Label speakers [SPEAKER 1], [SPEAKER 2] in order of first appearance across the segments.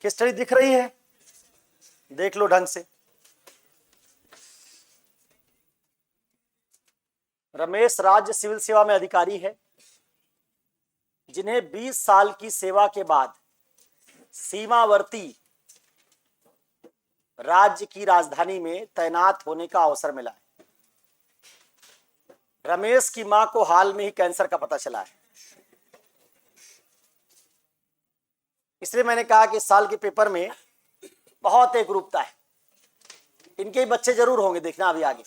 [SPEAKER 1] Case study दिख रही है, देख लो ढंग से। रमेश राज्य सिविल सेवा में अधिकारी है, जिन्हें 20 साल की सेवा के बाद सीमावर्ती राज्य की राजधानी में तैनात होने का अवसर मिला है। रमेश की मां को हाल में ही कैंसर का पता चला है, इसलिए मैंने कहा कि इस साल के पेपर में बहुत एकरूपता है। इनके ही बच्चे जरूर होंगे, देखना अभी आगे।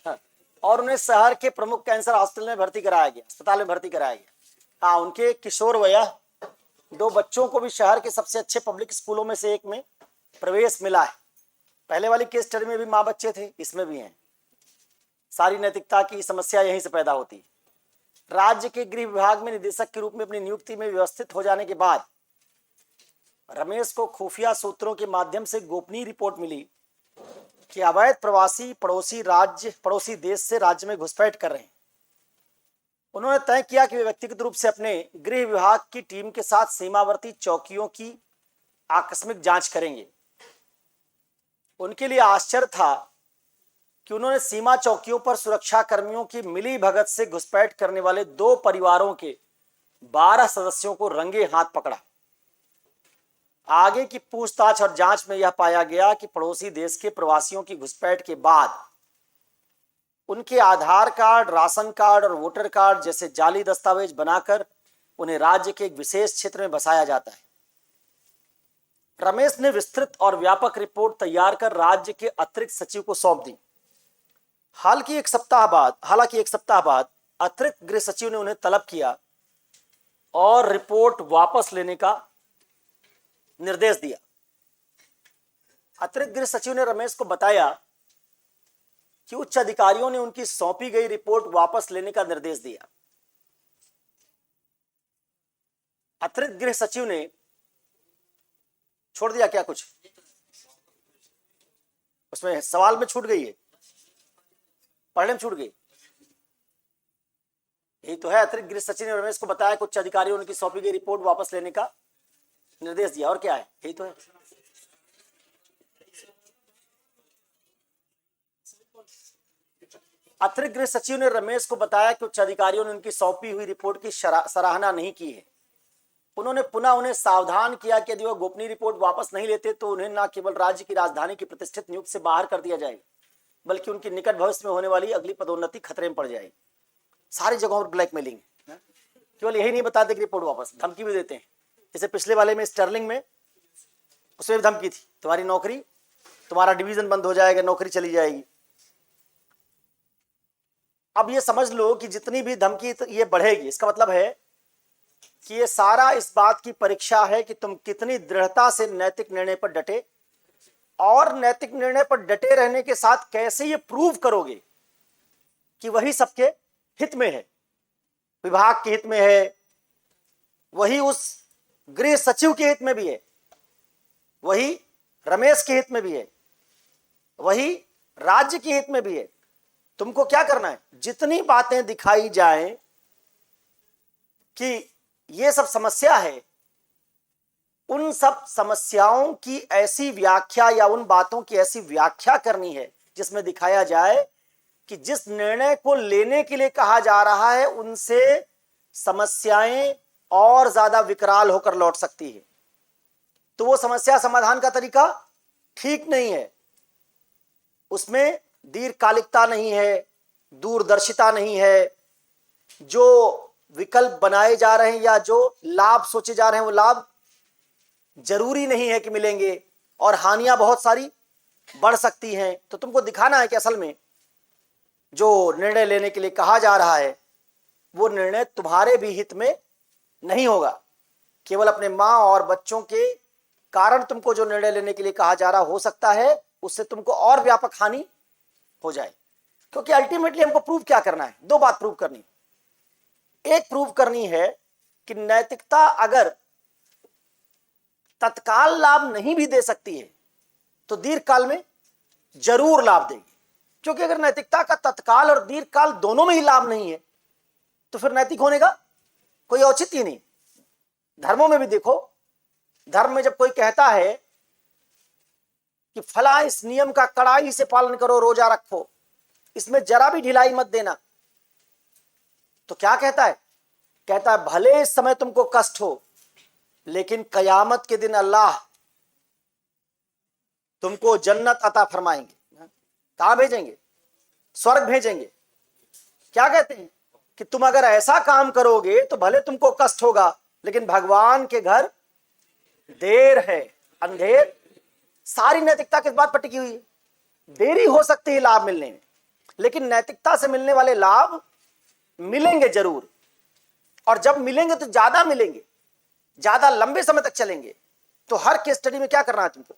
[SPEAKER 1] हाँ, और उन्हें शहर के प्रमुख कैंसर हॉस्पिटल में भर्ती कराया गया, अस्पताल में भर्ती कराया गया। हाँ, उनके किशोर वयः 2 बच्चों को भी शहर के सबसे अच्छे पब्लिक स्कूलों में से एक में प्रवेश मिला है। पहले वाली केस स्टडी में भी मां बच्चे थे, इसमें भी हैं। सारी नैतिकता की समस्या यहीं से पैदा होती है। राज्य के गृह विभाग में निदेशक के रूप में अपनी नियुक्ति में व्यवस्थित हो जाने के बाद रमेश को खुफिया सूत्रों के माध्यम से गोपनीय रिपोर्ट मिली कि अवैध प्रवासी पड़ोसी देश से राज्य में घुसपैठ कर रहे हैं। उन्होंने तय किया कि वे व्यक्तिगत रूप से अपने गृह विभाग की टीम के साथ सीमावर्ती चौकियों की आकस्मिक जांच करेंगे। उनके लिए आश्चर्य था कि उन्होंने सीमा चौकियों पर सुरक्षा कर्मियों की मिली भगत से घुसपैठ करने वाले 2 परिवारों के 12 सदस्यों को रंगे हाथ पकड़ा। आगे की पूछताछ और जांच में यह पाया गया कि पड़ोसी देश के प्रवासियों की घुसपैठ के बाद उनके आधार कार्ड, राशन कार्ड और वोटर कार्ड जैसे जाली दस्तावेज बनाकर उन्हें राज्य के एक विशेष क्षेत्र में बसाया जाता है। रमेश ने विस्तृत और व्यापक रिपोर्ट तैयार कर राज्य के अतिरिक्त सचिव को सौंप दी। हालांकि एक सप्ताह बाद अतिरिक्त गृह सचिव ने उन्हें तलब किया और रिपोर्ट वापस लेने का निर्देश दिया। अतिरिक्त गृह सचिव ने रमेश को बताया कि उच्च अधिकारियों ने उनकी सौंपी गई रिपोर्ट वापस लेने का निर्देश दिया। अतिरिक्त गृह सचिव ने छोड़ दिया क्या? कुछ उसमें सवाल में छूट गई है, पढ़ने में छूट गई। यही तो है, अतिरिक्त गृह सचिव ने रमेश को बताया कि उच्च अधिकारियों ने उनकी सौंपी गई रिपोर्ट वापस लेने का निर्देश दिया। और क्या है? यही तो है। अतिरिक्त गृह सचिव ने रमेश को बताया कि उच्च अधिकारियों ने उनकी सौंपी हुई रिपोर्ट की सराहना नहीं की है। उन्होंने पुनः उन्हें सावधान किया कि यदि वह गोपनीय रिपोर्ट वापस नहीं लेते तो उन्हें न केवल राज्य की राजधानी की प्रतिष्ठित नियुक्ति से बाहर कर दिया जाएगा, बल्कि उनकी निकट भविष्य में होने वाली अगली पदोन्नति खतरे में पड़ जाएगी। सारी जगहों पर ब्लैकमेलिंग है, केवल यही नहीं बताते कि रिपोर्ट वापस, धमकी भी देते हैं। जैसे पिछले वाले में स्टर्लिंग में, उसमें भी धमकी थी, तुम्हारी नौकरी, तुम्हारा डिवीजन बंद हो जाएगा, नौकरी चली जाएगी। अब ये समझ लो कि जितनी भी धमकी ये बढ़ेगी, इसका मतलब है कि ये सारा इस बात की परीक्षा है कि तुम कितनी दृढ़ता से नैतिक निर्णय पर डटे, और नैतिक निर्णय पर डटे रहने के साथ कैसे ये प्रूव करोगे कि वही सबके हित में है, विभाग के हित में है, वही उस गृह सचिव के हित में भी है, वही रमेश के हित में भी है, वही राज्य के हित में भी है। तुमको क्या करना है? जितनी बातें दिखाई जाएं कि ये सब समस्या है, उन सब समस्याओं की ऐसी व्याख्या या उन बातों की ऐसी व्याख्या करनी है जिसमें दिखाया जाए कि जिस निर्णय को लेने के लिए कहा जा रहा है उनसे समस्याएं और ज्यादा विकराल होकर लौट सकती है। तो वो समस्या समाधान का तरीका ठीक नहीं है, उसमें दीर्घकालिकता नहीं है, दूरदर्शिता नहीं है। जो विकल्प बनाए जा रहे हैं या जो लाभ सोचे जा रहे हैं वो लाभ जरूरी नहीं है कि मिलेंगे, और हानियां बहुत सारी बढ़ सकती हैं। तो तुमको दिखाना है कि असल में जो निर्णय लेने के लिए कहा जा रहा है वो निर्णय तुम्हारे भी हित में नहीं होगा। केवल अपने मां और बच्चों के कारण तुमको जो निर्णय लेने के लिए कहा जा रहा हो सकता है उससे तुमको और व्यापक हानि हो जाए। क्योंकि अल्टीमेटली हमको प्रूव क्या करना है? 2 बात प्रूव करनी। एक प्रूव करनी है कि नैतिकता अगर तत्काल लाभ नहीं भी दे सकती है तो दीर्घकाल में जरूर लाभ देगी। क्योंकि अगर नैतिकता का तत्काल और दीर्घकाल दोनों में ही लाभ नहीं है तो फिर नैतिक होने का कोई औचित्य नहीं। धर्मों में भी देखो, धर्म में जब कोई कहता है कि फला इस नियम का कड़ाई से पालन करो, रोजा रखो, इसमें जरा भी ढिलाई मत देना, तो क्या कहता है? कहता है भले इस समय तुमको कष्ट हो, लेकिन कयामत के दिन अल्लाह तुमको जन्नत अता फरमाएंगे। कहां भेजेंगे? स्वर्ग भेजेंगे। क्या कहते हैं कि तुम अगर ऐसा काम करोगे तो भले तुमको कष्ट होगा, लेकिन भगवान के घर देर है, अंधेर। सारी नैतिकता किस बात पर टिकी हुई है? देरी हो सकती है लाभ मिलने में, लेकिन नैतिकता से मिलने वाले लाभ मिलेंगे जरूर, और जब मिलेंगे तो ज्यादा मिलेंगे, ज्यादा लंबे समय तक चलेंगे। तो हर केस स्टडी में क्या करना है तुमको?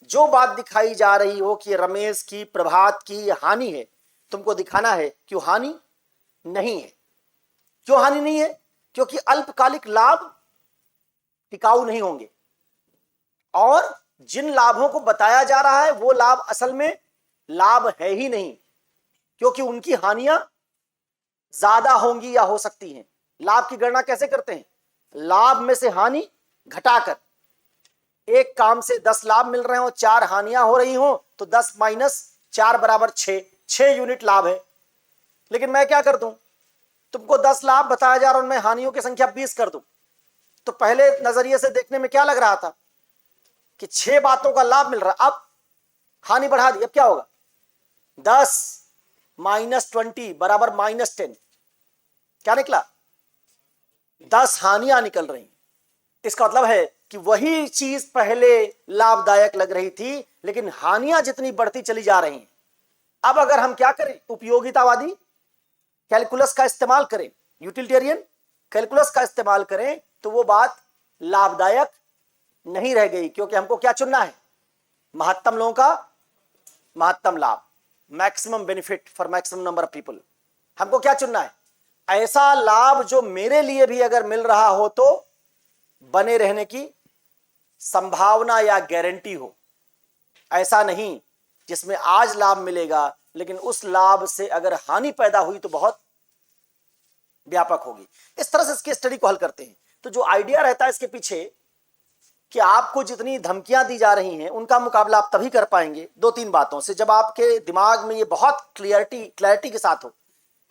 [SPEAKER 1] जो बात दिखाई जा रही हो कि रमेश की, प्रभात की हानि है, तुमको दिखाना है कि वो हानि नहीं है। क्यों हानि नहीं है? क्योंकि अल्पकालिक लाभ टिकाऊ नहीं होंगे, और जिन लाभों को बताया जा रहा है वो लाभ असल में लाभ है ही नहीं, क्योंकि उनकी हानियां ज्यादा होंगी या हो सकती हैं। लाभ की गणना कैसे करते हैं? लाभ में से हानि घटाकर, एक काम से 10 लाभ मिल रहे हो, 4 हानियां हो रही हो, तो 10 माइनस 4 बराबर 6 यूनिट लाभ है। लेकिन मैं क्या कर दूं, तुमको 10 लाभ बताया जा रहा हूं, मैं हानियों की संख्या 20 कर दूं, तो पहले नजरिए से देखने में क्या लग रहा था कि 6 बातों का लाभ मिल रहा, अब हानि बढ़ा दी, अब क्या होगा? 10 माइनस 20 बराबर -10। क्या निकला? 10 हानियां निकल रही। इसका मतलब है कि वही चीज पहले लाभदायक लग रही थी, लेकिन हानियां जितनी बढ़ती चली जा रही हैं। अब अगर हम क्या करें, उपयोगितावादी कैलकुलस का इस्तेमाल करें, यूटिलिटेरियन कैलकुलस का इस्तेमाल करें, तो वो बात लाभदायक नहीं रह गई, क्योंकि हमको क्या चुनना है? महत्तम लोगों का महत्तम लाभ, maximum benefit for maximum number of people. हमको क्या चुनना है? ऐसा लाभ जो मेरे लिए भी अगर मिल रहा हो तो बने रहने की संभावना या गारंटी हो, ऐसा नहीं जिसमें आज लाभ मिलेगा लेकिन उस लाभ से अगर हानि पैदा हुई तो बहुत व्यापक होगी। इस तरह से इसके स्टडी को हल करते हैं। तो जो आइडिया रहता है इसके पीछे कि आपको जितनी धमकियां दी जा रही हैं उनका मुकाबला आप तभी कर पाएंगे 2-3 बातों से, जब आपके दिमाग में ये बहुत क्लैरिटी के साथ हो,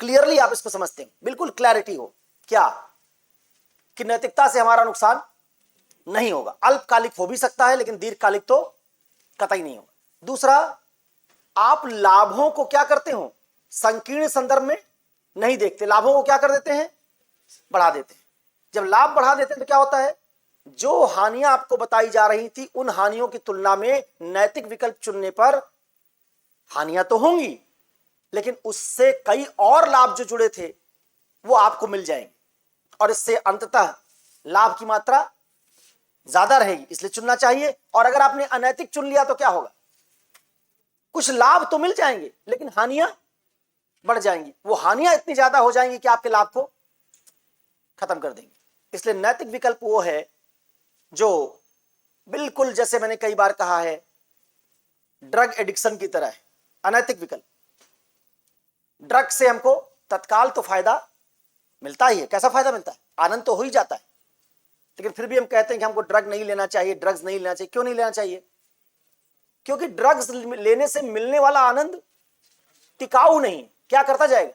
[SPEAKER 1] क्लियरली आप इसको समझते हैं, बिल्कुल क्लैरिटी हो क्या कि नैतिकता से हमारा नुकसान नहीं होगा। अल्पकालिक हो भी सकता है लेकिन दीर्घकालिक तो कतई नहीं होगा। दूसरा, आप लाभों को क्या करते हो? संकीर्ण संदर्भ में नहीं देखते, लाभों को क्या कर देते हैं? बढ़ा देते हैं। जब लाभ बढ़ा देते हैं तो क्या होता है? जो हानियां आपको बताई जा रही थी उन हानियों की तुलना में नैतिक विकल्प चुनने पर हानियां तो होंगी, लेकिन उससे कई और लाभ जो जुड़े थे वो आपको मिल जाएंगे, और इससे अंततः लाभ की मात्रा ज्यादा रहेगी, इसलिए चुनना चाहिए। और अगर आपने अनैतिक चुन लिया तो क्या होगा? कुछ लाभ तो मिल जाएंगे लेकिन हानियां बढ़ जाएंगी, वो हानियां इतनी ज्यादा हो जाएंगी कि आपके लाभ को खत्म कर देंगे। इसलिए नैतिक विकल्प वो है जो बिल्कुल, जैसे मैंने कई बार कहा है, ड्रग एडिक्शन की तरह है। अनैतिक विकल्प, ड्रग से हमको तत्काल तो फायदा मिलता ही है। कैसा फायदा मिलता है? आनंद तो हो ही जाता है, लेकिन फिर भी हम कहते हैं कि हमको ड्रग नहीं लेना चाहिए, ड्रग्स नहीं लेना चाहिए। क्यों नहीं लेना चाहिए? क्योंकि ड्रग्स लेने से मिलने वाला आनंद टिकाऊ नहीं। क्या करता जाएगा?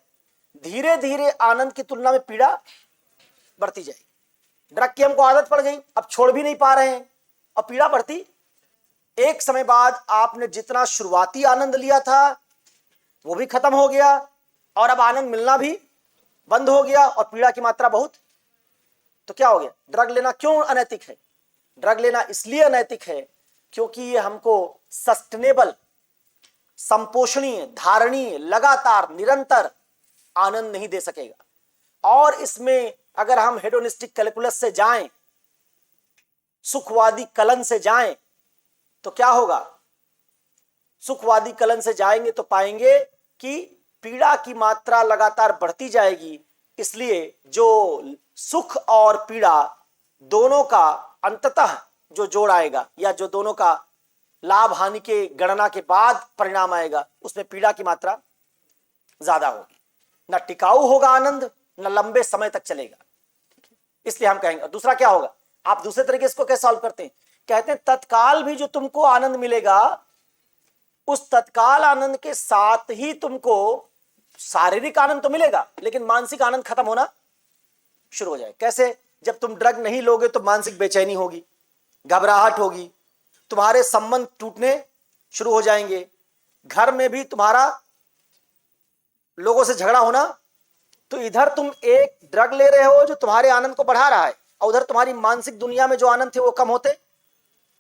[SPEAKER 1] धीरे धीरे आनंद की तुलना में पीड़ा बढ़ती जाएगी। ड्रग की हमको आदत पड़ गई, अब छोड़ भी नहीं पा रहे हैं, और पीड़ा बढ़ती। एक समय बाद आपने जितना शुरुआती आनंद लिया था वो भी खत्म हो गया, और अब आनंद मिलना भी बंद हो गया, और पीड़ा की मात्रा बहुत। तो क्या हो गया? ड्रग लेना क्यों अनैतिक है? ड्रग लेना इसलिए अनैतिक है क्योंकि ये हमको सस्टेनेबल, संपोषणीय, धारणीय, लगातार, निरंतर आनंद नहीं दे सकेगा। और इसमें अगर हम हेडोनिस्टिक कैलकुलस से जाएं, सुखवादी कलन से जाएं, तो क्या होगा? सुखवादी कलन से जाएंगे तो पाएंगे कि पीड़ा की मात्रा लगातार बढ़ती जाएगी। इसलिए जो सुख और पीड़ा दोनों का अंततः जो जोड़ आएगा, या जो दोनों का लाभ हानि के गणना के बाद परिणाम आएगा, उसमें पीड़ा की मात्रा ज्यादा होगी। ना टिकाऊ होगा आनंद, ना लंबे समय तक चलेगा। इसलिए हम कहेंगे। दूसरा क्या होगा? आप दूसरे तरीके इसको कैसे सॉल्व करते हैं? कहते हैं तत्काल भी जो तुमको आनंद मिलेगा, उस तत्काल आनंद के साथ ही तुमको शारीरिक आनंद तो मिलेगा, लेकिन मानसिक आनंद खत्म होना शुरू हो जाए। कैसे? जब तुम ड्रग नहीं लोगे तो मानसिक बेचैनी होगी, घबराहट होगी, तुम्हारे संबंध टूटने शुरू हो जाएंगे, घर में भी तुम्हारा लोगों से झगड़ा होना। तो इधर तुम एक ड्रग ले रहे हो जो तुम्हारे आनंद को बढ़ा रहा है, और उधर तुम्हारी मानसिक दुनिया में जो आनंद थे वो कम होते।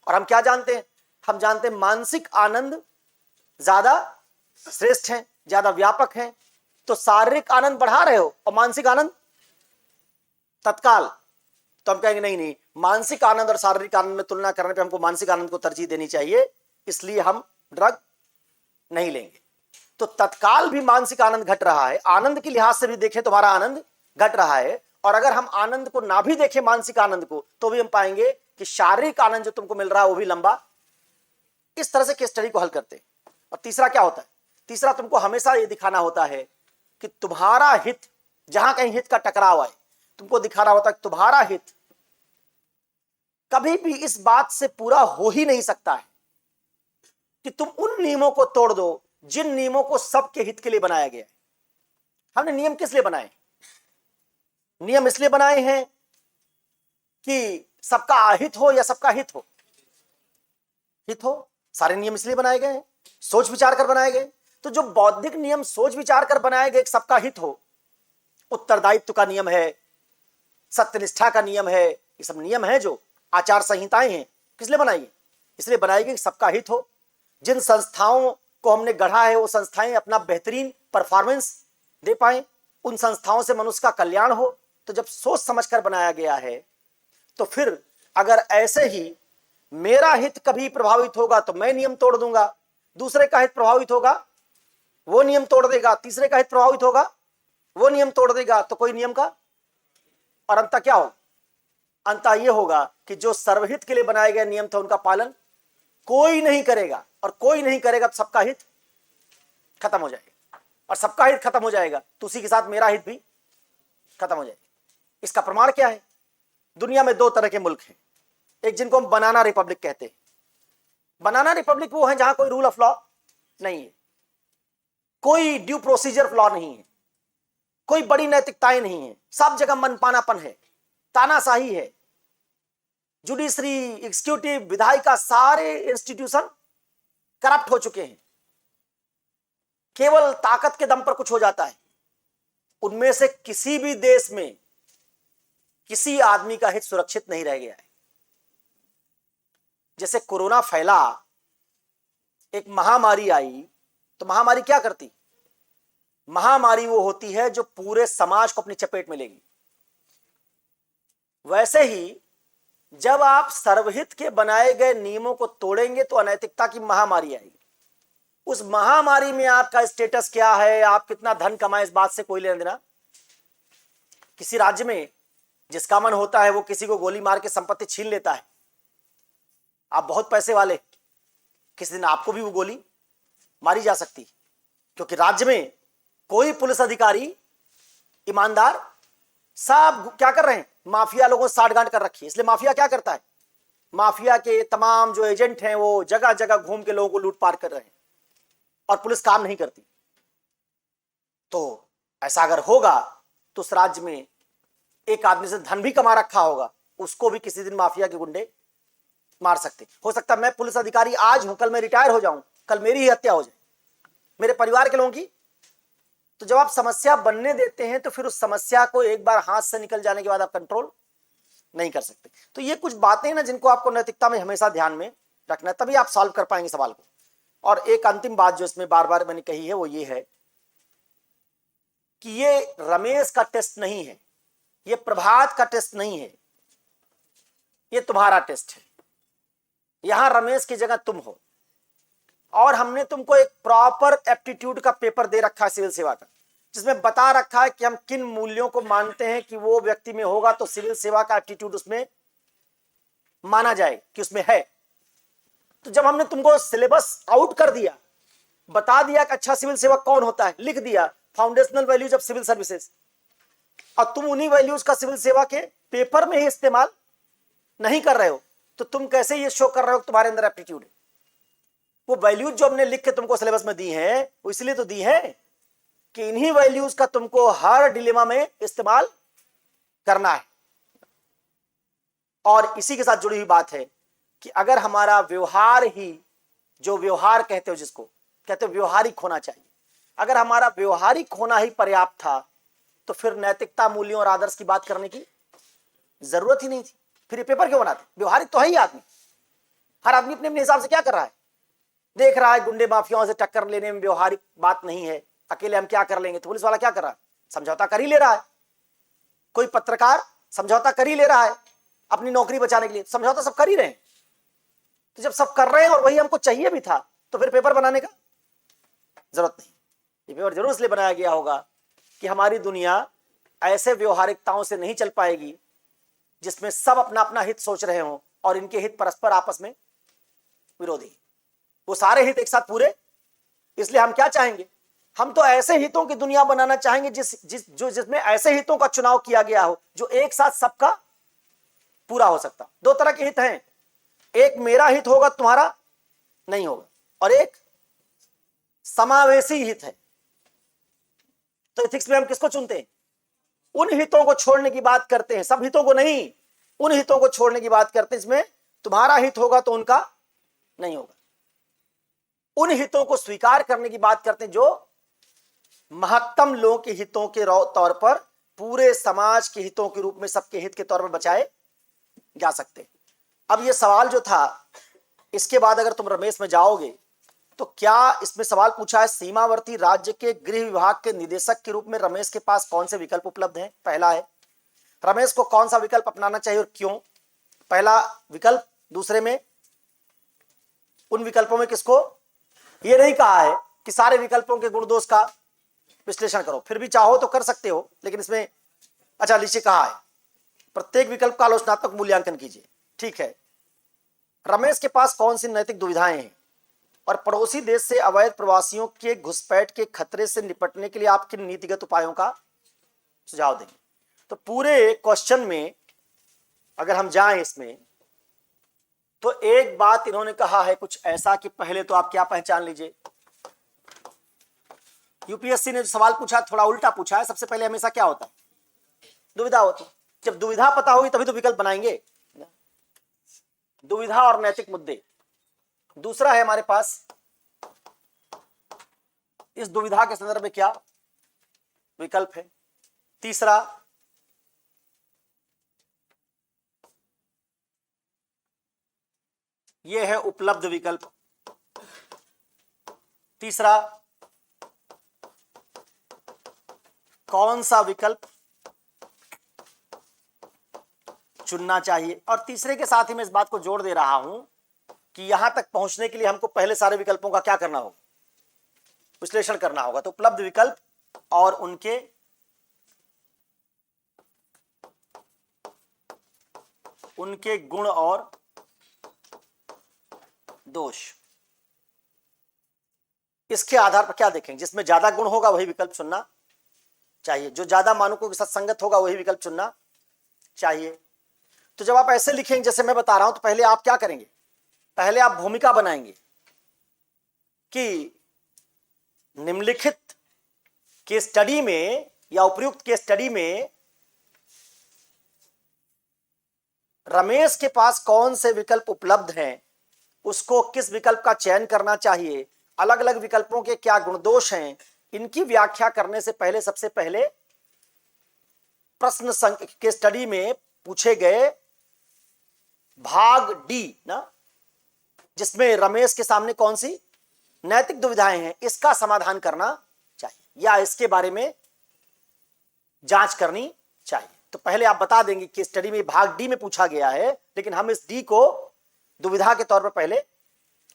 [SPEAKER 1] और हम क्या जानते हैं? हम जानते हैं मानसिक आनंद ज्यादा श्रेष्ठ है, ज्यादा व्यापक है। तो शारीरिक आनंद बढ़ा रहे हो और मानसिक आनंद तत्काल। तो हम कहेंगे नहीं नहीं, मानसिक आनंद और शारीरिक आनंद में तुलना करने पे हमको मानसिक आनंद को तरजीह देनी चाहिए, इसलिए हम ड्रग नहीं लेंगे। तो तत्काल भी मानसिक आनंद घट रहा है, आनंद के लिहाज से भी देखें तुम्हारा आनंद घट रहा है। और अगर हम आनंद को ना भी देखें, मानसिक आनंद को, तो भी हम पाएंगे कि शारीरिक आनंद जो तुमको मिल रहा है वो भी लंबा। इस तरह से केस स्टडी को हल करते हैं। और तीसरा क्या होता है? तीसरा, तुमको हमेशा ये दिखाना होता है कि तुम्हारा हित, जहां कहीं हित का टकराव आए, तुमको दिखाना होता है कि तुम्हारा हित कभी भी इस बात से पूरा हो ही नहीं सकता है कि तुम उन नियमों को तोड़ दो जिन नियमों को सबके हित के लिए बनाया गया है। हमने नियम किस लिए बनाए? नियम इसलिए बनाए हैं कि सबका अहित हो या सबका हित हो? हित हो। सारे नियम इसलिए बनाए गए हैं, सोच विचार कर बनाए गए। तो जो बौद्धिक नियम सोच विचार कर बनाए गए, सबका हित हो, उत्तरदायित्व का नियम है, सत्यनिष्ठा का नियम है, ये सब नियम है जो आचार संहिताएं हैं, किस लिए बनाई है? इसलिए बनाई गई कि सबका हित हो। जिन संस्थाओं को हमने गढ़ा है वो संस्थाएं अपना बेहतरीन परफॉर्मेंस दे पाए, उन संस्थाओं से मनुष्य का कल्याण हो। तो जब सोच समझकर बनाया गया है, तो फिर अगर ऐसे ही मेरा हित कभी प्रभावित होगा तो मैं नियम तोड़ दूंगा, दूसरे का हित प्रभावित होगा वो नियम तोड़ देगा, तीसरे का हित प्रभावित होगा वो नियम तोड़ देगा, तो कोई नियम का। और अंत क्या हो? अंत ये होगा कि जो सर्वहित के लिए बनाए गए नियम थे उनका पालन कोई नहीं करेगा, और कोई नहीं करेगा तो सबका हित खत्म हो जाएगा। और सबका हित खत्म हो जाएगा तो उसी के साथ मेरा हित भी खत्म हो जाएगा। इसका प्रमाण क्या है? दुनिया में दो तरह के मुल्क हैं, एक जिनको हम बनाना रिपब्लिक कहते हैं। बनाना रिपब्लिक वो है जहां कोई रूल ऑफ लॉ नहीं है, कोई ड्यू प्रोसीजर लॉ नहीं है, कोई बड़ी नैतिकताएं नहीं है, सब जगह मनपानापन है, तानाशाही है। जुडिशरी, एग्जीक्यूटिव, विधायिका, सारे इंस्टीट्यूशन करप्ट हो चुके हैं। केवल ताकत के दम पर कुछ हो जाता है। उनमें से किसी भी देश में किसी आदमी का हित सुरक्षित नहीं रह गया है। जैसे कोरोना फैला, एक महामारी आई, तो महामारी क्या करती? महामारी वो होती है जो पूरे समाज को अपनी चपेट में लेगी। वैसे ही जब आप सर्वहित के बनाए गए नियमों को तोड़ेंगे तो अनैतिकता की महामारी आएगी। उस महामारी में आपका स्टेटस क्या है, आप कितना धन कमाए, इस बात से कोई लेना देना। किसी राज्य में जिसका मन होता है वो किसी को गोली मार के संपत्ति छीन लेता है। आप बहुत पैसे वाले, किसी दिन आपको भी वो गोली मारी जा सकती, क्योंकि राज्य में कोई पुलिस अधिकारी ईमानदार, सब क्या कर रहे हैं? माफिया लोगों से साठगांठ कर रखी है। इसलिए माफिया क्या करता है? माफिया के तमाम जो एजेंट हैं वो जगह जगह घूम के लोगों को लूटपाट कर रहे हैं और पुलिस काम नहीं करती। तो ऐसा अगर होगा तो उस राज्य में एक आदमी से धन भी कमा रखा होगा, उसको भी किसी दिन माफिया के गुंडे मार सकते। हो सकता है मैं पुलिस अधिकारी आज हूं, कल मैं रिटायर हो जाऊं, कल मेरी ही हत्या हो जाए, मेरे परिवार के लोगों की। तो जब आप समस्या बनने देते हैं तो फिर उस समस्या को एक बार हाथ से निकल जाने के बाद आप कंट्रोल नहीं कर सकते। तो ये कुछ बातें ना जिनको आपको नैतिकता में हमेशा ध्यान में रखना है, तभी आप सॉल्व कर पाएंगे सवाल को। और एक अंतिम बात जो इसमें बार बार मैंने कही है वो ये है कि ये रमेश का टेस्ट नहीं है, ये प्रभात का टेस्ट नहीं है, ये तुम्हारा टेस्ट है। यहां रमेश की जगह तुम हो, और हमने तुमको एक प्रॉपर एप्टीट्यूड का पेपर दे रखा है सिविल सेवा का, जिसमें बता रखा है कि हम किन मूल्यों को मानते हैं कि वो व्यक्ति में होगा तो सिविल सेवा का एप्टीट्यूड उसमें माना जाए कि उसमें है। तो जब हमने तुमको सिलेबस आउट कर दिया, बता दिया कि अच्छा सिविल सेवा कौन होता है, लिख दिया foundational values of civil services, और तुम उन्हीं वैल्यूज का सिविल सेवा के पेपर में ही इस्तेमाल नहीं कर रहे हो तो तुम कैसे ये शो कर रहे हो तुम्हारे अंदर एप्टीट्यूड है? वो वैल्यूज जो हमने लिख के तुमको सिलेबस में दी है वो इसलिए तो दी है कि इन्हीं वैल्यूज का तुमको हर डिलेमा में इस्तेमाल करना है। और इसी के साथ जुड़ी हुई बात है कि अगर हमारा व्यवहार ही, जो व्यवहार कहते हो जिसको कहते हो व्यवहारिक होना चाहिए, अगर हमारा व्यवहारिक होना ही पर्याप्त था तो फिर नैतिकता, मूल्यों और आदर्श की बात करने की जरूरत ही नहीं थी। फिर ये पेपर क्यों बनाते? व्यवहारिक तो है ही आदमी। हर आदमी अपने अपने हिसाब से क्या कर रहा है, देख रहा है गुंडे माफियाओं से टक्कर लेने में व्यवहारिक बात नहीं है, अकेले हम क्या कर लेंगे। तो पुलिस वाला क्या कर रहा है? समझौता कर ही ले रहा है। कोई पत्रकार समझौता कर ही ले रहा है अपनी नौकरी बचाने के लिए, समझौता सब कर ही रहे हैं। तो जब सब कर रहे हैं और वही हमको चाहिए भी था तो फिर पेपर बनाने का जरूरत नहीं। ये पेपर जरूर इसलिए बनाया गया होगा कि हमारी दुनिया ऐसे व्यवहारिकताओं से नहीं चल पाएगी जिसमें सब अपना अपना हित सोच रहे हों और इनके हित परस्पर आपस में विरोधी। वो सारे हित एक साथ पूरे, इसलिए हम क्या चाहेंगे? हम तो ऐसे हितों की दुनिया बनाना चाहेंगे जिसमें ऐसे हितों का चुनाव किया गया हो जो एक साथ सबका पूरा हो सकता। दो तरह के हित हैं, एक मेरा हित होगा तुम्हारा नहीं होगा, और एक समावेशी हित है। तो एथिक्स में हम किसको चुनते हैं? उन हितों को छोड़ने की बात करते हैं, सब हितों को नहीं, उन हितों को छोड़ने की बात करते हैं जिसमें तुम्हारा हित होगा तो उनका नहीं होगा। उन हितों को स्वीकार करने की बात करते हैं जो महत्तम लोगों के हितों के तौर पर, पूरे समाज के हितों के रूप में, सबके हित के तौर पर बचाए जा सकते। अब ये सवाल जो था, इसके बाद अगर तुम रमेश में जाओगे तो क्या इसमें सवाल पूछा है, सीमावर्ती राज्य के गृह विभाग के निदेशक के रूप में रमेश के पास कौन से विकल्प उपलब्ध हैं? पहला है, रमेश को कौन सा विकल्प अपनाना चाहिए और क्यों? पहला विकल्प। दूसरे में, उन विकल्पों में किसको, ये नहीं कहा है कि सारे विकल्पों के गुण दोष का विश्लेषण करो, फिर भी चाहो तो कर सकते हो, लेकिन इसमें अच्छा नीचे कहा है प्रत्येक विकल्प का आलोचनात्मक मूल्यांकन कीजिए। ठीक है, रमेश के पास कौन सी नैतिक दुविधाएं हैं और पड़ोसी देश से अवैध प्रवासियों के घुसपैठ के खतरे से निपटने के लिए आप किन नीतिगत उपायों का सुझाव देंगे? तो पूरे क्वेश्चन में अगर हम जाएं इसमें, तो एक बात इन्होंने कहा है कुछ ऐसा कि पहले तो आप क्या पहचान लीजिए, यूपीएससी ने जो सवाल पूछा थोड़ा उल्टा पूछा है। सबसे पहले हमेशा क्या होता है? दुविधा होती। जब दुविधा पता होगी तभी तो विकल्प बनाएंगे, दुविधा और नैतिक मुद्दे। दूसरा है हमारे पास, इस दुविधा के संदर्भ में क्या विकल्प है। तीसरा, यह है उपलब्ध विकल्प। तीसरा, कौन सा विकल्प चुनना चाहिए। और तीसरे के साथ ही मैं इस बात को जोड़ दे रहा हूं कि यहां तक पहुंचने के लिए हमको पहले सारे विकल्पों का क्या करना होगा, विश्लेषण करना होगा। तो उपलब्ध विकल्प और उनके गुण और दोष, इसके आधार पर क्या देखेंगे, जिसमें ज्यादा गुण होगा वही विकल्प चुनना चाहिए, जो ज्यादा मानकों के साथ संगत होगा वही विकल्प चुनना चाहिए। तो जब आप ऐसे लिखेंगे जैसे मैं बता रहा हूं, तो पहले आप क्या करेंगे, पहले आप भूमिका बनाएंगे कि निम्नलिखित केस स्टडी में या उपयुक्त केस स्टडी में रमेश के पास कौन से विकल्प उपलब्ध हैं, उसको किस विकल्प का चयन करना चाहिए, अलग अलग विकल्पों के क्या गुण दोष हैं, इनकी व्याख्या करने से पहले सबसे पहले प्रश्न के स्टडी में पूछे गए भाग डी ना, जिसमें रमेश के सामने कौन सी नैतिक दुविधाएं हैं, इसका समाधान करना चाहिए या इसके बारे में जांच करनी चाहिए। तो पहले आप बता देंगे कि स्टडी में भाग डी में पूछा गया है, लेकिन हम इस डी को दुविधा के तौर पर पहले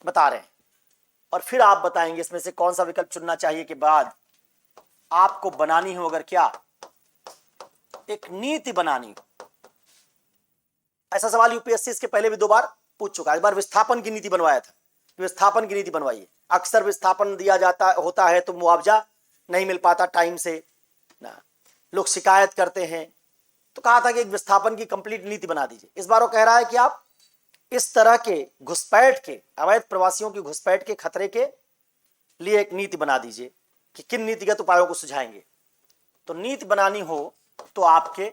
[SPEAKER 1] बता रहे हैं और फिर आप बताएंगे इसमें से कौन सा विकल्प चुनना चाहिए। के बाद आपको बनानी हो, अगर क्या एक नीति बनानी हो। ऐसा सवाल यूपीएससी इसके पहले भी 2 बार पूछ चुका है। एक बार विस्थापन की नीति बनवाया था, विस्थापन की नीति बनवाइए। अक्सर विस्थापन दिया जाता होता है तो मुआवजा नहीं मिल पाता टाइम से ना, लोग शिकायत करते हैं तो कहा था कि एक विस्थापन की कंप्लीट नीति बना दीजिए। इस बार वो कह रहा है कि आप इस तरह के घुसपैठ के, अवैध प्रवासियों की घुसपैठ के खतरे के लिए एक नीति बना दीजिए कि किन नीतिगत उपायों को सुझाएंगे। तो नीति बनानी हो तो आपके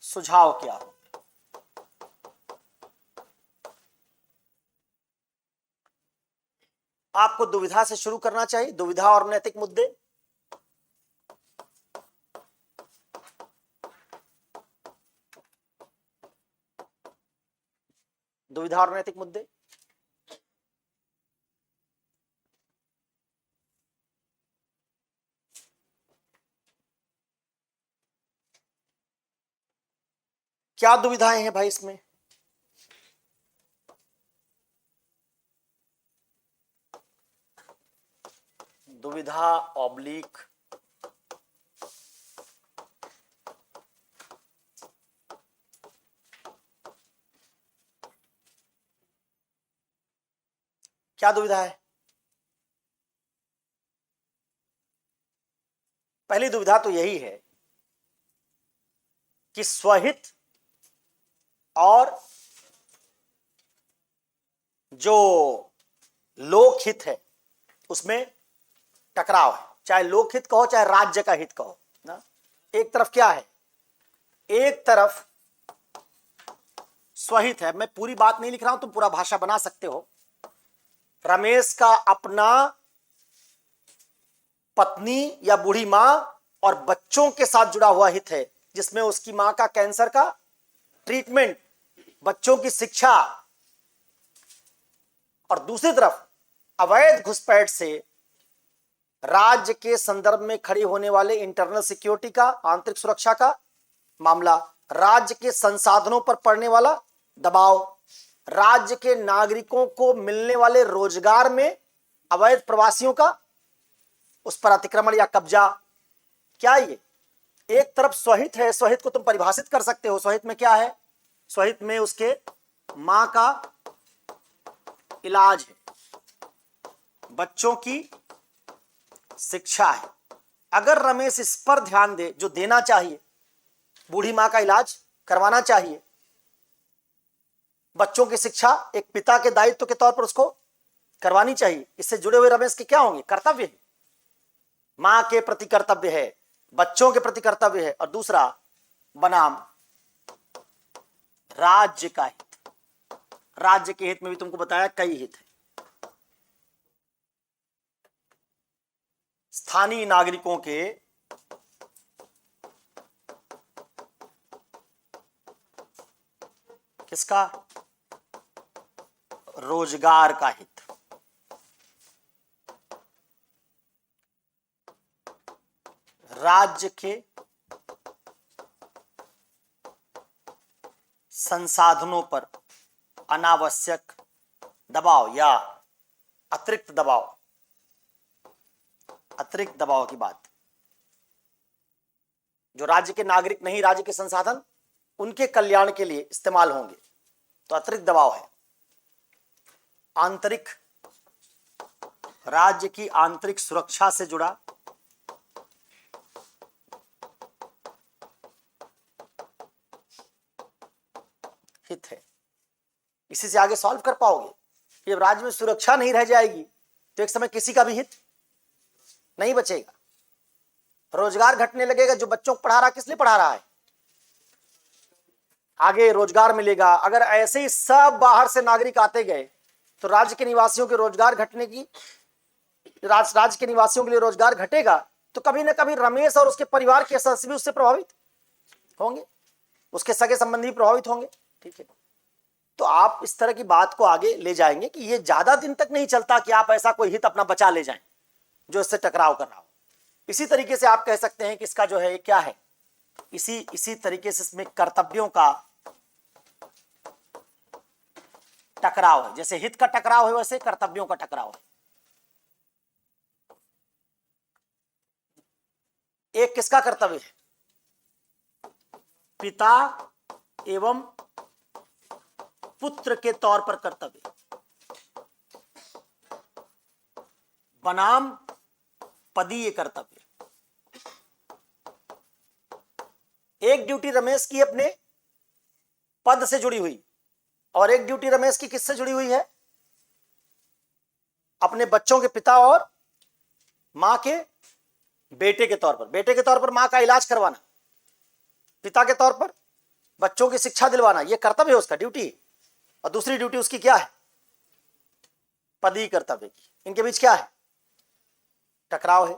[SPEAKER 1] सुझाव क्या हो? आपको दुविधा से शुरू करना चाहिए, दुविधा और नैतिक मुद्दे। दुविधा और नैतिक मुद्दे। क्या दुविधाएं हैं भाई इसमें? दुविधा ऑब्लिक क्या दुविधा है? पहली दुविधा तो यही है कि स्वहित और जो लोकहित है उसमें टकराव है। चाहे लोकहित कहो चाहे राज्य का हित कहो ना। एक तरफ क्या है, एक तरफ स्वहित है। मैं पूरी बात नहीं लिख रहा हूं, तुम पूरा भाषा बना सकते हो। रमेश का अपना पत्नी या बूढ़ी मां और बच्चों के साथ जुड़ा हुआ हित है, जिसमें उसकी मां का कैंसर का ट्रीटमेंट, बच्चों की शिक्षा, और दूसरी तरफ अवैध घुसपैठ से राज्य के संदर्भ में खड़ी होने वाले इंटरनल सिक्योरिटी का, आंतरिक सुरक्षा का मामला, राज्य के संसाधनों पर पड़ने वाला दबाव, राज्य के नागरिकों को मिलने वाले रोजगार में अवैध प्रवासियों का उस पर अतिक्रमण या कब्जा। क्या ये एक तरफ स्वहित है, स्वहित को तुम परिभाषित कर सकते हो। स्वहित में क्या है? स्वहित में उसके मां का इलाज है, बच्चों की शिक्षा है। अगर रमेश इस पर ध्यान दे, जो देना चाहिए, बूढ़ी मां का इलाज करवाना चाहिए, बच्चों की शिक्षा एक पिता के दायित्व के तौर पर उसको करवानी चाहिए। इससे जुड़े हुए रमेश के क्या होंगे? कर्तव्य है, मां के प्रति कर्तव्य है, बच्चों के प्रति कर्तव्य है, और दूसरा बनाम राज्य का हित। राज्य के हित में भी तुमको बताया कई हित है। स्थानीय नागरिकों के किसका? रोजगार का हित। राज्य के संसाधनों पर अनावश्यक दबाव या अतिरिक्त दबाव, अतिरिक्त दबाव की बात, जो राज्य के नागरिक नहीं, राज्य के संसाधन उनके कल्याण के लिए इस्तेमाल होंगे, तो अतिरिक्त दबाव है। आंतरिक, राज्य की आंतरिक सुरक्षा से जुड़ा हित है। इसी से आगे सॉल्व कर पाओगे। जब राज्य में सुरक्षा नहीं रह जाएगी तो एक समय किसी का भी हित नहीं बचेगा। रोजगार घटने लगेगा। जो बच्चों को पढ़ा रहा, किस लिए पढ़ा रहा है? आगे रोजगार मिलेगा। अगर ऐसे ही सब बाहर से नागरिक आते गए तो राज्य के निवासियों के रोजगार घटने की, राज्य के निवासियों के लिए रोजगार घटेगा तो कभी ना कभी रमेश और उसके परिवार के सदस्य भी उससे प्रभावित होंगे, उसके सगे संबंधी प्रभावित होंगे। ठीक है, तो आप इस तरह की बात को आगे ले जाएंगे कि ये ज्यादा दिन तक नहीं चलता कि आप ऐसा कोई हित अपना बचा ले जाएं जो इससे टकराव कर रहा हो। इसी तरीके से आप कह सकते हैं कि इसका जो है क्या है, इसी तरीके से इसमें कर्तव्यों का टकराव है। जैसे हित का टकराव है वैसे कर्तव्यों का टकराव है। एक किसका कर्तव्य है? पिता एवं पुत्र के तौर पर कर्तव्य बनाम पदीय कर्तव्य। एक ड्यूटी रमेश की अपने पद से जुड़ी हुई, और एक ड्यूटी रमेश की किससे जुड़ी हुई है? अपने बच्चों के पिता और मां के बेटे के तौर पर। बेटे के तौर पर मां का इलाज करवाना, पिता के तौर पर बच्चों की शिक्षा दिलवाना, यह कर्तव्य है उसका, ड्यूटी। और दूसरी ड्यूटी उसकी क्या है? पदीय कर्तव्य की। इनके बीच क्या है? टकराव है।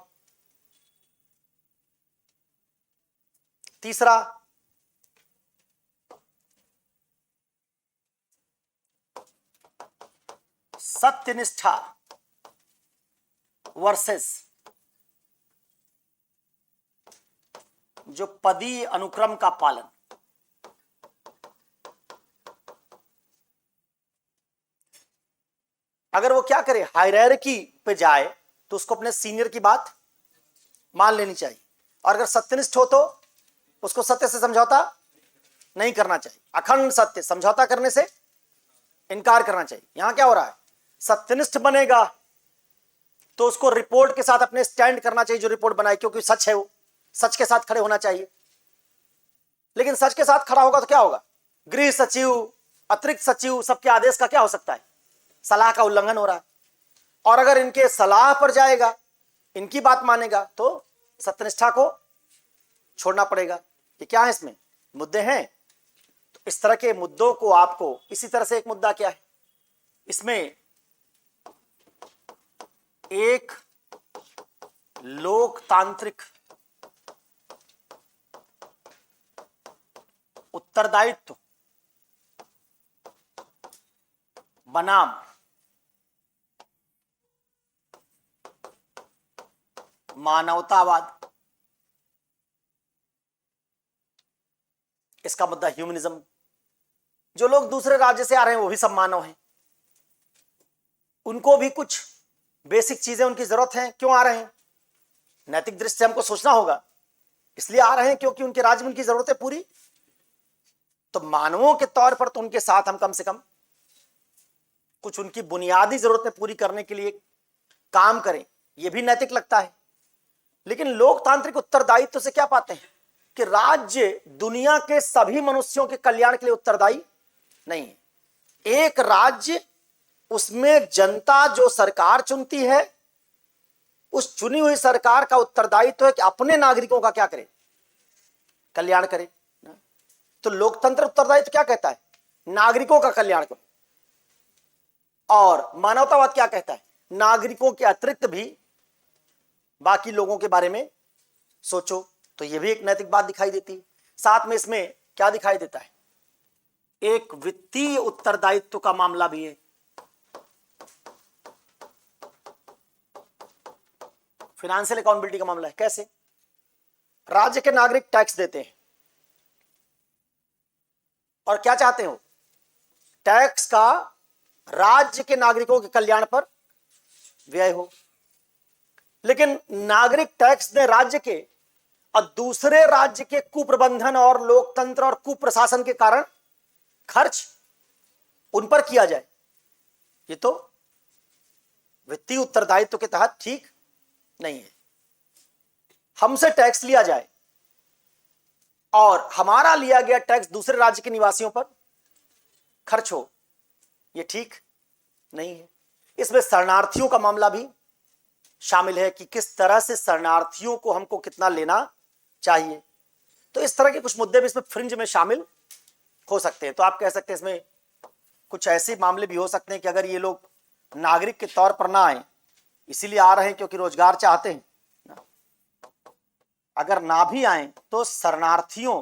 [SPEAKER 1] तीसरा, सत्यनिष्ठा वर्सेस जो पदीय अनुक्रम का पालन। अगर वो क्या करे, हायरार्की पे जाए, तो उसको अपने सीनियर की बात मान लेनी चाहिए, और अगर सत्यनिष्ठ हो तो उसको सत्य से समझौता नहीं करना चाहिए। अखंड सत्य, समझौता करने से इनकार करना चाहिए। यहां क्या हो रहा है? सत्यनिष्ठ बनेगा तो उसको रिपोर्ट के साथ अपने स्टैंड करना चाहिए जो रिपोर्ट बनाए, क्योंकि सच है, वो सच के साथ खड़े होना चाहिए। लेकिन सच के साथ खड़ा होगा तो क्या होगा? गृह सचिव, अतिरिक्त सचिव, सबके आदेश का क्या हो सकता है? सलाह का उल्लंघन हो रहा है। और अगर इनके सलाह पर जाएगा, इनकी बात मानेगा, तो सत्यनिष्ठा को छोड़ना पड़ेगा। ये क्या है? इसमें मुद्दे हैं। तो इस तरह के मुद्दों को आपको, इसी तरह से एक मुद्दा क्या है इसमें, एक लोकतांत्रिक उत्तरदायित्व बनाम मानवतावाद, इसका मुद्दा ह्यूमनिज्म। जो लोग दूसरे राज्य से आ रहे हैं वो भी सब मानव हैं, उनको भी कुछ बेसिक चीजें उनकी जरूरत है। क्यों आ रहे हैं? नैतिक दृष्टि से हमको सोचना होगा, इसलिए आ रहे हैं क्योंकि उनके राज्य में उनकी जरूरत है पूरी। तो मानवों के तौर पर तो उनके साथ हम कम से कम कुछ उनकी बुनियादी जरूरतें पूरी करने के लिए काम करें, यह भी नैतिक लगता है। लेकिन लोकतांत्रिक उत्तरदायित्व से क्या पाते हैं कि राज्य दुनिया के सभी मनुष्यों के कल्याण के लिए उत्तरदायी नहीं है। एक राज्य, उसमें जनता जो सरकार चुनती है, उस चुनी हुई सरकार का उत्तरदायित्व है कि अपने नागरिकों का क्या करे? कल्याण करे। तो लोकतंत्र उत्तरदायित्व क्या कहता है? नागरिकों का कल्याण करो। और मानवतावाद क्या कहता है? नागरिकों के अतिरिक्त भी बाकी लोगों के बारे में सोचो। तो यह भी एक नैतिक बात दिखाई देती है। साथ में इसमें क्या दिखाई देता है? एक वित्तीय उत्तरदायित्व का मामला भी है। फाइनेंशियल अकाउंटेबिलिटी का मामला है। कैसे? राज्य के नागरिक टैक्स देते हैं और क्या चाहते हो? टैक्स का राज्य के नागरिकों के कल्याण पर व्यय हो। लेकिन नागरिक टैक्स दे राज्य के, और दूसरे राज्य के कुप्रबंधन और लोकतंत्र और कुप्रशासन के कारण खर्च उन पर किया जाए, ये तो वित्तीय उत्तरदायित्व के तहत ठीक नहीं है। हमसे टैक्स लिया जाए और हमारा लिया गया टैक्स दूसरे राज्य के निवासियों पर खर्च हो, यह ठीक नहीं है। इसमें शरणार्थियों का मामला भी शामिल है कि किस तरह से शरणार्थियों को हमको कितना लेना चाहिए। तो इस तरह के कुछ मुद्दे भी इसमें फ्रिंज में शामिल हो सकते हैं। तो आप कह सकते हैं इसमें कुछ ऐसे मामले भी हो सकते हैं कि अगर ये लोग नागरिक के तौर पर ना आए, इसीलिए आ रहे हैं क्योंकि रोजगार चाहते हैं, अगर ना भी आए तो शरणार्थियों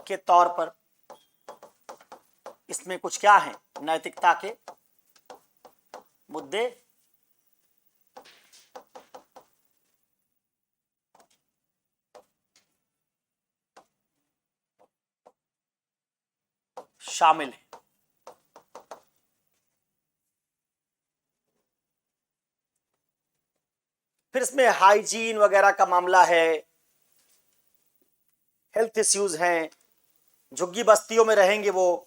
[SPEAKER 1] के तौर पर इसमें कुछ क्या है, नैतिकता के मुद्दे शामिल है। फिर इसमें हाइजीन वगैरह का मामला है, हेल्थ इश्यूज हैं, झुग्गी बस्तियों में रहेंगे वो,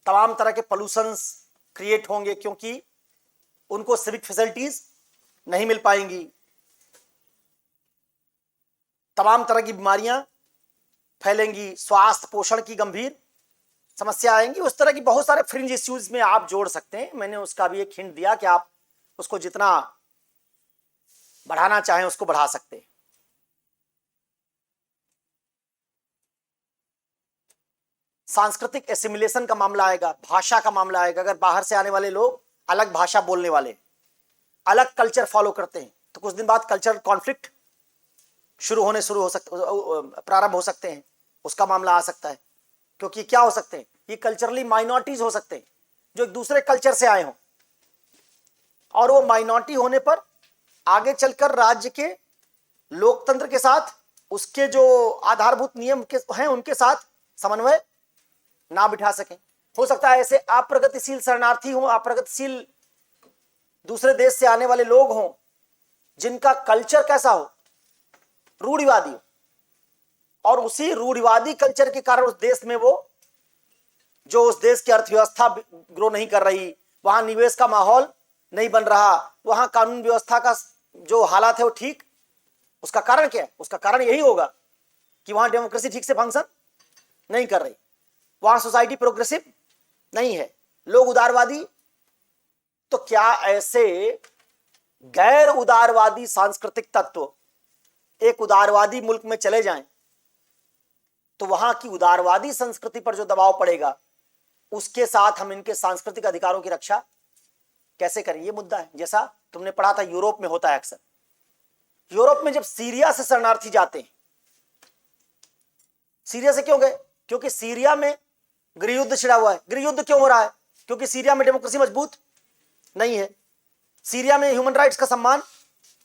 [SPEAKER 1] तमाम तरह के पोल्यूशंस क्रिएट होंगे, क्योंकि उनको सिविक फैसिलिटीज नहीं मिल पाएंगी, तमाम तरह की बीमारियां फैलेंगी, स्वास्थ्य पोषण की गंभीर समस्या आएंगी। उस तरह की बहुत सारे फ्रिंज इश्यूज में आप जोड़ सकते हैं। मैंने उसका भी एक हिंट दिया कि आप उसको जितना बढ़ाना चाहें उसको बढ़ा सकते हैं। सांस्कृतिक एसिमिलेशन का मामला आएगा, भाषा का मामला आएगा। अगर बाहर से आने वाले लोग अलग भाषा बोलने वाले, अलग कल्चर फॉलो करते हैं, तो कुछ दिन बाद कल्चरल कॉन्फ्लिक्ट प्रारंभ हो सकते हैं, उसका मामला आ सकता है। क्योंकि क्या हो सकते हैं, ये कल्चरली माइनॉरिटीज हो सकते हैं जो एक दूसरे कल्चर से आए हों, और वो माइनॉरिटी होने पर आगे चलकर राज्य के लोकतंत्र के साथ, उसके जो आधारभूत नियम के हैं उनके साथ समन्वय ना बिठा सकें। हो सकता है ऐसे अप्रगतिशील शरणार्थी हों, अप्रगतिशील दूसरे देश से आने वाले लोग हों, जिनका कल्चर कैसा हो, रूढ़िवादी हो, और उसी रूढ़िवादी कल्चर के कारण उस देश में जो उस देश की अर्थव्यवस्था ग्रो नहीं कर रही, वहां निवेश का माहौल नहीं बन रहा, वहां कानून व्यवस्था का जो हालात है वो ठीक, उसका कारण क्या है? उसका कारण यही होगा कि वहां डेमोक्रेसी ठीक से फंक्शन नहीं कर रही, वहां सोसाइटी प्रोग्रेसिव नहीं है, लोग उदारवादी। तो क्या ऐसे गैर उदारवादी सांस्कृतिक तत्व एक उदारवादी मुल्क में चले जाएं तो वहां की उदारवादी संस्कृति पर जो दबाव पड़ेगा, उसके साथ हम इनके सांस्कृतिक अधिकारों की रक्षा कैसे करें? ये मुद्दा है। जैसा तुमने पढ़ा था यूरोप में होता है अक्सर। यूरोप में जब सीरिया से शरणार्थी जाते हैं, सीरिया से क्यों गए? क्योंकि सीरिया में गृह युद्ध छिड़ा हुआ है। गृह युद्ध क्यों हो रहा है? क्योंकि सीरिया में डेमोक्रेसी मजबूत नहीं है, सीरिया में ह्यूमन राइट्स का सम्मान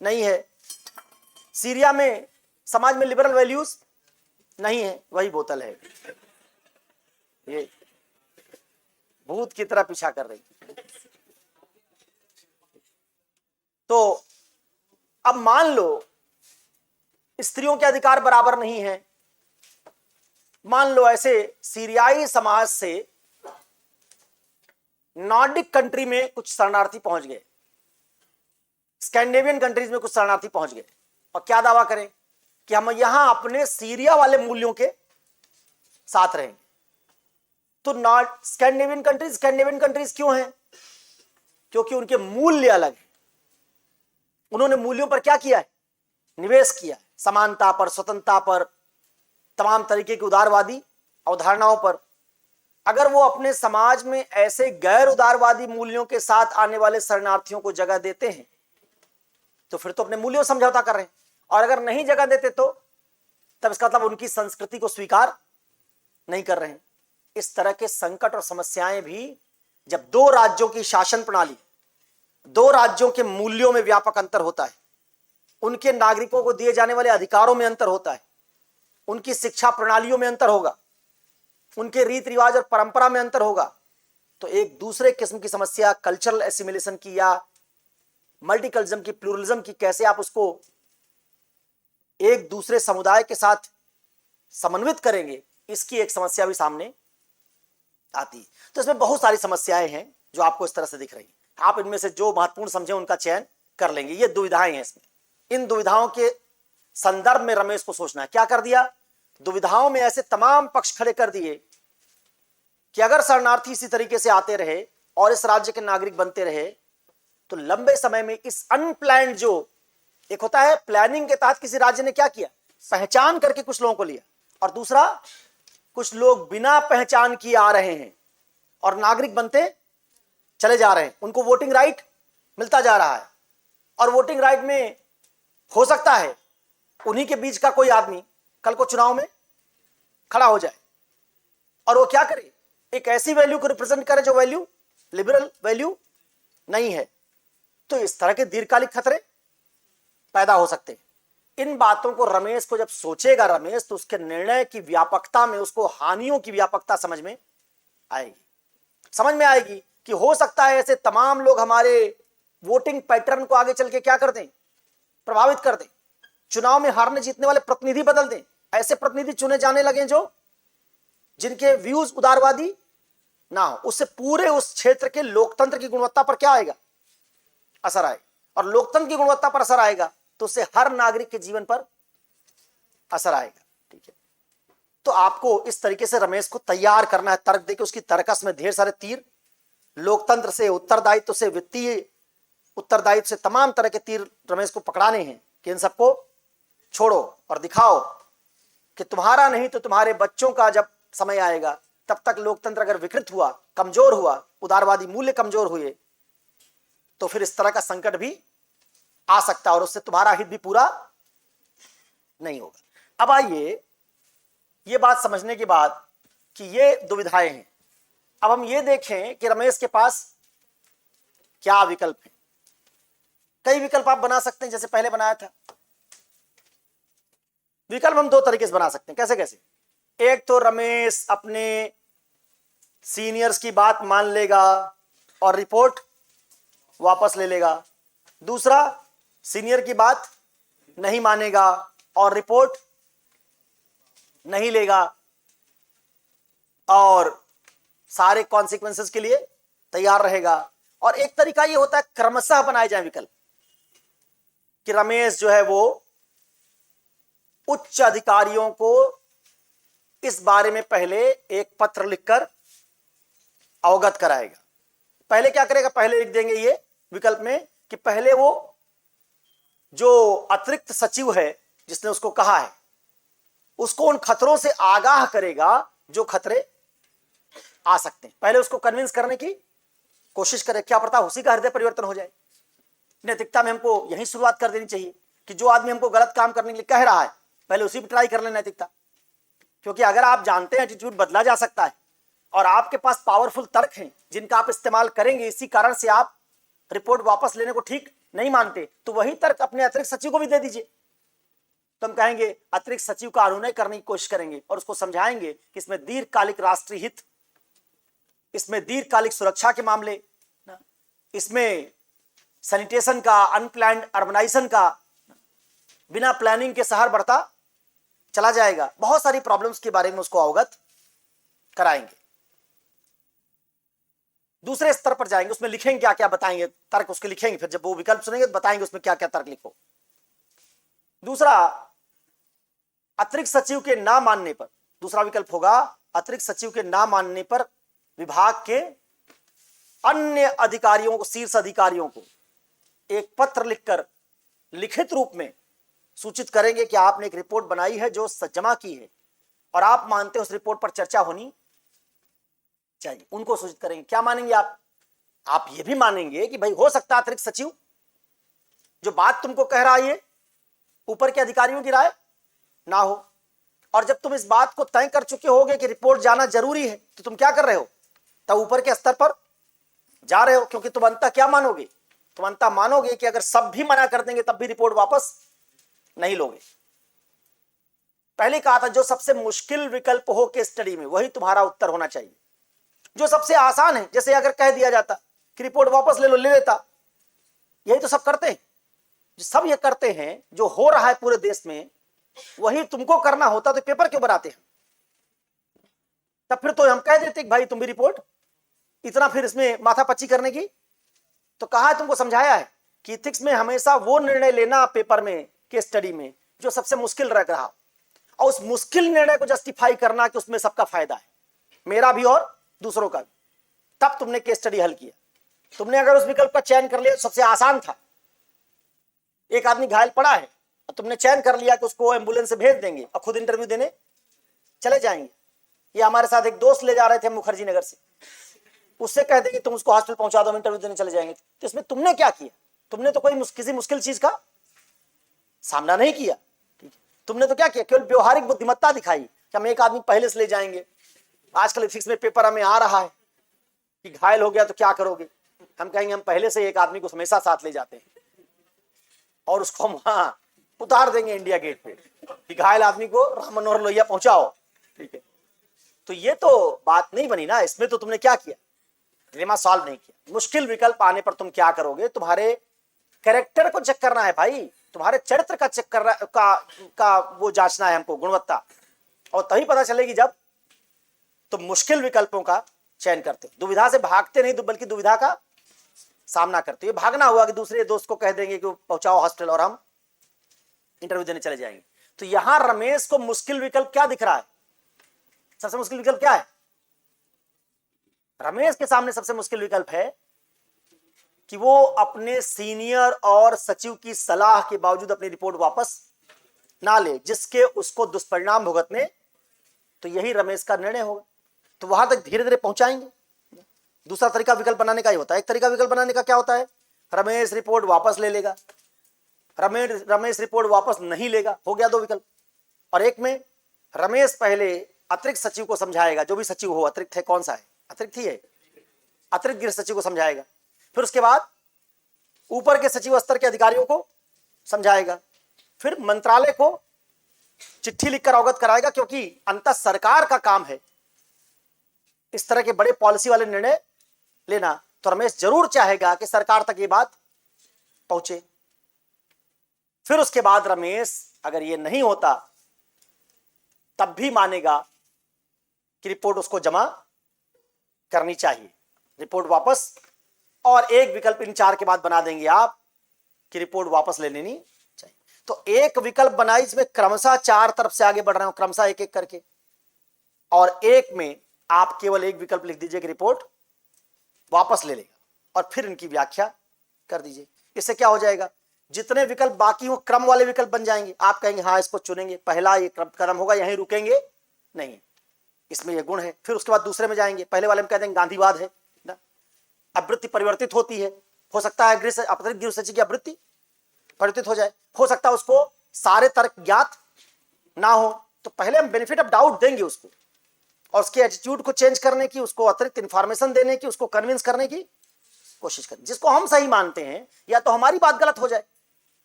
[SPEAKER 1] नहीं है, सीरिया में समाज में लिबरल वैल्यूज नहीं है। वही बोतल है, ये भूत की तरह पीछा कर रही। तो अब मान लो स्त्रियों के अधिकार बराबर नहीं है, मान लो ऐसे सीरियाई समाज से नॉर्डिक कंट्री में कुछ शरणार्थी पहुंच गए, स्कैंडिनेवियन कंट्रीज में कुछ शरणार्थी पहुंच गए, और क्या दावा करें कि हम यहां अपने सीरिया वाले मूल्यों के साथ रहेंगे। तो नॉर्थ स्कैंडिनेवियन कंट्रीज क्यों हैं? क्योंकि उनके मूल्य अलग हैं। उन्होंने मूल्यों पर क्या किया है? निवेश किया है, समानता पर, स्वतंत्रता पर, तमाम तरीके की उदारवादी अवधारणाओं पर। अगर वो अपने समाज में ऐसे गैर उदारवादी मूल्यों के साथ आने वाले शरणार्थियों को जगह देते हैं तो फिर तो अपने मूल्यों समझौता कर रहे हैं, और अगर नहीं जगह देते तो तब इसका मतलब उनकी संस्कृति को स्वीकार नहीं कर रहे हैं। इस तरह के संकट और समस्याएं भी जब दो राज्यों की शासन प्रणाली, दो राज्यों के मूल्यों में व्यापक अंतर होता है, उनके नागरिकों को दिए जाने वाले अधिकारों में अंतर होता है, उनकी शिक्षा प्रणालियों में अंतर होगा, उनके रीति रिवाज और परंपरा में अंतर होगा, तो एक दूसरे किस्म की समस्या कल्चरल एसिमिलेशन की या मल्टीकल्चरलिज्म की, प्लूरलिज्म की, कैसे आप उसको एक दूसरे समुदाय के साथ समन्वित करेंगे, इसकी एक समस्या भी सामने आती है। तो इसमें बहुत सारी समस्याएं हैं जो आपको इस तरह से दिख रही हैं। आप इनमें से जो महत्वपूर्ण समझे उनका चयन कर लेंगे। ये दुविधाएं हैं इसमें। इन दुविधाओं के संदर्भ में रमेश को सोचना है। क्या कर दिया? दुविधाओं में ऐसे तमाम पक्ष खड़े कर दिए कि अगर शरणार्थी इसी तरीके से आते रहे और इस राज्य के नागरिक बनते रहे तो लंबे समय में इस अनप्लान्ड, जो एक होता है प्लानिंग के तहत किसी राज्य ने क्या किया, पहचान करके कुछ लोगों को लिया, और दूसरा कुछ लोग बिना पहचान किए आ रहे हैं और नागरिक बनते चले जा रहे हैं, उनको वोटिंग राइट मिलता जा रहा है, और वोटिंग राइट में हो सकता है उन्हीं के बीच का कोई आदमी कल को चुनाव में खड़ा हो जाए और वो क्या करे, एक ऐसी वैल्यू को रिप्रेजेंट करे जो वैल्यू लिबरल वैल्यू नहीं है। तो इस तरह के दीर्घकालिक खतरे पैदा हो सकते हैं। इन बातों को रमेश को जब सोचेगा रमेश, तो उसके निर्णय की व्यापकता में उसको हानियों की व्यापकता समझ में आएगी कि हो सकता है ऐसे तमाम लोग हमारे वोटिंग पैटर्न को आगे चल के क्या कर दें, प्रभावित कर दें, चुनाव में हारने जीतने वाले प्रतिनिधि बदल दें, ऐसे प्रतिनिधि चुने जाने लगे जो जिनके व्यूज उदारवादी ना हो। उससे पूरे उस क्षेत्र के लोकतंत्र की गुणवत्ता पर क्या आएगा, असर आएगा, और लोकतंत्र की गुणवत्ता पर असर आएगा तो उससे हर नागरिक के जीवन पर असर आएगा। ठीक है, तो आपको इस तरीके से रमेश को तैयार करना है, तर्क देके उसकी तर्कस में ढेर सारे तीर, लोकतंत्र से, उत्तरदायित्व से, वित्तीय उत्तरदायित्व से, तमाम तरह के तीर रमेश को पकड़ाने हैं कि इन सबको छोड़ो और दिखाओ कि तुम्हारा नहीं तो तुम्हारे बच्चों का जब समय आएगा तब तक लोकतंत्र अगर विकृत हुआ, कमजोर हुआ, उदारवादी मूल्य कमजोर हुए तो फिर इस तरह का संकट भी आ सकता है और उससे तुम्हारा हित भी पूरा नहीं होगा। अब आइए ये बात समझने के बाद कि ये दुविधाएं हैं, अब हम ये देखें कि रमेश के पास क्या विकल्प है। कई विकल्प आप बना सकते हैं जैसे पहले बनाया था। विकल्प हम दो तरीके से बना सकते हैं। कैसे कैसे? एक तो रमेश अपने सीनियर्स की बात मान लेगा और रिपोर्ट वापस ले लेगा। दूसरा, सीनियर की बात नहीं मानेगा और रिपोर्ट नहीं लेगा और सारे कॉन्सिक्वेंसेस के लिए तैयार रहेगा। और एक तरीका ये होता है क्रमशः बनाए जाए विकल्प कि रमेश जो है वो उच्च अधिकारियों को इस बारे में पहले एक पत्र लिखकर अवगत कराएगा। पहले क्या करेगा? पहले लिख देंगे ये विकल्प में कि पहले वो जो अतिरिक्त सचिव है जिसने उसको कहा है उसको उन खतरों से आगाह करेगा जो खतरे आ सकते हैं। पहले उसको कन्विंस करने की कोशिश करे, क्या पता उसी का हृदय परिवर्तन हो जाए। नैतिकता में हमको यही शुरुआत कर देनी चाहिए कि जो आदमी हमको गलत काम करने के लिए कह रहा है पहले उसी पर ट्राई कर लें नैतिकता। क्योंकि अगर आप जानते हैं एटीट्यूड बदला जा सकता है और आपके पास पावरफुल तर्क हैं जिनका आप इस्तेमाल करेंगे, इसी कारण से आप रिपोर्ट वापस लेने को ठीक नहीं मानते, तो वही तर्क अपने अतिरिक्त सचिव को भी दे दीजिए। तो हम कहेंगे अतिरिक्त सचिव का अनुनय करने की कोशिश करेंगे और उसको समझाएंगे कि इसमें दीर्घकालिक राष्ट्रीय हित, इसमें दीर्घकालिक सुरक्षा के मामले, इसमें सैनिटेशन का, अनप्लान्ड अर्बनाइजेशन का, बिना प्लानिंग के शहर बढ़ता चला जाएगा। बहुत सारी प्रॉब्लम्स के बारे में उसको अवगत कराएंगे। दूसरे स्तर पर जाएंगे, उसमें लिखेंगे क्या क्या, बताएंगे तर्क उसके लिखेंगे। फिर जब वो विकल्प सुनेंगे तो बताएंगे उसमें क्या क्या तर्क लिखो। दूसरा, अतिरिक्त सचिव के ना मानने पर, दूसरा विकल्प होगा अतिरिक्त सचिव के ना मानने पर विभाग के अन्य अधिकारियों को, शीर्ष अधिकारियों को एक पत्र लिखकर लिखित रूप में सूचित करेंगे कि आपने एक रिपोर्ट बनाई है जो जमा की है और आप मानते हैं उस रिपोर्ट पर चर्चा होनी चाहिए। उनको सूचित करेंगे। क्या मानेंगे आप? आप ये भी मानेंगे कि भाई हो सकता है अतिरिक्त सचिव जो बात तुमको कह रहा है ऊपर के अधिकारियों की राय ना हो, और जब तुम इस बात को तय कर चुके होगे कि रिपोर्ट जाना जरूरी है तो तुम क्या कर रहे हो? तब ऊपर के स्तर पर जा रहे हो, क्योंकि तुम अंततः क्या मानोगे? तुम अंततः मानोगे कि अगर सब भी मना कर देंगे तब भी रिपोर्ट वापस नहीं लोगे। पहले कहा था जो सबसे मुश्किल विकल्प हो के स्टडी में वही तुम्हारा उत्तर होना चाहिए। जो सबसे आसान है, जैसे अगर कह दिया जाता कि रिपोर्ट वापस ले लो, ले लेता। यही तो सब करते हैं, जो सब ये करते हैं, जो हो रहा है पूरे देश में वही तुमको करना होता तो पेपर क्यों बनाते हैं? तब फिर तो हम कह देते कि भाई तुम भी रिपोर्ट, इतना फिर इसमें माथापच्ची करने की। तो कहा है, तुमको समझाया है कि इथिक्स में हमेशा वो निर्णय लेना पेपर में के स्टडी में जो सबसे मुश्किल लग रहा, और उस मुश्किल निर्णय को जस्टिफाई करना कि उसमें सबका फायदा है, मेरा भी और दूसरों का भी। तब तुमने केस स्टडी हल किया। तुमने अगर उस विकल्प का चयन कर लिया, सबसे आसान था, एक आदमी घायल पड़ा है और तुमने चयन कर लिया कि उसको एम्बुलेंस से भेज देंगे और खुद इंटरव्यू देने चले जाएंगे। ये हमारे साथ एक दोस्त ले जा रहे थे मुखर्जी नगर से, उससे कह देंगे तुम उसको हॉस्पिटल पहुंचा दो, इंटरव्यू देने चले जाएंगे। तो इसमें तुमने क्या किया? तुमने तो कोई किसी मुश्किल चीज का सामना नहीं किया। तुमने तो क्या किया? केवल व्यवहारिक बुद्धिमत्ता दिखाई कि हम एक आदमी पहले से ले जाएंगे। आजकल इथिक्स में पेपर हमें आ रहा है कि घायल हो गया तो क्या करोगे? हम कहेंगे हम पहले से एक आदमी को हमेशा साथ ले जाते हैं और उसको हम वहां उतार देंगे इंडिया गेट पे कि घायल आदमी को राम मनोहर लोहिया पहुंचाओ। ठीक है, तो ये तो बात नहीं बनी ना। इसमें तो तुमने क्या किया? डिलेमा सॉल्व नहीं किया। मुश्किल विकल्प आने पर तुम क्या करोगे? तुम्हारे कैरेक्टर को चेक करना है भाई, तुम्हारे चरित्र का चेक करना का वो जांचना है हमको, गुणवत्ता। और तभी पता चलेगी जब तुम मुश्किल विकल्पों का चयन करते हो। दुविधा से भागते नहीं बल्कि दुविधा का सामना करते हुए भागना हुआ कि दूसरे दोस्त को कह देंगे कि पहुंचाओ हॉस्टल और हम इंटरव्यू देने चले जाएंगे। तो यहां रमेश को मुश्किल विकल्प क्या दिख रहा है? सबसे मुश्किल विकल्प क्या है? रमेश के सामने सबसे मुश्किल विकल्प है कि वो अपने सीनियर और सचिव की सलाह के बावजूद अपनी रिपोर्ट वापस ना ले, जिसके उसको दुष्परिणाम भुगतने। तो यही रमेश का निर्णय होगा। तो वहां तक धीरे धीरे पहुंचाएंगे। दूसरा तरीका विकल्प बनाने का ही होता है। एक तरीका विकल्प बनाने का क्या होता है? रमेश रिपोर्ट वापस ले लेगा, रमेश रिपोर्ट वापस नहीं लेगा, हो गया दो विकल्प। और एक में रमेश पहले अतिरिक्त सचिव को समझाएगा, जो भी सचिव हो, अतिरिक्त है कौन सा है? अतिरिक्त ही है, अतिरिक्त गृह सचिव को समझाएगा। फिर उसके बाद ऊपर के सचिव स्तर के अधिकारियों को समझाएगा, फिर मंत्रालय को चिट्ठी लिखकर अवगत कराएगा, क्योंकि अंततः सरकार का काम है इस तरह के बड़े पॉलिसी वाले निर्णय लेना। तो रमेश जरूर चाहेगा कि सरकार तक ये बात पहुंचे। फिर उसके बाद रमेश अगर ये नहीं होता तब भी मानेगा कि रिपोर्ट उसको जमा करनी चाहिए, रिपोर्ट वापस। और एक विकल्प इन चार के बाद बना देंगे आप कि रिपोर्ट वापस ले लेनी चाहिए। तो एक विकल्प बनाई जिसमें क्रमशः चार तरफ से आगे बढ़ रहे हो, क्रमशः एक एक करके। और एक में आप केवल एक विकल्प लिख दीजिए कि रिपोर्ट वापस ले लेगा, और फिर इनकी व्याख्या कर दीजिए। इससे क्या हो जाएगा? जितने विकल्प बाकी हो क्रम वाले विकल्प बन जाएंगे। आप कहेंगे हाँ इसको चुनेंगे, पहला ये कदम होगा, यहीं रुकेंगे नहीं, इसमें ये गुण है। फिर उसके बाद दूसरे में जाएंगे, पहले वाले में कह देंगे गांधीवाद है ना, आवृत्ति परिवर्तित होती है, हो सकता है अतिरिक्त गृह सचिव की आवृत्ति परिवर्तित हो जाए, हो सकता है उसको सारे तर्क ज्ञात ना हो। तो पहले हम बेनिफिट ऑफ डाउट देंगे उसको, और उसके एटीट्यूड को चेंज करने की, उसको अतिरिक्त इंफॉर्मेशन देने की, उसको कन्विंस करने की कोशिश करें, जिसको हम सही मानते हैं। या तो हमारी बात गलत हो जाए,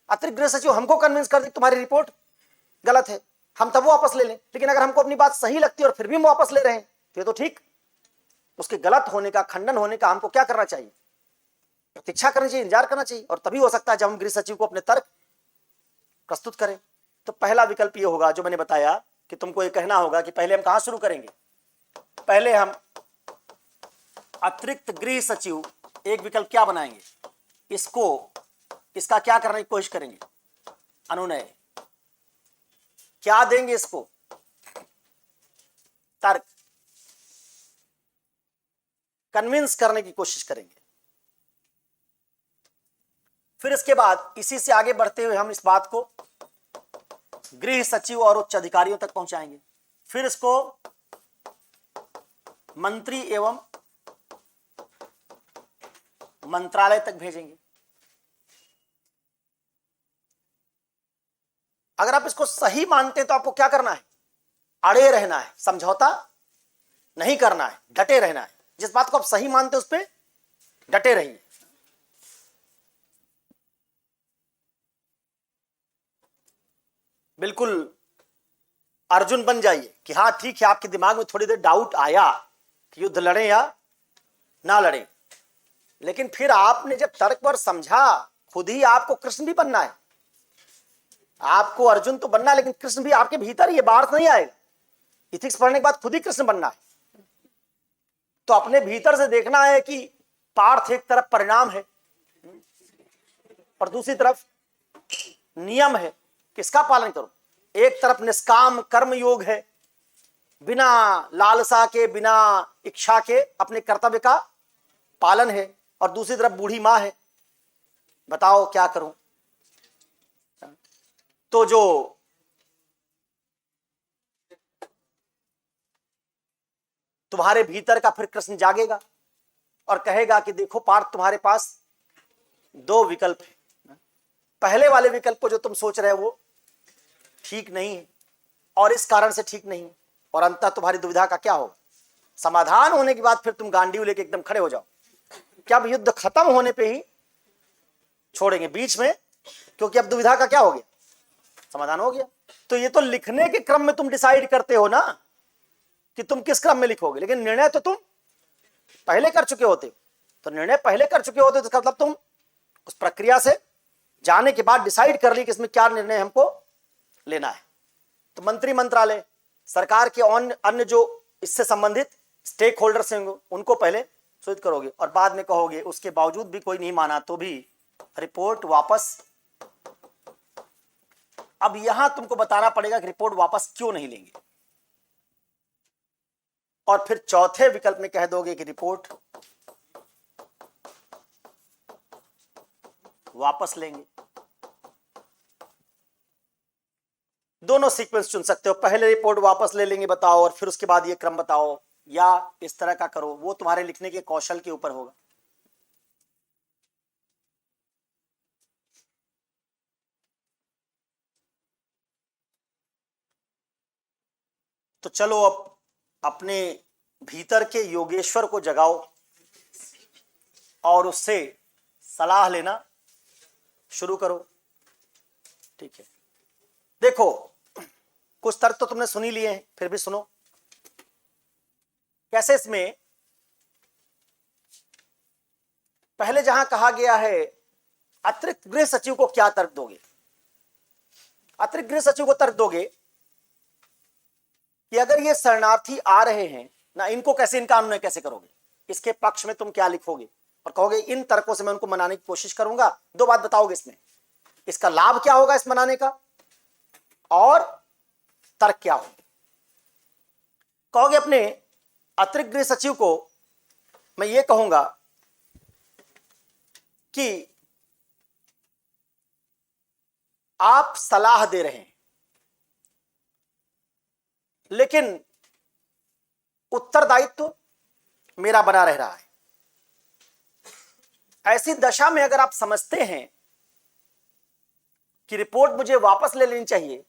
[SPEAKER 1] अतिरिक्त गृह सचिव हमको कन्विंस कर दे तुम्हारी रिपोर्ट गलत है, हम तब वापस ले लें। लेकिन अगर हमको अपनी बात सही लगती है और फिर भी हम वापस ले रहे हैं तो ये तो ठीक। उसके गलत होने का, खंडन होने का हमको क्या करना चाहिए? प्रतीक्षा करनी चाहिए, इंतजार करना चाहिए। और तभी हो सकता है जब हम गृह सचिव को अपने तर्क प्रस्तुत करें। तो पहला विकल्प ये होगा जो मैंने बताया कि तुमको ये कहना होगा कि पहले हम कहां शुरू करेंगे? पहले हम अतिरिक्त गृह सचिव एक विकल्प क्या बनाएंगे, इसका क्या करने की कोशिश करेंगे? अनुनय। क्या देंगे इसको? तर्क। कन्विंस करने की कोशिश करेंगे। फिर इसके बाद इसी से आगे बढ़ते हुए हम इस बात को गृह सचिव और उच्च अधिकारियों तक पहुंचाएंगे। फिर इसको मंत्री एवं मंत्रालय तक भेजेंगे। अगर आप इसको सही मानते हैं तो आपको क्या करना है? अड़े रहना है, समझौता नहीं करना है, डटे रहना है। जिस बात को आप सही मानते हैं उस पर डटे रहिए। बिल्कुल अर्जुन बन जाइए कि हाँ ठीक है, आपके दिमाग में थोड़ी देर डाउट आया कि युद्ध लड़े या ना लड़े, लेकिन फिर आपने जब तर्क पर समझा, खुद ही आपको कृष्ण भी बनना है। आपको अर्जुन तो बनना है, लेकिन कृष्ण भी आपके भीतर ही है, बाहर से नहीं आएगा। इथिक्स पढ़ने के बाद खुद ही कृष्ण बनना है। तो अपने भीतर से देखना है कि पार्थ एक तरफ परिणाम है और दूसरी तरफ नियम है, किसका पालन करूं? एक तरफ निष्काम कर्म योग है, बिना लालसा के, बिना इच्छा के अपने कर्तव्य का पालन है, और दूसरी तरफ बूढ़ी मां है। बताओ क्या करूं? तो जो तुम्हारे भीतर का फिर कृष्ण जागेगा और कहेगा कि देखो पार्थ, तुम्हारे पास दो विकल्प है। पहले वाले विकल्प को जो तुम सोच रहे हो वो ठीक नहीं है, और इस कारण से ठीक नहीं है, और अंततः तुम्हारी दुविधा का क्या होगा? समाधान होने के बाद फिर तुम गांडीव लेके एकदम खड़े हो जाओ। क्या अब युद्ध खत्म होने पे ही छोड़ेंगे बीच में? क्योंकि अब दुविधा का क्या हो गया? समाधान हो गया। तो ये तो लिखने के क्रम में तुम डिसाइड करते हो ना कि तुम किस क्रम में लिखोगे, लेकिन निर्णय तो तुम पहले कर चुके होते हो। तो निर्णय पहले कर चुके होते हो तो इसका मतलब तुम उस प्रक्रिया से जाने के बाद डिसाइड कर ली कि इसमें क्या निर्णय हमको लेना है। तो मंत्री मंत्रालय, सरकार के अन्य जो इससे संबंधित स्टेक होल्डर्स होंगे उनको पहले सूचित करोगे और बाद में कहोगे उसके बावजूद भी कोई नहीं माना तो भी रिपोर्ट वापस। अब यहां तुमको बताना पड़ेगा कि रिपोर्ट वापस क्यों नहीं लेंगे, और फिर चौथे विकल्प में कह दोगे कि रिपोर्ट वापस लेंगे। दोनों सीक्वेंस चुन सकते हो, पहले रिपोर्ट वापस ले लेंगे बताओ और फिर उसके बाद ये क्रम बताओ, या इस तरह का करो, वो तुम्हारे लिखने के कौशल के ऊपर होगा। तो चलो अब अपने भीतर के योगेश्वर को जगाओ और उससे सलाह लेना शुरू करो। ठीक है, देखो कुछ तर्क तो तुमने सुन ही लिए हैं, फिर भी सुनो कैसे। इसमें पहले जहां कहा गया है अतिरिक्त गृह सचिव को क्या तर्क दोगे, अतिरिक्त गृह सचिव को तर्क दोगे कि अगर ये शरणार्थी आ रहे हैं ना, इनको कैसे, इनका अनुनय कैसे करोगे, इसके पक्ष में तुम क्या लिखोगे और कहोगे इन तर्कों से मैं उनको मनाने की कोशिश करूंगा। दो बात बताओगे इसमें, इसका लाभ क्या होगा इस मनाने का, और तर्क क्या होगा। कहोगे अपने अतिरिक्त गृह सचिव को मैं ये कहूंगा कि आप सलाह दे रहे हैं लेकिन उत्तरदायित्व मेरा बना रह रहा है। ऐसी दशा में अगर आप समझते हैं कि रिपोर्ट मुझे वापस ले लेनी चाहिए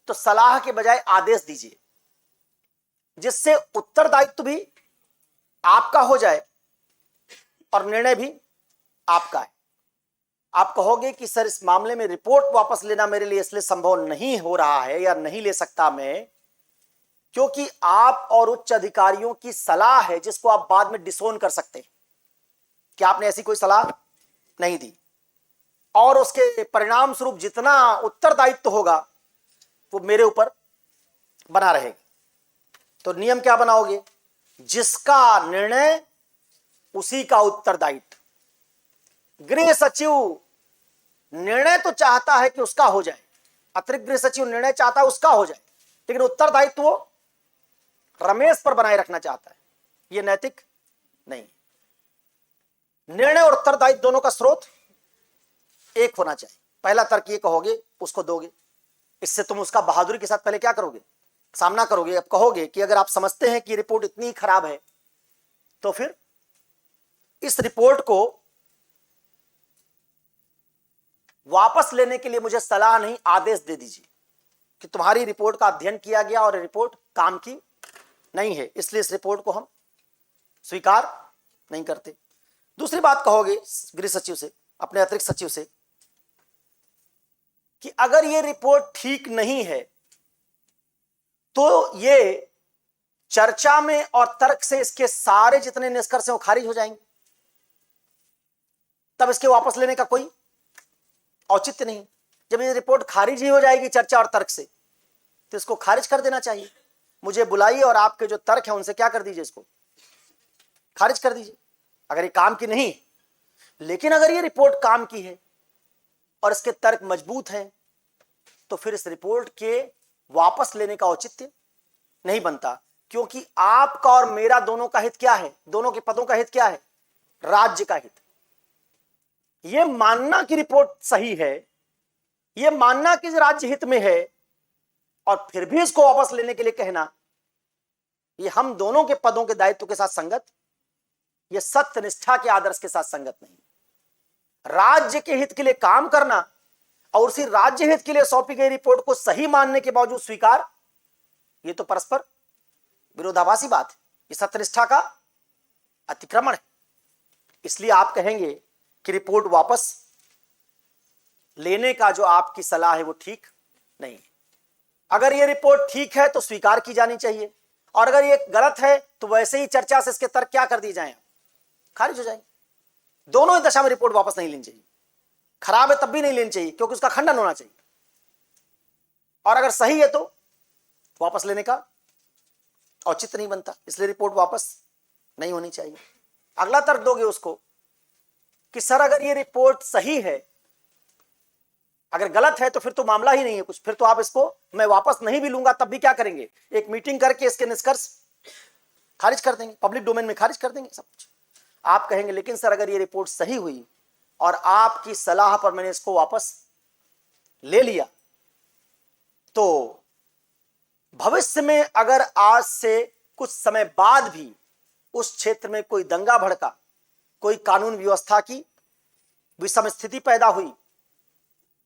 [SPEAKER 1] तो सलाह के बजाय आदेश दीजिए, जिससे उत्तरदायित्व भी आपका हो जाए और निर्णय भी आपका है। आप कहोगे कि सर इस मामले में रिपोर्ट वापस लेना मेरे लिए इसलिए संभव नहीं हो रहा है या नहीं ले सकता मैं, क्योंकि आप और उच्च अधिकारियों की सलाह है जिसको आप बाद में डिसोन कर सकते हैं कि आपने ऐसी कोई सलाह नहीं दी, और उसके परिणाम स्वरूप जितना उत्तरदायित्व होगा वो मेरे ऊपर बना रहेगा। तो नियम क्या बनाओगे, जिसका निर्णय उसी का उत्तरदायित्व। गृह सचिव निर्णय तो चाहता है कि उसका हो जाए, अतिरिक्त गृह सचिव निर्णय चाहता है उसका हो जाए, लेकिन उत्तरदायित्व वो रमेश पर बनाए रखना चाहता है। यह नैतिक नहीं। निर्णय और उत्तरदायित्व दोनों का स्रोत एक होना चाहिए। पहला तर्क ये कहोगे, उसको दोगे, इससे तुम उसका बहादुरी के साथ पहले क्या करोगे, सामना करोगे। अब कहोगे कि अगर आप समझते हैं कि रिपोर्ट इतनी खराब है तो फिर इस रिपोर्ट को वापस लेने के लिए मुझे सलाह नहीं आदेश दे दीजिए कि तुम्हारी रिपोर्ट का अध्ययन किया गया और रिपोर्ट काम की नहीं है, इसलिए इस रिपोर्ट को हम स्वीकार नहीं करते। दूसरी बात कहोगे गृह सचिव से, अपने अतिरिक्त सचिव से, कि अगर ये रिपोर्ट ठीक नहीं है तो ये चर्चा में और तर्क से इसके सारे जितने निष्कर्ष हैं वो खारिज हो जाएंगे, तब इसके वापस लेने का कोई औचित्य नहीं। जब ये रिपोर्ट खारिज ही हो जाएगी चर्चा और तर्क से तो इसको खारिज कर देना चाहिए। मुझे बुलाइए और आपके जो तर्क हैं उनसे क्या कर दीजिए, इसको खारिज कर दीजिए अगर ये काम की नहीं। लेकिन अगर ये रिपोर्ट काम की है और इसके तर्क मजबूत हैं तो फिर इस रिपोर्ट के वापस लेने का औचित्य नहीं बनता, क्योंकि आपका और मेरा दोनों का हित क्या है, दोनों के पदों का हित क्या है, राज्य का हित। यह मानना कि रिपोर्ट सही है, यह मानना कि राज्य हित में है और फिर भी इसको वापस लेने के लिए कहना, यह हम दोनों के पदों के दायित्व के साथ संगत, यह सत्य निष्ठा के आदर्श के साथ संगत नहीं। राज्य के हित के लिए काम करना और उसी राज्य हित के लिए सौंपी गई रिपोर्ट को सही मानने के बावजूद स्वीकार, यह तो परस्पर विरोधाभासी बात है, यह सत्यनिष्ठा का अतिक्रमण है। इसलिए आप कहेंगे कि रिपोर्ट वापस लेने का जो आपकी सलाह है वो ठीक नहीं है। अगर यह रिपोर्ट ठीक है तो स्वीकार की जानी चाहिए, और अगर यह गलत है तो वैसे ही चर्चा से इसके तर्क क्या कर दिए जाएं, खारिज हो जाएंगे। दोनों ही दशा में रिपोर्ट वापस नहीं लेनी चाहिए। खराब है तब भी नहीं लेनी चाहिए क्योंकि उसका खंडन होना चाहिए, और अगर सही है तो वापस लेने का औचित्य नहीं बनता, इसलिए रिपोर्ट वापस नहीं होनी चाहिए। अगला तर्क दोगे उसको कि सर अगर ये रिपोर्ट सही है, अगर गलत है तो फिर तो मामला ही नहीं है कुछ, फिर तो आप इसको मैं वापस नहीं भी लूंगा तब भी क्या करेंगे, एक मीटिंग करके इसके निष्कर्ष खारिज कर देंगे, पब्लिक डोमेन में खारिज कर देंगे सब कुछ। आप कहेंगे लेकिन सर अगर ये रिपोर्ट सही हुई और आपकी सलाह पर मैंने इसको वापस ले लिया, तो भविष्य में अगर आज से कुछ समय बाद भी उस क्षेत्र में कोई दंगा भड़का, कोई कानून व्यवस्था की विषम स्थिति पैदा हुई,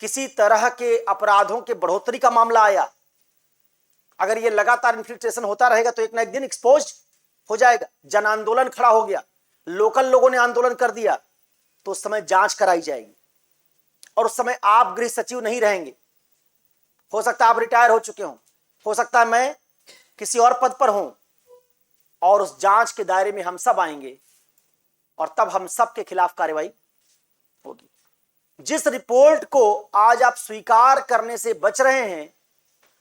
[SPEAKER 1] किसी तरह के अपराधों के बढ़ोतरी का मामला आया, अगर ये लगातार इन्फिल्ट्रेशन होता रहेगा तो एक ना एक दिन एक्सपोज हो जाएगा। जन आंदोलन खड़ा हो गया, लोकल लोगों ने आंदोलन कर दिया, तो उस समय जांच कराई जाएगी और उस समय आप गृह सचिव नहीं रहेंगे, हो सकता है आप रिटायर हो चुके हो सकता है मैं किसी और पद पर हूं, और उस जांच के दायरे में हम सब आएंगे और तब हम सब के खिलाफ कार्रवाई होगी। जिस रिपोर्ट को आज आप स्वीकार करने से बच रहे हैं,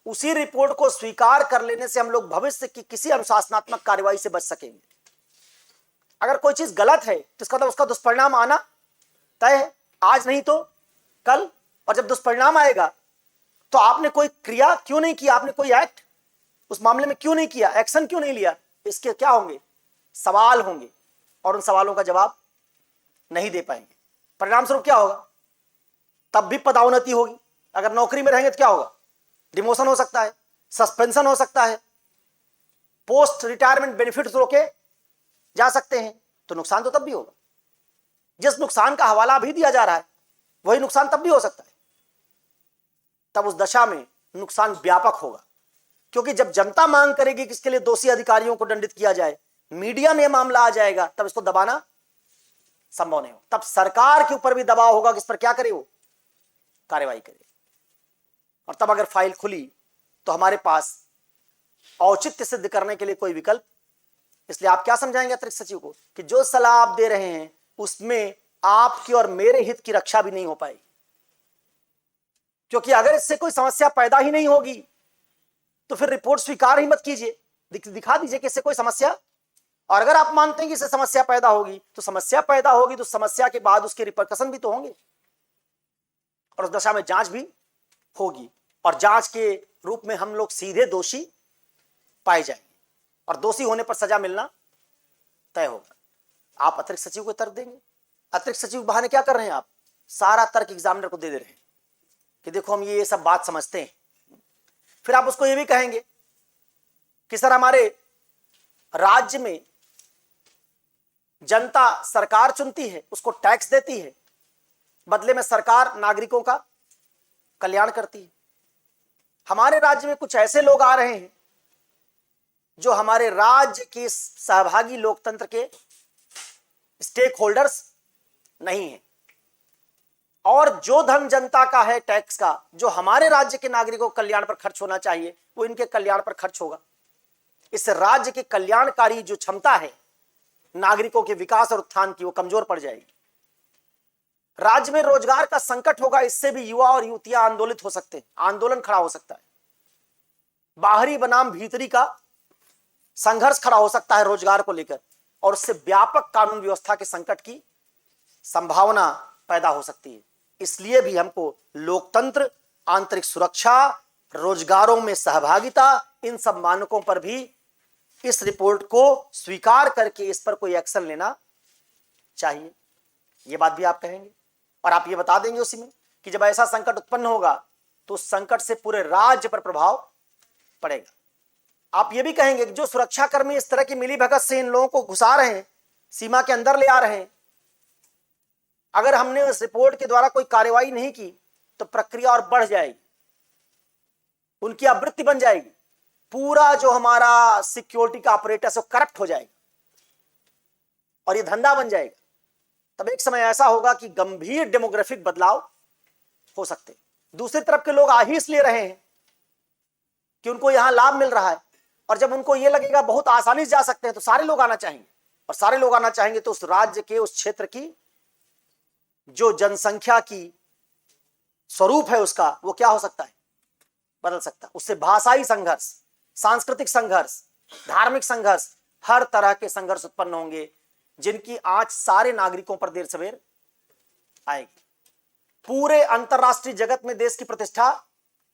[SPEAKER 1] उसी रिपोर्ट को स्वीकार कर लेने से हम लोग भविष्य की किसी अनुशासनात्मक कार्रवाई से बच सकेंगे। अगर कोई चीज गलत है तो इसका मतलब उसका दुष्परिणाम आना तय है, आज नहीं तो कल। और जब दुष्परिणाम आएगा तो आपने कोई क्रिया क्यों नहीं किया, आपने कोई एक्ट उस मामले में क्यों नहीं किया, एक्शन क्यों नहीं लिया, इसके क्या होंगे, सवाल होंगे, और उन सवालों का जवाब नहीं दे पाएंगे। परिणाम स्वरूप क्या होगा, तब भी पदोन्नति होगी। अगर नौकरी में रहेंगे तो क्या होगा, डिमोशन हो सकता है, सस्पेंशन हो सकता है, पोस्ट रिटायरमेंट बेनिफिट्स रोके जा सकते हैं, तो नुकसान तो तब भी होगा। जिस नुकसान का हवाला भी दिया जा रहा है वही नुकसान तब भी हो सकता है। तब उस दशा में नुकसान व्यापक होगा, क्योंकि जब जनता मांग करेगी कि इसके लिए दोषी अधिकारियों को दंडित किया जाए, मीडिया में मामला आ जाएगा, तब इसको दबाना संभव नहीं हो। तब सरकार के ऊपर भी दबाव होगा कि इस पर क्या करे, वो कार्रवाई करे। और तब अगर फाइल खुली तो हमारे पास औचित्य सिद्ध करने के लिए कोई विकल्प, इसलिए आप क्या समझाएंगे अतिरिक्त सचिव को कि जो सलाह आप दे रहे हैं उसमें आपकी और मेरे हित की रक्षा भी नहीं हो पाएगी, क्योंकि अगर इससे कोई समस्या पैदा ही नहीं होगी तो फिर रिपोर्ट स्वीकार ही मत कीजिए, दिखा दीजिए कि इससे कोई समस्या। और अगर आप मानते हैं कि इससे समस्या पैदा होगी तो समस्या पैदा होगी, तो समस्या के बाद उसके रिपरकशन भी तो होंगे, और उस दशा में जांच भी होगी, और जांच के रूप में हम लोग सीधे दोषी पाए जाएंगे और दोषी होने पर सजा मिलना तय होगा। आप अतिरिक्त सचिव को तर्क देंगे, अतिरिक्त सचिव बहाने क्या कर रहे हैं, आप सारा तर्क एग्जामिनर को दे रहे हैं कि देखो हम ये सब बात समझते हैं। फिर आप उसको ये भी कहेंगे कि सर हमारे राज्य में जनता सरकार चुनती है, उसको टैक्स देती है, बदले में सरकार नागरिकों का कल्याण करती है। हमारे राज्य में कुछ ऐसे लोग आ रहे हैं जो हमारे राज्य के सहभागी लोकतंत्र के स्टेक होल्डर्स नहीं है, और जो धन जनता का है टैक्स का, जो हमारे राज्य के नागरिकों के कल्याण पर खर्च होना चाहिए, वो इनके कल्याण पर खर्च होगा। इस राज्य की कल्याणकारी जो क्षमता है नागरिकों के विकास और उत्थान की, वो कमजोर पड़ जाएगी। राज्य में रोजगार का संकट होगा, इससे भी युवा और युवतियां आंदोलित हो सकते हैं, आंदोलन खड़ा हो सकता है। बाहरी बनाम भीतरी का संघर्ष खड़ा हो सकता है रोजगार को लेकर, और उससे व्यापक कानून व्यवस्था के संकट की संभावना पैदा हो सकती है। इसलिए भी हमको लोकतंत्र, आंतरिक सुरक्षा, रोजगारों में सहभागिता, इन सब मानकों पर भी इस रिपोर्ट को स्वीकार करके इस पर कोई एक्शन लेना चाहिए। ये बात भी आप कहेंगे, और आप ये बता देंगे उसी में कि जब ऐसा संकट उत्पन्न होगा तो उस संकट से पूरे राज्य पर प्रभाव पड़ेगा। आप ये भी कहेंगे कि जो सुरक्षाकर्मी इस तरह की मिलीभगत से इन लोगों को घुसा रहे हैं, सीमा के अंदर ले आ रहे हैं, अगर हमने उस रिपोर्ट के द्वारा कोई कार्रवाई नहीं की तो प्रक्रिया और बढ़ जाएगी, उनकी आवृत्ति बन जाएगी, पूरा जो हमारा सिक्योरिटी का ऑपरेटस है करप्ट हो जाएगा और ये धंधा बन जाएगा। तब एक समय ऐसा होगा कि गंभीर डेमोग्राफिक बदलाव हो सकते हैं। दूसरी तरफ के लोग आ ही इसलिए रहे हैं कि उनको यहां लाभ मिल रहा है, और जब उनको ये लगेगा बहुत आसानी से जा सकते हैं तो सारे लोग आना चाहेंगे, और सारे लोग आना चाहेंगे तो उस राज्य के, उस क्षेत्र की जो जनसंख्या की स्वरूप है उसका, वो क्या हो सकता है, बदल सकता है। उससे भाषाई संघर्ष, सांस्कृतिक संघर्ष, धार्मिक संघर्ष, हर तरह के संघर्ष उत्पन्न होंगे, जिनकी आंच सारे नागरिकों पर देर सवेर आएगी। पूरे अंतरराष्ट्रीय जगत में देश की प्रतिष्ठा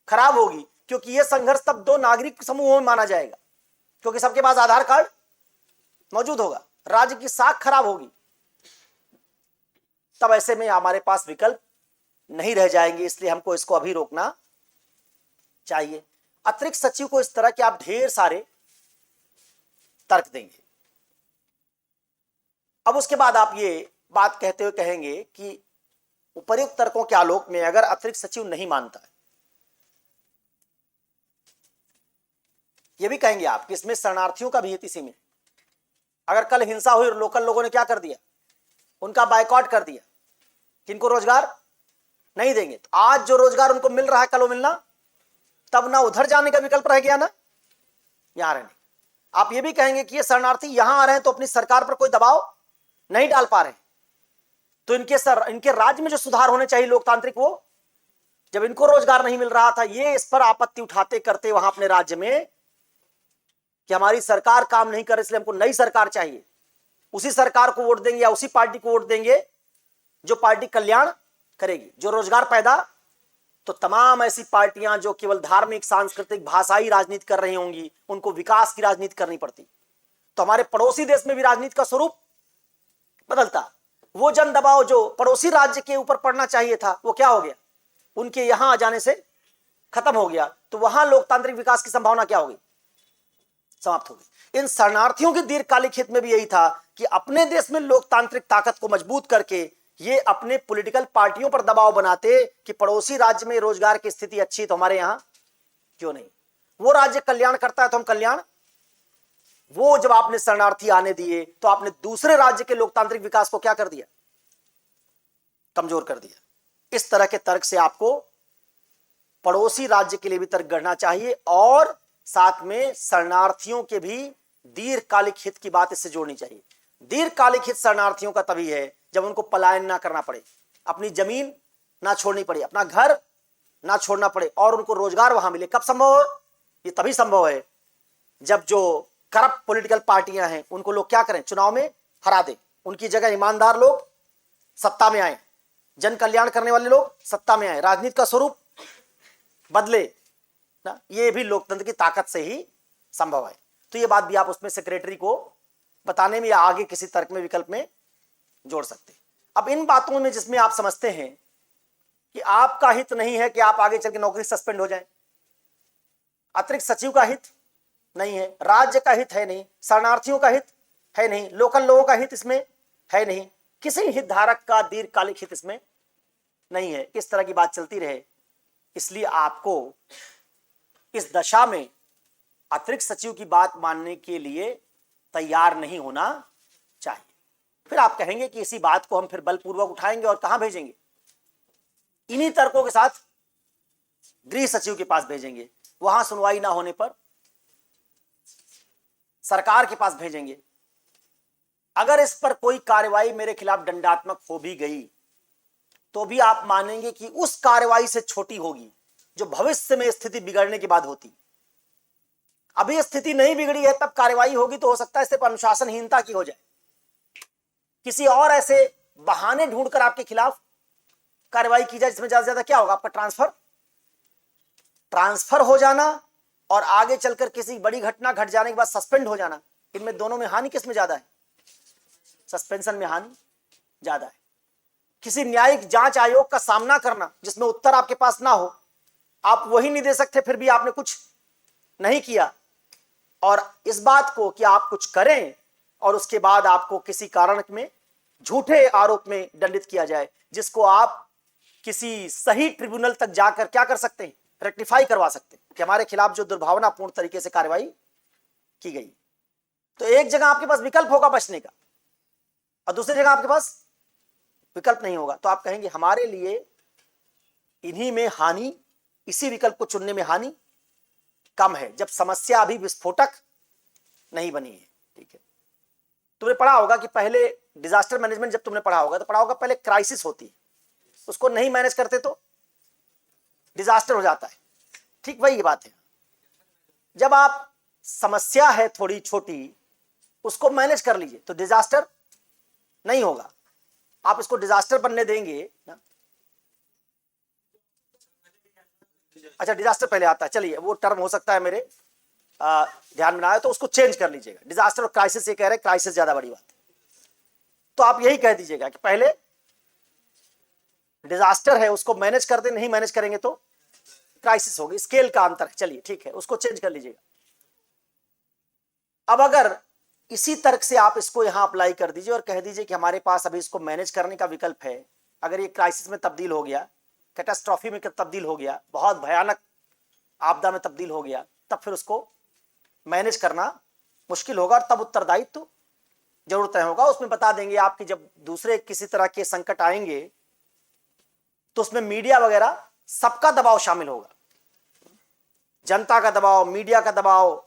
[SPEAKER 1] खराब होगी, क्योंकि यह संघर्ष तब दो नागरिक समूहों में माना जाएगा, क्योंकि सबके पास आधार कार्ड मौजूद होगा, राज्य की साख खराब होगी। तब ऐसे में हमारे पास विकल्प नहीं रह जाएंगे, इसलिए हमको इसको अभी रोकना चाहिए। अतिरिक्त सचिव को इस तरह के आप ढेर सारे तर्क देंगे। अब उसके बाद आप ये बात कहते हुए कहेंगे कि उपर्युक्त तर्कों के आलोक में अगर अतिरिक्त सचिव नहीं मानता है, ये भी कहेंगे आप कि इसमें शरणार्थियों का भी हित इसी में। अगर कल हिंसा हुई और लोकल लोगों ने क्या कर दिया, उनका बायकॉट कर दिया, किनको रोजगार नहीं देंगे, तो आज जो रोजगार उनको मिल रहा है कल वो मिलना, तब ना उधर जाने का विकल्प रह गया ना यहां रहने। आप ये भी कहेंगे कि ये शरणार्थी यहां आ रहे हैं तो अपनी सरकार पर कोई दबाव नहीं डाल पा रहे, तो इनके राज्य में जो सुधार होने चाहिए लोकतांत्रिक, वो जब इनको रोजगार नहीं मिल रहा था, ये इस पर आपत्ति उठाते करते वहां अपने राज्य में कि हमारी सरकार काम नहीं कर रही, इसलिए हमको नई सरकार चाहिए। उसी सरकार को वोट देंगे या उसी पार्टी को वोट देंगे जो पार्टी कल्याण करेगी, जो रोजगार पैदा। तो तमाम ऐसी पार्टियां जो केवल धार्मिक, सांस्कृतिक, भाषाई राजनीति कर रही होंगी, उनको विकास की राजनीति करनी पड़ती। तो हमारे पड़ोसी देश में भी राजनीति का स्वरूप बदलता। वो जन दबाव जो पड़ोसी राज्य के ऊपर पड़ना चाहिए था, वो क्या हो गया, उनके यहां आ जाने से खत्म हो गया। तो वहां लोकतांत्रिक विकास की संभावना क्या होगी, समाप्त हो गई। इन शरणार्थियों के दीर्घकालिक हित में भी यही था कि अपने देश में लोकतांत्रिक ताकत को मजबूत करके ये अपने पॉलिटिकल पार्टियों पर दबाव बनाते कि पड़ोसी राज्य में रोजगार की स्थिति अच्छी, तो हमारे यहां क्यों नहीं, वो राज्य कल्याण करता है तो हम कल्याण। वो जब आपने शरणार्थी आने दिए तो आपने दूसरे राज्य के लोकतांत्रिक विकास को क्या कर दिया, कमजोर कर दिया। इस तरह के तर्क से आपको पड़ोसी राज्य के लिए भी तर्क गढ़ना चाहिए और साथ में शरणार्थियों के भी दीर्घकालिक हित की बात इससे जोड़नी चाहिए। दीर्घकालिक हित शरणार्थियों का तभी है जब उनको पलायन ना करना पड़े, अपनी जमीन ना छोड़नी पड़े, अपना घर ना छोड़ना पड़े और उनको रोजगार वहां मिले। कब संभव है, ये तभी संभव है जब जो करप्ट पॉलिटिकल पार्टियां हैं उनको लोग क्या करें, चुनाव में हरा दें, उनकी जगह ईमानदार लोग सत्ता में आए, जन कल्याण करने वाले लोग सत्ता में आए, राजनीति का स्वरूप बदले ना। ये भी लोकतंत्र की ताकत से ही संभव है। तो ये बात भी आप उसमें सेक्रेटरी को बताने में या आगे किसी तर्क में, विकल्प में जोड़ सकते हैं। अब इन बातों में जिसमें आप समझते हैं कि आपका हित नहीं है कि आप आगे चल के नौकरी सस्पेंड हो जाए, अतिरिक्त सचिव का हित नहीं है, राज्य का हित है नहीं, शरणार्थियों का हित है नहीं, लोकल लोगों का हित इसमें है नहीं, किसी हितधारक का दीर्घकालिक हित इसमें नहीं है, इस तरह की बात चलती रहे, इसलिए आपको इस दशा में अतिरिक्त सचिव की बात मानने के लिए तैयार नहीं होना चाहिए। फिर आप कहेंगे कि इसी बात को हम फिर बलपूर्वक उठाएंगे और कहां भेजेंगे, इन्हीं तर्कों के साथ गृह सचिव के पास भेजेंगे, वहां सुनवाई ना होने पर सरकार के पास भेजेंगे। अगर इस पर कोई कार्रवाई मेरे खिलाफ दंडात्मक हो भी गई तो भी आप मानेंगे कि उस कार्रवाई से छोटी होगी जो भविष्य में स्थिति बिगड़ने के बाद होती। अभी स्थिति नहीं बिगड़ी है, तब कार्रवाई होगी तो हो सकता है सिर्फ अनुशासनहीनता की हो जाए, किसी और ऐसे बहाने ढूंढकर आपके खिलाफ कार्रवाई की जाए जिसमें ज्यादा से ज्यादा क्या होगा, आपका ट्रांसफर हो जाना और आगे चलकर किसी बड़ी घटना घट जाने के बाद सस्पेंड हो जाना। इनमें दोनों में हानि किसमें ज्यादा है, सस्पेंशन में हानि ज्यादा है। किसी न्यायिक जांच आयोग का सामना करना जिसमें उत्तर आपके पास ना हो, आप वही नहीं दे सकते, फिर भी आपने कुछ नहीं किया, और इस बात को कि आप कुछ करें और उसके बाद आपको किसी कारण में झूठे आरोप में दंडित किया जाए, जिसको आप किसी सही ट्रिब्यूनल तक जाकर क्या कर सकते हैं, रेक्टिफाई करवा सकते हैं कि हमारे खिलाफ जो दुर्भावनापूर्ण तरीके से कार्रवाई की गई। तो एक जगह आपके पास विकल्प होगा बचने का और दूसरी जगह आपके पास विकल्प नहीं होगा। तो आप कहेंगे हमारे लिए इन्हीं में हानि, इसी विकल्प को चुनने में हानि कम है, जब समस्या अभी विस्फोटक नहीं बनी है। ठीक है, तुमने पढ़ा होगा कि पहले डिजास्टर मैनेजमेंट जब तुमने पढ़ा होगा तो पढ़ा होगा पहले क्राइसिस होती है, उसको नहीं मैनेज करते तो डिजास्टर हो जाता है। ठीक वही बात है, जब आप समस्या है थोड़ी छोटी उसको मैनेज कर लीजिए तो डिजास्टर नहीं होगा। आप इसको डिजास्टर बनने देंगे ना? अच्छा, डिजास्टर पहले आता है, चलिए वो टर्म हो सकता है मेरे ध्यान में ना आए, तो उसको चेंज कर लीजिएगा। डिजास्टर और क्राइसिस ये कह रहे हैं, क्राइसिस ज्यादा बड़ी बात है, तो आप यही कह दीजिएगा कि पहले डिजास्टर है उसको मैनेज कर दे, नहीं मैनेज करेंगे तो क्राइसिस होगी। स्केल का अंतर है, चलिए ठीक है, उसको चेंज कर लीजिएगा। अब अगर इसी तर्क से आप इसको यहां अप्लाई कर दीजिए और कह दीजिए कि हमारे पास अभी इसको मैनेज करने का विकल्प है। अगर ये क्राइसिस में तब्दील हो गया, कैटास्ट्रॉफी में तब्दील हो गया, बहुत भयानक आपदा में तब्दील हो गया, तब फिर उसको मैनेज करना मुश्किल होगा और तब उत्तरदायित्व जरूर तय होगा। उसमें बता देंगे आपकी जब दूसरे किसी तरह के संकट आएंगे तो उसमें मीडिया वगैरह सबका दबाव शामिल होगा, जनता का दबाव, मीडिया का दबाव,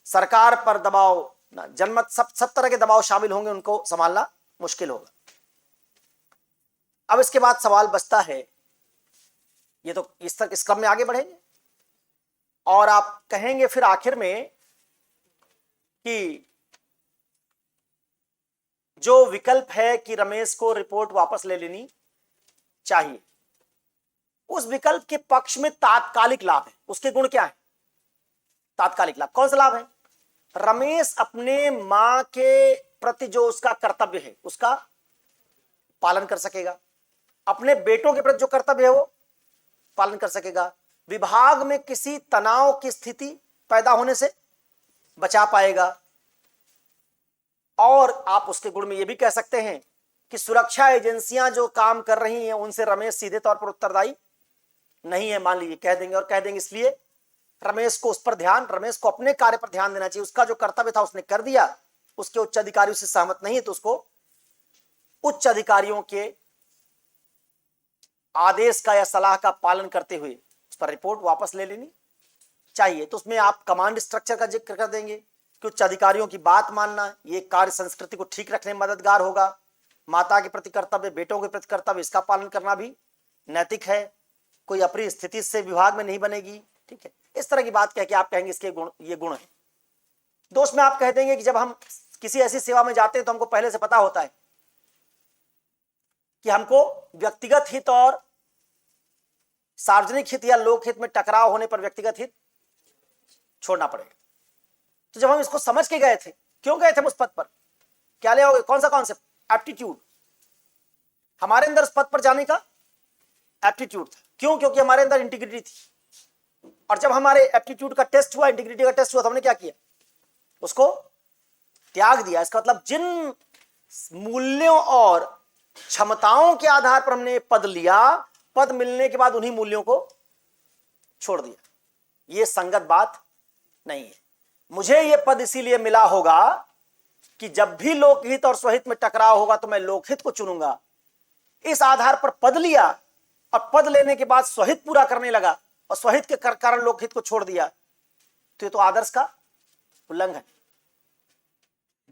[SPEAKER 1] सरकार पर दबाव, जनमत, सब तरह के दबाव शामिल होंगे, उनको संभालना मुश्किल होगा। अब इसके बाद सवाल बचता है, ये तो इस क्रम में आगे बढ़ेंगे और आप कहेंगे फिर आखिर में कि जो विकल्प है कि रमेश को रिपोर्ट वापस ले लेनी चाहिए, उस विकल्प के पक्ष में तात्कालिक लाभ है। उसके गुण क्या है? तात्कालिक लाभ कौन सा लाभ है? रमेश अपने मां के प्रति जो उसका कर्तव्य है उसका पालन कर सकेगा, अपने बेटों के प्रति जो कर्तव्य है वो पालन कर सकेगा, विभाग में किसी तनाव की स्थिति पैदा होने से बचा पाएगा। और आप उसके गुण में ये भी कह सकते हैं कि सुरक्षा एजेंसियां जो काम कर रही हैं उनसे रमेश सीधे तौर पर उत्तरदायी नहीं है, मान लीजिए, कह देंगे। और कह देंगे इसलिए रमेश को उस पर ध्यान, रमेश को अपने कार्य पर ध्यान देना चाहिए, उसका जो कर्तव्य था उसने कर दिया, उसके उच्च अधिकारियों से सहमत नहीं है तो उसको उच्च अधिकारियों के आदेश का या सलाह का पालन करते हुए उस पर रिपोर्ट वापस ले लेनी चाहिए। तो उसमें आप कमांड स्ट्रक्चर का जिक्र कर देंगे कि उच्च अधिकारियों की बात मानना ये कार्य संस्कृति को ठीक रखने में मददगार होगा, माता के प्रति कर्तव्य, बेटों के प्रति कर्तव्य, इसका पालन करना भी नैतिक है, कोई अप्रिय स्थिति से विभाग में नहीं बनेगी, ठीक है। इस तरह की बात कह के आप कहेंगे इसके गुण, ये गुण है। दोस्त में आप कह देंगे कि जब हम किसी ऐसी सेवा में जाते हैं तो हमको पहले से पता होता है कि हमको व्यक्तिगत हित और सार्वजनिक हित या लोक हित में टकराव होने पर व्यक्तिगत हित छोड़ना पड़ेगा। तो जब हम इसको समझ के गए थे, क्यों गए थे उस पद पर, क्या ले आओगे, कौन सा कॉन्सेप्ट? एप्टीट्यूड। हमारे अंदर उस पद पर जाने का एप्टीट्यूड था। क्यों? क्योंकि हमारे अंदर इंटीग्रिटी थी। और जब हमारे एप्टीट्यूड का टेस्ट हुआ, इंटीग्रिटी का टेस्ट हुआ, तो हमने क्या किया? उसको त्याग दिया। इसका मतलब जिन मूल्यों और क्षमताओं के आधार पर हमने पद लिया, पद मिलने के बाद उन्हीं मूल्यों को छोड़ दिया। यह संगत बात नहीं है। मुझे यह पद इसीलिए मिला होगा कि जब भी लोकहित और स्वहित में टकराव होगा तो मैं लोकहित को चुनूंगा। इस आधार पर पद लिया और पद लेने के बाद स्वहित पूरा करने लगा और स्वहित के कारण लोकहित को छोड़ दिया, तो ये तो आदर्श का उल्लंघन।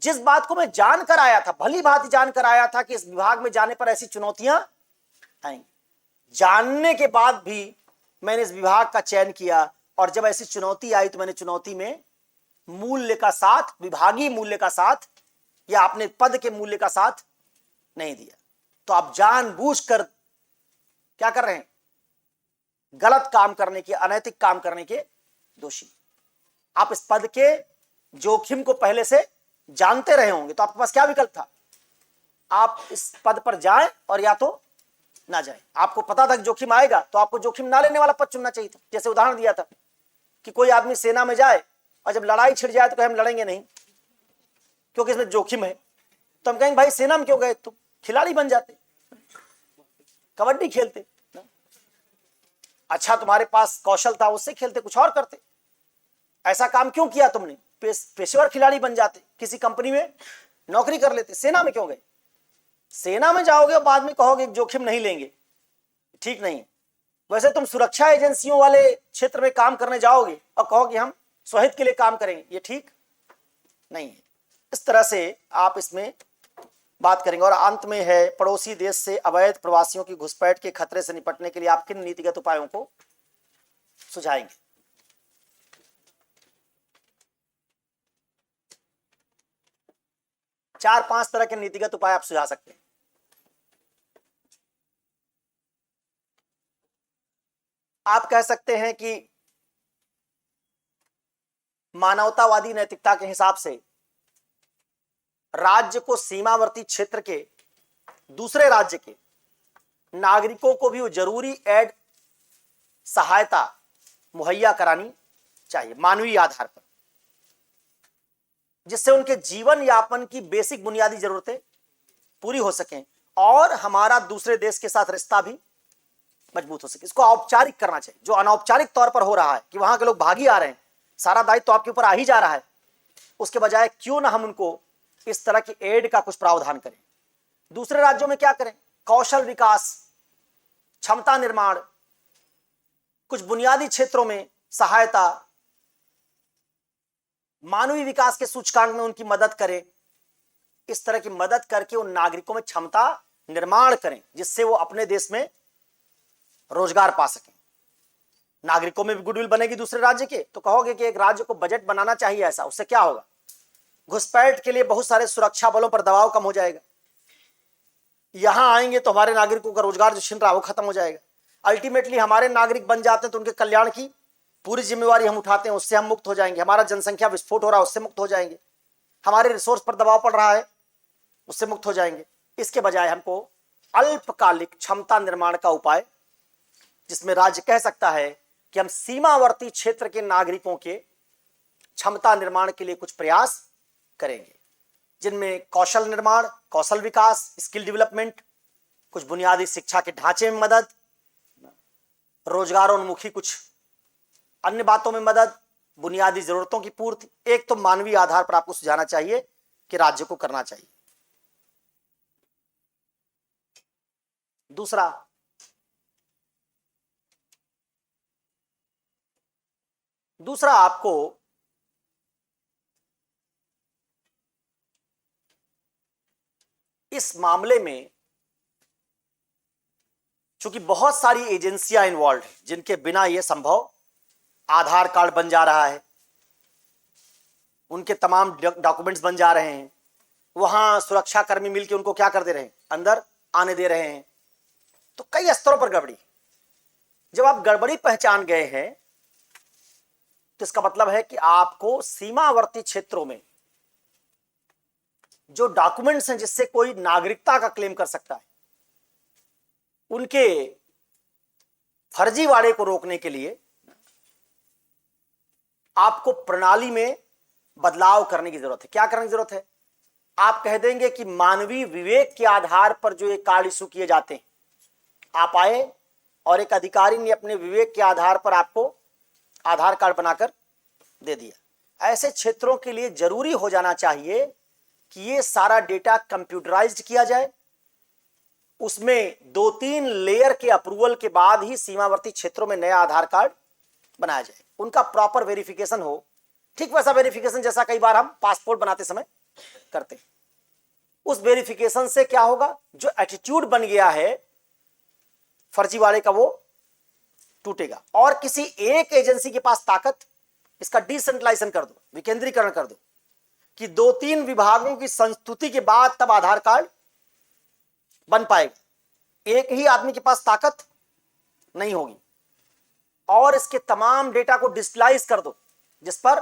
[SPEAKER 1] जिस बात को मैं जानकर आया था, भली भांति जानकर आया था कि इस विभाग में जाने पर ऐसी चुनौतियां आएंगी, जानने के बाद भी मैंने इस विभाग का चयन किया। और जब ऐसी चुनौती आई तो मैंने चुनौती में मूल्य का साथ, विभागीय मूल्य का साथ या अपने पद के मूल्य का साथ नहीं दिया। तो आप जानबूझकर क्या कर रहे हैं? गलत काम करने के, अनैतिक काम करने के दोषी। आप इस पद के जोखिम को पहले से जानते रहे होंगे, तो आपके पास क्या विकल्प था? आप इस पद पर जाएं और या तो ना जाएं। आपको पता था कि जोखिम आएगा, तो आपको जोखिम ना लेने वाला पद चुनना चाहिए था। जैसे उदाहरण दिया था कि कोई आदमी सेना में जाए और जब लड़ाई छिड़ जाए तो हम लड़ेंगे नहीं क्योंकि इसमें जोखिम है। तो हम कहेंगे भाई सेना में क्यों गए? तुम खिलाड़ी बन जाते, कबड्डी खेलते, अच्छा तुम्हारे पास कौशल था, उससे खेलते, कुछ और करते। ऐसा काम क्यों किया तुमने? पेशेवर खिलाड़ी बन जाते, किसी कंपनी में नौकरी कर लेते। सेना में क्यों गए? सेना में जाओगे और बाद में कहोगे जोखिम नहीं लेंगे, ठीक नहीं है। वैसे तुम सुरक्षा एजेंसियों वाले क्षेत्र में काम करने जाओगे और कहोगे हम स्वहित के लिए काम करेंगे, ये ठीक नहीं है। इस तरह से आप इसमें बात करेंगे। और अंत में है, पड़ोसी देश से अवैध प्रवासियों की घुसपैठ के खतरे से निपटने के लिए आप किन नीतिगत उपायों को सुझाएंगे? 4-5 तरह के नीतिगत उपाय आप सुझा सकते हैं। आप कह सकते हैं कि मानवतावादी नैतिकता के हिसाब से राज्य को सीमावर्ती क्षेत्र के दूसरे राज्य के नागरिकों को भी जरूरी एड सहायता मुहैया करानी चाहिए मानवीय आधार पर, जिससे उनके जीवन यापन की बेसिक बुनियादी जरूरतें पूरी हो सकें और हमारा दूसरे देश के साथ रिश्ता भी मजबूत हो सके। इसको औपचारिक करना चाहिए। जो अनौपचारिक तौर पर हो रहा है कि वहां के लोग भागी आ रहे हैं, सारा दायित्व तो आपके ऊपर आ ही जा रहा है, उसके बजाय क्यों ना हम उनको इस तरह की एड का कुछ प्रावधान करें। दूसरे राज्यों में क्या करें? कौशल विकास, क्षमता निर्माण, कुछ बुनियादी क्षेत्रों में सहायता, मानवीय विकास के सूचकांक में उनकी मदद करें। इस तरह की मदद करके उन नागरिकों में क्षमता निर्माण करें जिससे वो अपने देश में रोजगार पा सकें। नागरिकों में भी गुडविल बनेगी दूसरे राज्य के। तो कहोगे कि एक राज्य को बजट बनाना चाहिए ऐसा, उससे क्या होगा? घुसपैठ के लिए बहुत सारे सुरक्षा बलों पर दबाव कम हो जाएगा। यहां आएंगे तो हमारे नागरिकों का रोजगार जो छिन रहा है वो खत्म हो जाएगा। अल्टीमेटली हमारे नागरिक बन जाते हैं तो उनके कल्याण की पूरी जिम्मेवारी हम उठाते हैं, उससे हम मुक्त हो जाएंगे। हमारा जनसंख्या विस्फोट हो रहा है, उससे मुक्त हो जाएंगे। हमारे रिसोर्स पर दबाव पड़ रहा है, उससे मुक्त हो जाएंगे। इसके बजाय हमको अल्पकालिक क्षमता निर्माण का उपाय, जिसमें राज्य कह सकता है कि हम सीमावर्ती क्षेत्र के नागरिकों के क्षमता निर्माण के लिए कुछ प्रयास करेंगे, जिनमें कौशल निर्माण, कौशल विकास, स्किल डेवलपमेंट, कुछ बुनियादी शिक्षा के ढांचे में मदद, रोजगारोन्मुखी कुछ अन्य बातों में मदद, बुनियादी जरूरतों की पूर्ति। एक तो मानवीय आधार पर आपको सुझाना चाहिए कि राज्य को करना चाहिए। दूसरा आपको इस मामले में, चूंकि बहुत सारी एजेंसियां इन्वॉल्व हैं जिनके बिना यह संभव, आधार कार्ड बन जा रहा है, उनके तमाम डॉक्यूमेंट्स बन जा रहे हैं, वहां सुरक्षा कर्मी मिलकर उनको क्या कर दे रहे हैं? अंदर आने दे रहे हैं। तो कई स्तरों पर गड़बड़ी। जब आप गड़बड़ी पहचान गए हैं तो इसका मतलब है कि आपको सीमावर्ती क्षेत्रों में जो डॉक्यूमेंट्स हैं जिससे कोई नागरिकता का क्लेम कर सकता है, उनके फर्जीवाड़े को रोकने के लिए आपको प्रणाली में बदलाव करने की जरूरत है। क्या करने की जरूरत है? आप कह देंगे कि मानवीय विवेक के आधार पर जो ये कार्ड इशू किए जाते हैं, आप आए और एक अधिकारी ने अपने विवेक के आधार पर आपको आधार कार्ड बनाकर दे दिया। ऐसे क्षेत्रों के लिए जरूरी हो जाना चाहिए कि ये सारा डेटा कंप्यूटराइज्ड किया जाए, उसमें 2-3 लेयर के अप्रूवल के बाद ही सीमावर्ती क्षेत्रों में नया आधार कार्ड बनाया जाए, उनका प्रॉपर वेरिफिकेशन हो। ठीक वैसा वेरिफिकेशन जैसा कई बार हम पासपोर्ट बनाते समय करते हैं। उस वेरिफिकेशन से क्या होगा? जो एटीट्यूड बन गया है फर्जीवाड़े का, वो टूटेगा। और किसी एक एजेंसी के पास ताकत, इसका डिसेंट्रलाइजेशन कर दो, विकेंद्रीकरण कर दो कि 2-3 विभागों की संस्तुति के बाद तब आधार कार्ड बन पाएगा। एक ही आदमी के पास ताकत नहीं होगी। और इसके तमाम डेटा को डिजिटलाइज कर दो, जिस पर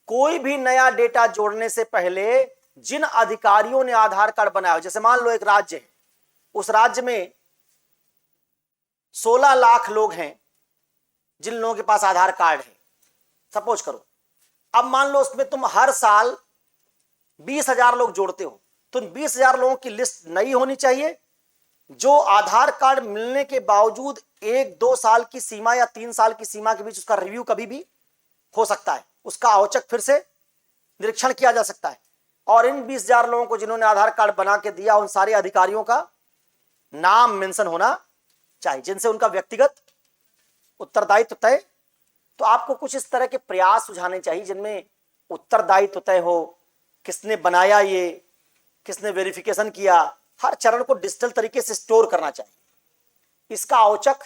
[SPEAKER 1] कोई भी नया डेटा जोड़ने से पहले जिन अधिकारियों ने आधार कार्ड बनाया, जैसे मान लो एक राज्य है, उस राज्य में 16 लाख लोग हैं जिन लोगों के पास आधार कार्ड है, सपोज करो। अब मान लो उसमें तुम हर साल 20,000 लोग जोड़ते हो, तो 20,000 लोगों की लिस्ट नई होनी चाहिए, जो आधार कार्ड मिलने के बावजूद 1-2 साल की सीमा या 3 साल की सीमा के बीच उसका रिव्यू कभी भी हो सकता है, उसका औचक फिर से निरीक्षण किया जा सकता है। और इन 20,000 लोगों को जिन्होंने आधार कार्ड बना के दिया, उन सारे अधिकारियों का नाम मेंशन होना चाहिए, जिनसे उनका व्यक्तिगत उत्तरदायित्व तय। तो आपको कुछ इस तरह के प्रयास सुझाने चाहिए जिनमें उत्तरदायित्व तय हो, किसने बनाया, ये किसने वेरिफिकेशन किया, हर चरण को डिजिटल तरीके से स्टोर करना चाहिए। इसका औचक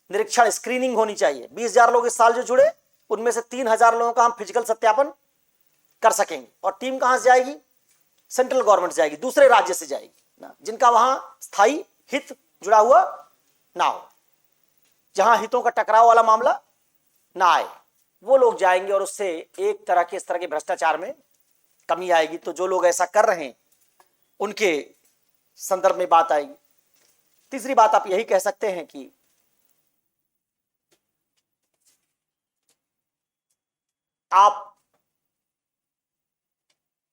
[SPEAKER 1] निरीक्षण, स्क्रीनिंग होनी चाहिए। 20,000 लोग इस साल जो जुड़े, उनमें से 3,000 लोगों का हम फिजिकल सत्यापन कर सकेंगे। और टीम कहां से जाएगी? सेंट्रल गवर्नमेंट जाएगी, दूसरे राज्य से जाएगी ना, जिनका वहां स्थायी हित जुड़ा हुआ ना हो, जहां हितों का टकराव वाला मामला ना आए, वो लोग जाएंगे और उससे एक तरह के इस तरह के भ्रष्टाचार में कमी आएगी। तो जो लोग ऐसा कर रहे हैं उनके संदर्भ में बात आएगी। तीसरी बात आप यही कह सकते हैं कि आप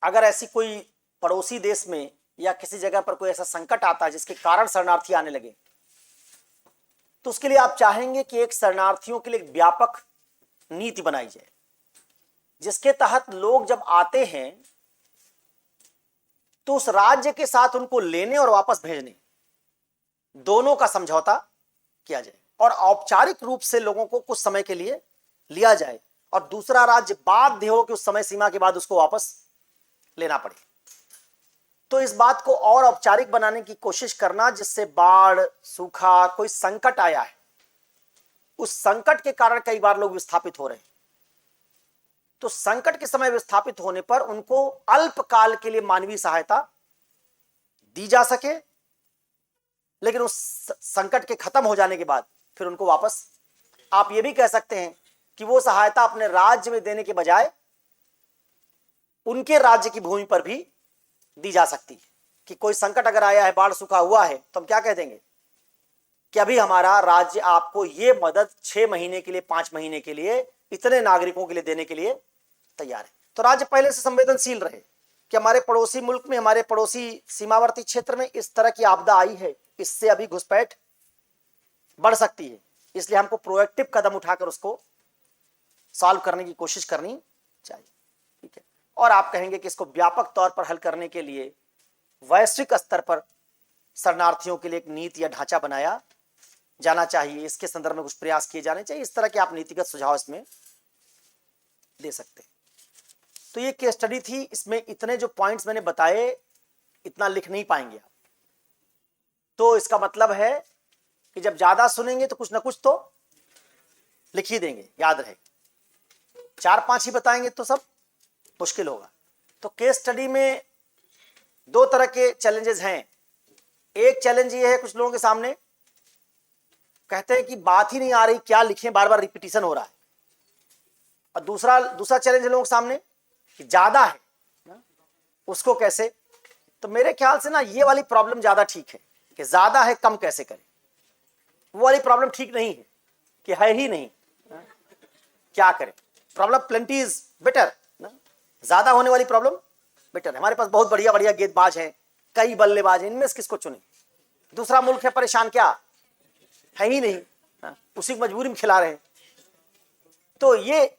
[SPEAKER 1] अगर ऐसी कोई पड़ोसी देश में या किसी जगह पर कोई ऐसा संकट आता है जिसके कारण शरणार्थी आने लगे, तो उसके लिए आप चाहेंगे कि एक शरणार्थियों के लिए एक व्यापक नीति बनाई जाए, जिसके तहत लोग जब आते हैं तो उस राज्य के साथ उनको लेने और वापस भेजने दोनों का समझौता किया जाए, और औपचारिक रूप से लोगों को कुछ समय के लिए लिया जाए और दूसरा राज्य बाध्य हो कि उस समय सीमा के बाद उसको वापस लेना पड़े। तो इस बात को और औपचारिक बनाने की कोशिश करना, जिससे बाढ़, सूखा, कोई संकट आया है, उस संकट के कारण कई बार लोग विस्थापित हो रहे हैं, तो संकट के समय विस्थापित होने पर उनको अल्पकाल के लिए मानवीय सहायता दी जा सके, लेकिन उस संकट के खत्म हो जाने के बाद फिर उनको वापस, आप ये भी कह सकते हैं कि वो सहायता अपने राज्य में देने के बजाय उनके राज्य की भूमि पर भी दी जा सकती है। कि कोई संकट अगर आया है, बाढ़ सूखा हुआ है, तो हम क्या कह देंगे कि अभी हमारा राज्य आपको ये मदद 6 महीने के लिए, 5 महीने के लिए, इतने नागरिकों के लिए देने के लिए तैयार है। तो राज्य पहले से संवेदनशील रहे कि हमारे पड़ोसी मुल्क में, हमारे पड़ोसी सीमावर्ती क्षेत्र में इस तरह की आपदा आई है, इससे अभी घुसपैठ बढ़ सकती है, इसलिए हमको प्रोएक्टिव कदम उठाकर उसको सॉल्व करने की कोशिश करनी चाहिए। ठीक है। और आप कहेंगे कि इसको व्यापक तौर पर हल करने के लिए वैश्विक स्तर पर शरणार्थियों के लिए एक नीति या ढांचा बनाया जाना चाहिए, इसके संदर्भ में कुछ प्रयास किए जाने चाहिए। इस तरह के आप नीतिगत सुझाव इसमें दे सकते हैं। तो ये केस स्टडी थी, इसमें इतने जो पॉइंट्स मैंने बताए इतना लिख नहीं पाएंगे आप, तो इसका मतलब है कि जब ज्यादा सुनेंगे तो कुछ ना कुछ तो लिख ही देंगे, याद रहे। 4-5 ही बताएंगे तो सब मुश्किल होगा। तो केस स्टडी में 2 तरह के चैलेंजेस हैं। एक चैलेंज ये है, कुछ लोगों के सामने कहते हैं कि बात ही नहीं आ रही, क्या लिखें, बार बार रिपीटिशन हो रहा है। और दूसरा चैलेंज लोगों के सामने कि ज्यादा है, उसको कैसे। तो मेरे ख्याल से ना ये वाली प्रॉब्लम ज्यादा ठीक है कि ज्यादा है कम कैसे करें। वो वाली प्रॉब्लम ठीक नहीं है कि है ही नहीं, क्या करें। प्रॉब्लम प्लेंटी इज बेटर, ज्यादा होने वाली प्रॉब्लम बेटर है। हमारे पास बहुत बढ़िया बढ़िया गेंदबाज हैं, कई बल्लेबाज हैं, इनमें से किसको चुने। दूसरा मुल्क है परेशान, क्या है ही नहीं, उसी की मजबूरी में खिला रहे हैं। तो ये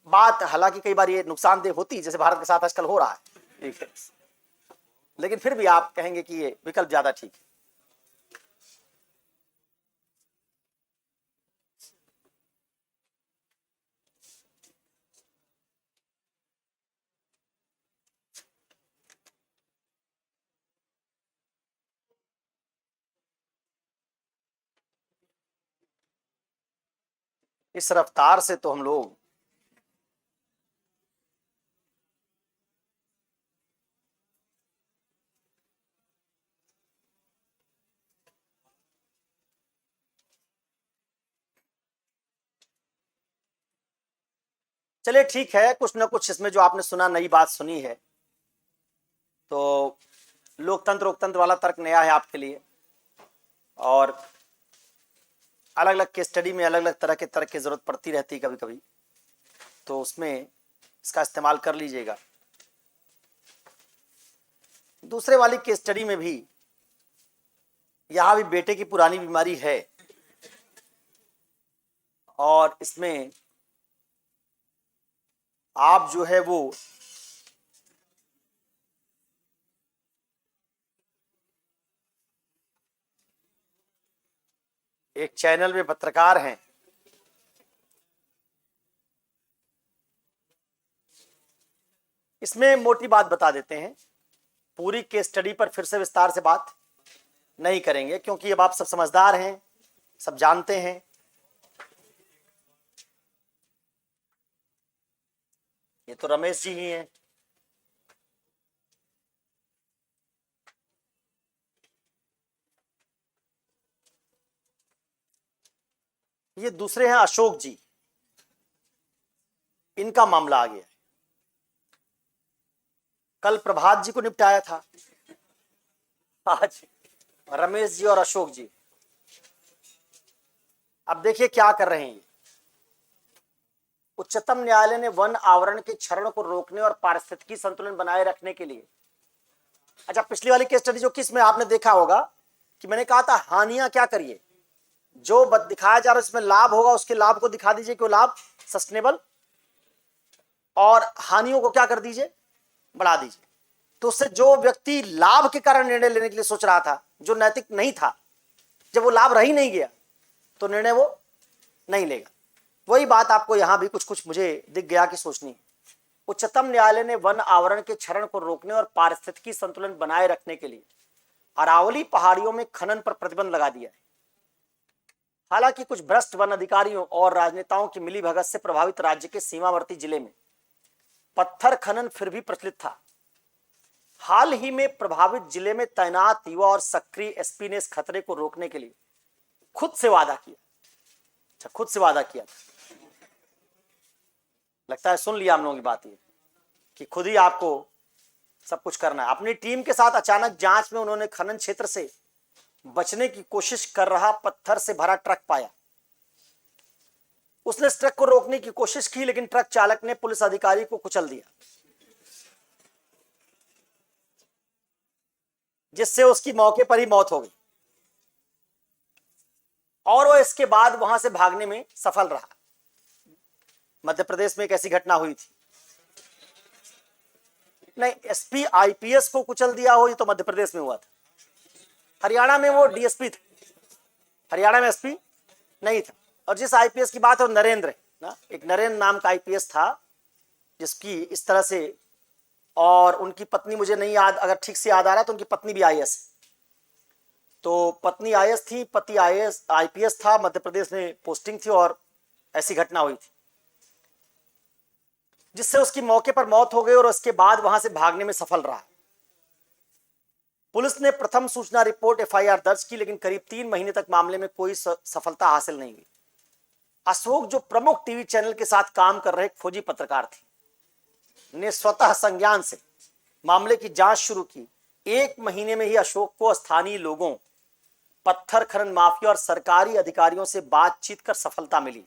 [SPEAKER 1] बात हालांकि कई बार ये नुकसानदेह होती, जैसे भारत के साथ आजकल हो रहा है, लेकिन फिर भी आप कहेंगे कि ये विकल्प ज्यादा ठीक है। इस रफ्तार से तो हम लोग चलिए ठीक है, कुछ ना कुछ इसमें जो आपने सुना, नई बात सुनी है। तो लोकतंत्र वाला तर्क नया है आपके लिए, और अलग अलग केस स्टडी में अलग अलग तरह के तर्क की जरूरत पड़ती रहती है कभी कभी, तो उसमें इसका इस्तेमाल कर लीजिएगा। दूसरे वाली केस स्टडी में भी यहां भी बेटे की पुरानी बीमारी है, और इसमें आप जो है वो एक चैनल में पत्रकार हैं, इसमें मोटी बात बता देते हैं। पूरी केस स्टडी पर फिर से विस्तार से बात नहीं करेंगे, क्योंकि अब आप सब समझदार हैं, सब जानते हैं। ये तो रमेश जी ही हैं। ये दूसरे हैं अशोक जी, इनका मामला आ गया। कल प्रभात जी को निपटाया था, आज रमेश जी और अशोक जी। अब देखिए क्या कर रहे हैं। उच्चतम न्यायालय ने वन आवरण के क्षरण को रोकने और पारिस्थितिकी संतुलन बनाए रखने के लिए, अच्छा पिछली वाली केस स्टडी जो किस में आपने देखा होगा कि मैंने कहा था हानियां क्या करिए, जो दिखाया जा रहा है उसमें लाभ होगा उसके लाभ को दिखा दीजिए कि वो लाभ सस्टेनेबल, और हानियों को क्या कर दीजिए, बढ़ा दीजिए। तो उससे जो व्यक्ति लाभ के कारण निर्णय लेने के लिए सोच रहा था, जो नैतिक नहीं था, जब वो लाभ रह ही नहीं गया तो निर्णय वो नहीं लेगा। वही बात आपको यहां भी कुछ कुछ मुझे दिख गया कि सोचनी है। उच्चतम न्यायालय ने वन आवरण के क्षरण को रोकने और पारिस्थितिकी संतुलन बनाए रखने के लिए अरावली पहाड़ियों में खनन पर प्रतिबंध लगा दिया है। हालांकि कुछ भ्रष्ट वन अधिकारियों और राजनेताओं की मिलीभगत से प्रभावित राज्य के सीमावर्ती जिले में पत्थर खनन फिर भी प्रचलित था। हाल ही में प्रभावित जिले में तैनात युवा और सक्रिय एसपी ने इस खतरे को रोकने के लिए खुद से वादा किया। अच्छा, खुद से वादा किया था। लगता है सुन लिया हम लोगों की बात ये कि खुद ही आपको सब कुछ करना है। अपनी टीम के साथ अचानक जांच में उन्होंने खनन क्षेत्र से बचने की कोशिश कर रहा पत्थर से भरा ट्रक पाया। उसने इस ट्रक को रोकने की कोशिश की, लेकिन ट्रक चालक ने पुलिस अधिकारी को कुचल दिया, जिससे उसकी मौके पर ही मौत हो गई और वह इसके बाद वहां से भागने में सफल रहा। मध्य प्रदेश में एक ऐसी घटना हुई थी, नहीं एसपी आईपीएस को कुचल दिया हो, ये तो मध्य प्रदेश में हुआ था। हरियाणा में वो डीएसपी था, हरियाणा में एसपी नहीं था। और जिस आईपीएस की बात है वो नरेंद्र ना, एक नरेंद्र नाम का आईपीएस था जिसकी इस तरह से, और उनकी पत्नी मुझे नहीं याद, अगर ठीक से याद आ रहा है तो उनकी पत्नी भी आईएएस, तो पत्नी आईएएस थी, पति आईएएस आईपीएस था, मध्य प्रदेश में पोस्टिंग थी और ऐसी घटना हुई थी जिससे उसकी मौके पर मौत हो गई और उसके बाद वहां से भागने में सफल रहा। पुलिस ने प्रथम सूचना रिपोर्ट एफआईआर दर्ज की, लेकिन करीब 3 महीने तक मामले में कोई सफलता हासिल नहीं हुई। अशोक जो प्रमुख टीवी चैनल के साथ काम कर रहे खोजी पत्रकार थे, ने स्वतः संज्ञान से मामले की जांच शुरू की। 1 महीने में ही अशोक को स्थानीय लोगों, पत्थर खनन माफिया और सरकारी अधिकारियों से बातचीत कर सफलता मिली।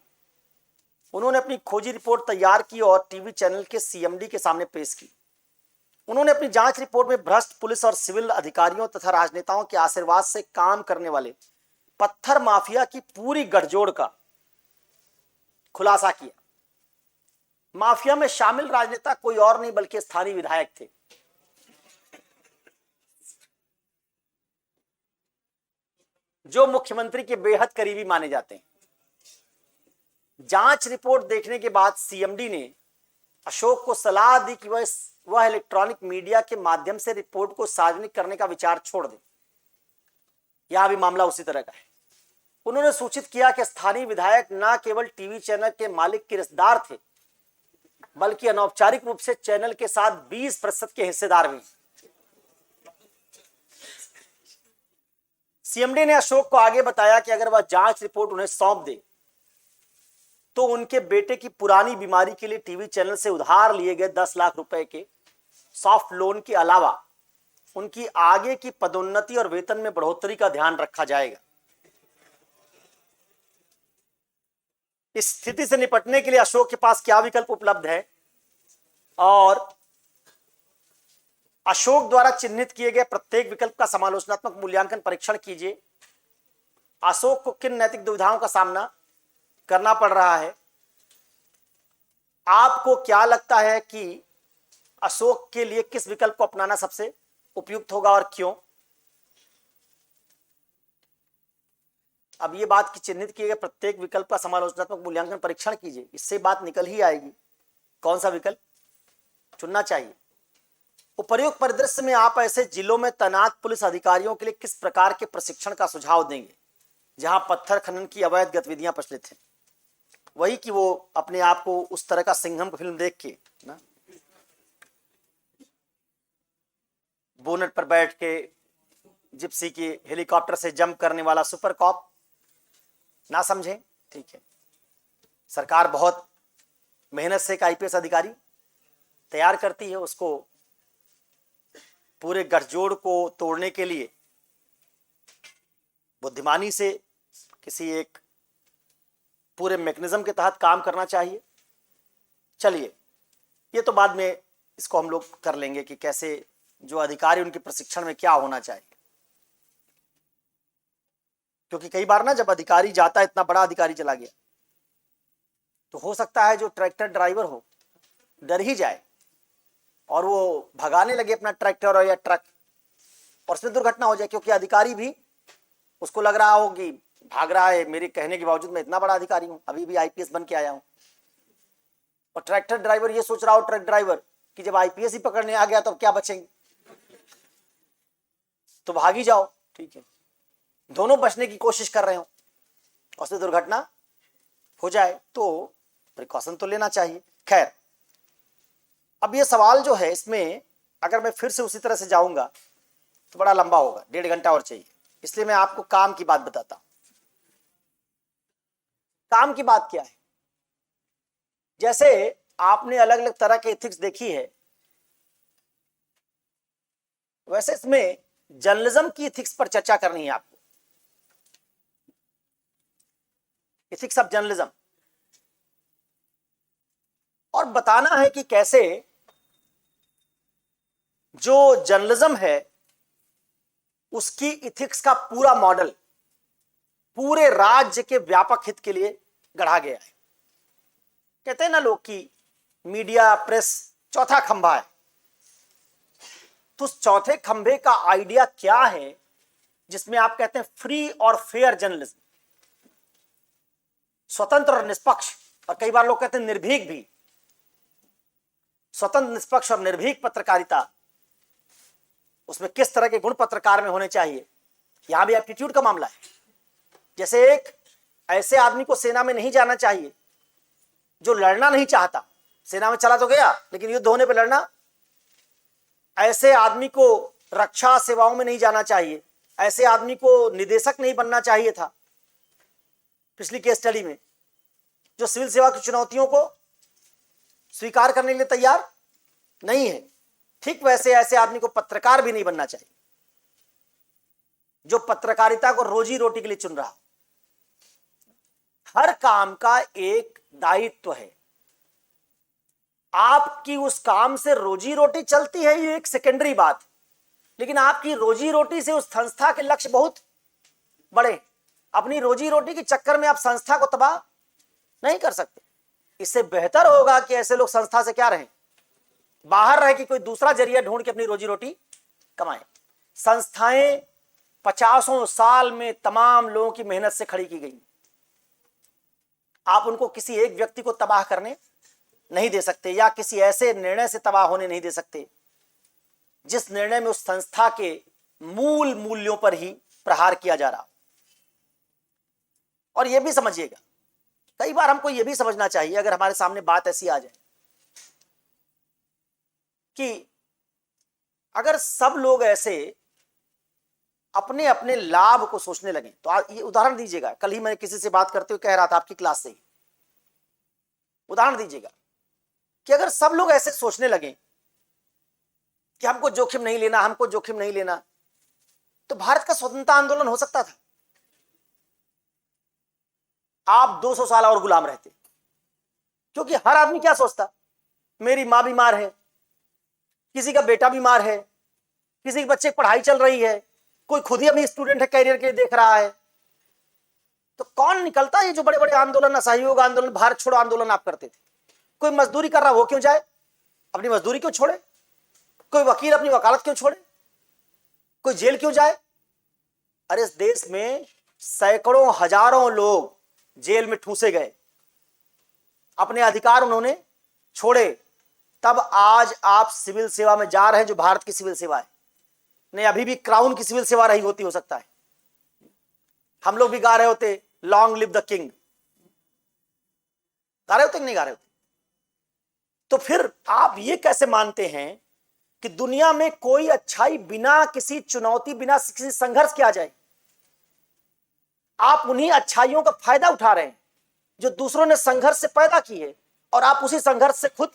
[SPEAKER 1] उन्होंने अपनी खोजी रिपोर्ट तैयार की और टीवी चैनल के सीएमडी के सामने पेश की। उन्होंने अपनी जांच रिपोर्ट में भ्रष्ट पुलिस और सिविल अधिकारियों तथा राजनेताओं के आशीर्वाद से काम करने वाले पत्थर माफिया की पूरी गठजोड़ का खुलासा किया। माफिया में शामिल राजनेता कोई और नहीं बल्कि स्थानीय विधायक थे। जो मुख्यमंत्री के बेहद करीबी माने जाते हैं। जांच रिपोर्ट देखने के बाद सीएमडी ने अशोक को सलाह दी कि वह इलेक्ट्रॉनिक मीडिया के माध्यम से रिपोर्ट को सार्वजनिक करने का विचार छोड़ दे। यहां भी मामला उसी तरह का है। उन्होंने सूचित किया कि स्थानीय विधायक न केवल टीवी चैनल के मालिक के रिश्तेदार थे, बल्कि अनौपचारिक रूप से चैनल के साथ 20% के हिस्सेदार भी। सीएमडी ने अशोक को आगे बताया कि अगर वह जांच रिपोर्ट उन्हें सौंप दे तो उनके बेटे की पुरानी बीमारी के लिए टीवी चैनल से उधार लिए गए 10 लाख रुपए के सॉफ्ट लोन के अलावा उनकी आगे की पदोन्नति और वेतन में बढ़ोतरी का ध्यान रखा जाएगा। इस स्थिति से निपटने के लिए अशोक के पास क्या विकल्प उपलब्ध है और अशोक द्वारा चिन्हित किए गए प्रत्येक विकल्प का समालोचनात्मक मूल्यांकन परीक्षण कीजिए। अशोक को किन नैतिक दुविधाओं का सामना करना पड़ रहा है? आपको क्या लगता है कि अशोक के लिए किस विकल्प को अपनाना सबसे उपयुक्त होगा और क्यों? अब ये बात कि चिन्हित किए गए प्रत्येक विकल्प का समालोचनात्मक मूल्यांकन परीक्षण कीजिए, इससे बात निकल ही आएगी कौन सा विकल्प चुनना चाहिए। उपर्युक्त परिदृश्य में आप ऐसे जिलों में तैनात पुलिस अधिकारियों के लिए किस प्रकार के प्रशिक्षण का सुझाव देंगे जहां पत्थर खनन की अवैध गतिविधियां प्रचलित हैं? वही कि वो अपने आप को उस तरह का सिंघम फिल्म देख के ना, बोनट पर बैठ के जिप्सी के हेलीकॉप्टर से जंप करने वाला सुपर कॉप ना समझें। ठीक है, सरकार बहुत मेहनत से एक आईपीएस अधिकारी तैयार करती है, उसको पूरे गठजोड़ को तोड़ने के लिए बुद्धिमानी से किसी एक पूरे मैकेनिज्म के तहत काम करना चाहिए। चलिए, ये तो बाद में इसको हम लोग कर लेंगे कि कैसे जो अधिकारी उनके प्रशिक्षण में क्या होना चाहिए, क्योंकि कई बार ना जब अधिकारी जाता है, इतना बड़ा अधिकारी चला गया, तो हो सकता है जो ट्रैक्टर ड्राइवर हो डर ही जाए और वो भगाने लगे अपना ट्रैक्टर और या ट्रक, और उसमें दुर्घटना हो जाए, क्योंकि अधिकारी भी उसको लग रहा हो कि भाग रहा है, मेरे कहने के बावजूद मैं इतना बड़ा अधिकारी हूं, अभी भी आईपीएस बन के आया हूं। और ट्रैक्टर ड्राइवर ये सोच रहा हो, ट्रक ड्राइवर, कि जब आईपीएस ही पकड़ने आ गया तो क्या बचेंगे, तो भाग ही जाओ। ठीक है, दोनों बचने की कोशिश कर रहे हो, उससे दुर्घटना हो जाए तो प्रिकॉशन तो लेना चाहिए। खैर, अब ये सवाल जो है, इसमें अगर मैं फिर से उसी तरह से जाऊंगा तो बड़ा लंबा होगा, 1.5 घंटा और चाहिए, इसलिए मैं आपको काम की बात बताता हूं। काम की बात क्या है? जैसे आपने अलग अलग तरह के एथिक्स देखी है, वैसे इसमें जर्नलिज्म की एथिक्स पर चर्चा करनी है आपको, एथिक्स ऑफ जर्नलिज्म, और बताना है कि कैसे जो जर्नलिज्म है उसकी इथिक्स का पूरा मॉडल पूरे राज्य के व्यापक हित के लिए गढ़ा गया है। कहते हैं ना लोग कि मीडिया प्रेस चौथा खंभा है, तो उस चौथे खंभे का आइडिया क्या है जिसमें आप कहते हैं फ्री और फेयर जर्नलिज्म, स्वतंत्र और निष्पक्ष, और कई बार लोग कहते हैं निर्भीक भी। स्वतंत्र, निष्पक्ष और निर्भीक पत्रकारिता, उसमें किस तरह के गुण पत्रकार में होने चाहिए, यहां भी एप्टीट्यूड का मामला है। जैसे एक ऐसे आदमी को सेना में नहीं जाना चाहिए जो लड़ना नहीं चाहता, सेना में चला तो गया लेकिन युद्ध होने पर लड़ना। ऐसे आदमी को रक्षा सेवाओं में नहीं जाना चाहिए, ऐसे आदमी को निदेशक नहीं बनना चाहिए था पिछली केस स्टडी में, जो सिविल सेवा की चुनौतियों को स्वीकार करने के लिए तैयार नहीं है। ठीक वैसे ऐसे आदमी को पत्रकार भी नहीं बनना चाहिए जो पत्रकारिता को रोजी रोटी के लिए चुन रहा। हर काम का एक दायित्व है, आपकी उस काम से रोजी रोटी चलती है ये एक सेकेंडरी बात, लेकिन आपकी रोजी रोटी से उस संस्था के लक्ष्य बहुत बड़े। अपनी रोजी रोटी के चक्कर में आप संस्था को तबाह नहीं कर सकते। इससे बेहतर होगा कि ऐसे लोग संस्था से क्या रहें, बाहर रह के कोई दूसरा जरिया ढूंढ के अपनी रोजी रोटी कमाएं। संस्थाएं 50 साल में तमाम लोगों की मेहनत से खड़ी की गई, आप उनको किसी एक व्यक्ति को तबाह करने नहीं दे सकते, या किसी ऐसे निर्णय से तबाह होने नहीं दे सकते जिस निर्णय में उस संस्था के मूल मूल्यों पर ही प्रहार किया जा रहा। और यह भी समझिएगा, कई बार हमको यह भी समझना चाहिए, अगर हमारे सामने बात ऐसी आ जाए कि अगर सब लोग ऐसे अपने अपने लाभ को सोचने लगे, तो ये उदाहरण दीजिएगा, कल ही मैं किसी से बात करते हुए कह रहा था आपकी क्लास से ही, उदाहरण दीजिएगा कि अगर सब लोग ऐसे सोचने लगे कि हमको जोखिम नहीं लेना, हमको जोखिम नहीं लेना, तो भारत का स्वतंत्रता आंदोलन हो सकता था। आप 200 साल और गुलाम रहते, क्योंकि हर आदमी क्या सोचता, मेरी मां बीमार है, किसी का बेटा बीमार है, किसी के बच्चे की पढ़ाई चल रही है, कोई खुद ही अभी स्टूडेंट है, कैरियर के लिए देख रहा है, तो कौन निकलता है? ये जो बड़े बड़े आंदोलन, असहयोग आंदोलन, भारत छोड़ो आंदोलन आप करते थे, कोई मजदूरी कर रहा वो क्यों जाए, अपनी मजदूरी क्यों छोड़े, कोई वकील अपनी वकालत क्यों छोड़े, कोई जेल क्यों जाए? अरे इस देश में सैकड़ों हजारों लोग जेल में ठूसे गए, अपने अधिकार उन्होंने छोड़े, तब आज आप सिविल सेवा में जा रहे हैं, जो भारत की सिविल सेवा है। नहीं, अभी भी क्राउन की सिविल सेवा रही होती, हो सकता है हम लोग भी गा रहे होते लॉन्ग लिव द किंग, गा रहे होते कि नहीं गा रहे होते? तो फिर आप ये कैसे मानते हैं कि दुनिया में कोई अच्छाई बिना किसी चुनौती, बिना किसी संघर्ष किया जाए? आप उन्हीं अच्छाइयों का फायदा उठा रहे हैं, जो दूसरों ने संघर्ष से पैदा की है, और आप उसी संघर्ष से खुद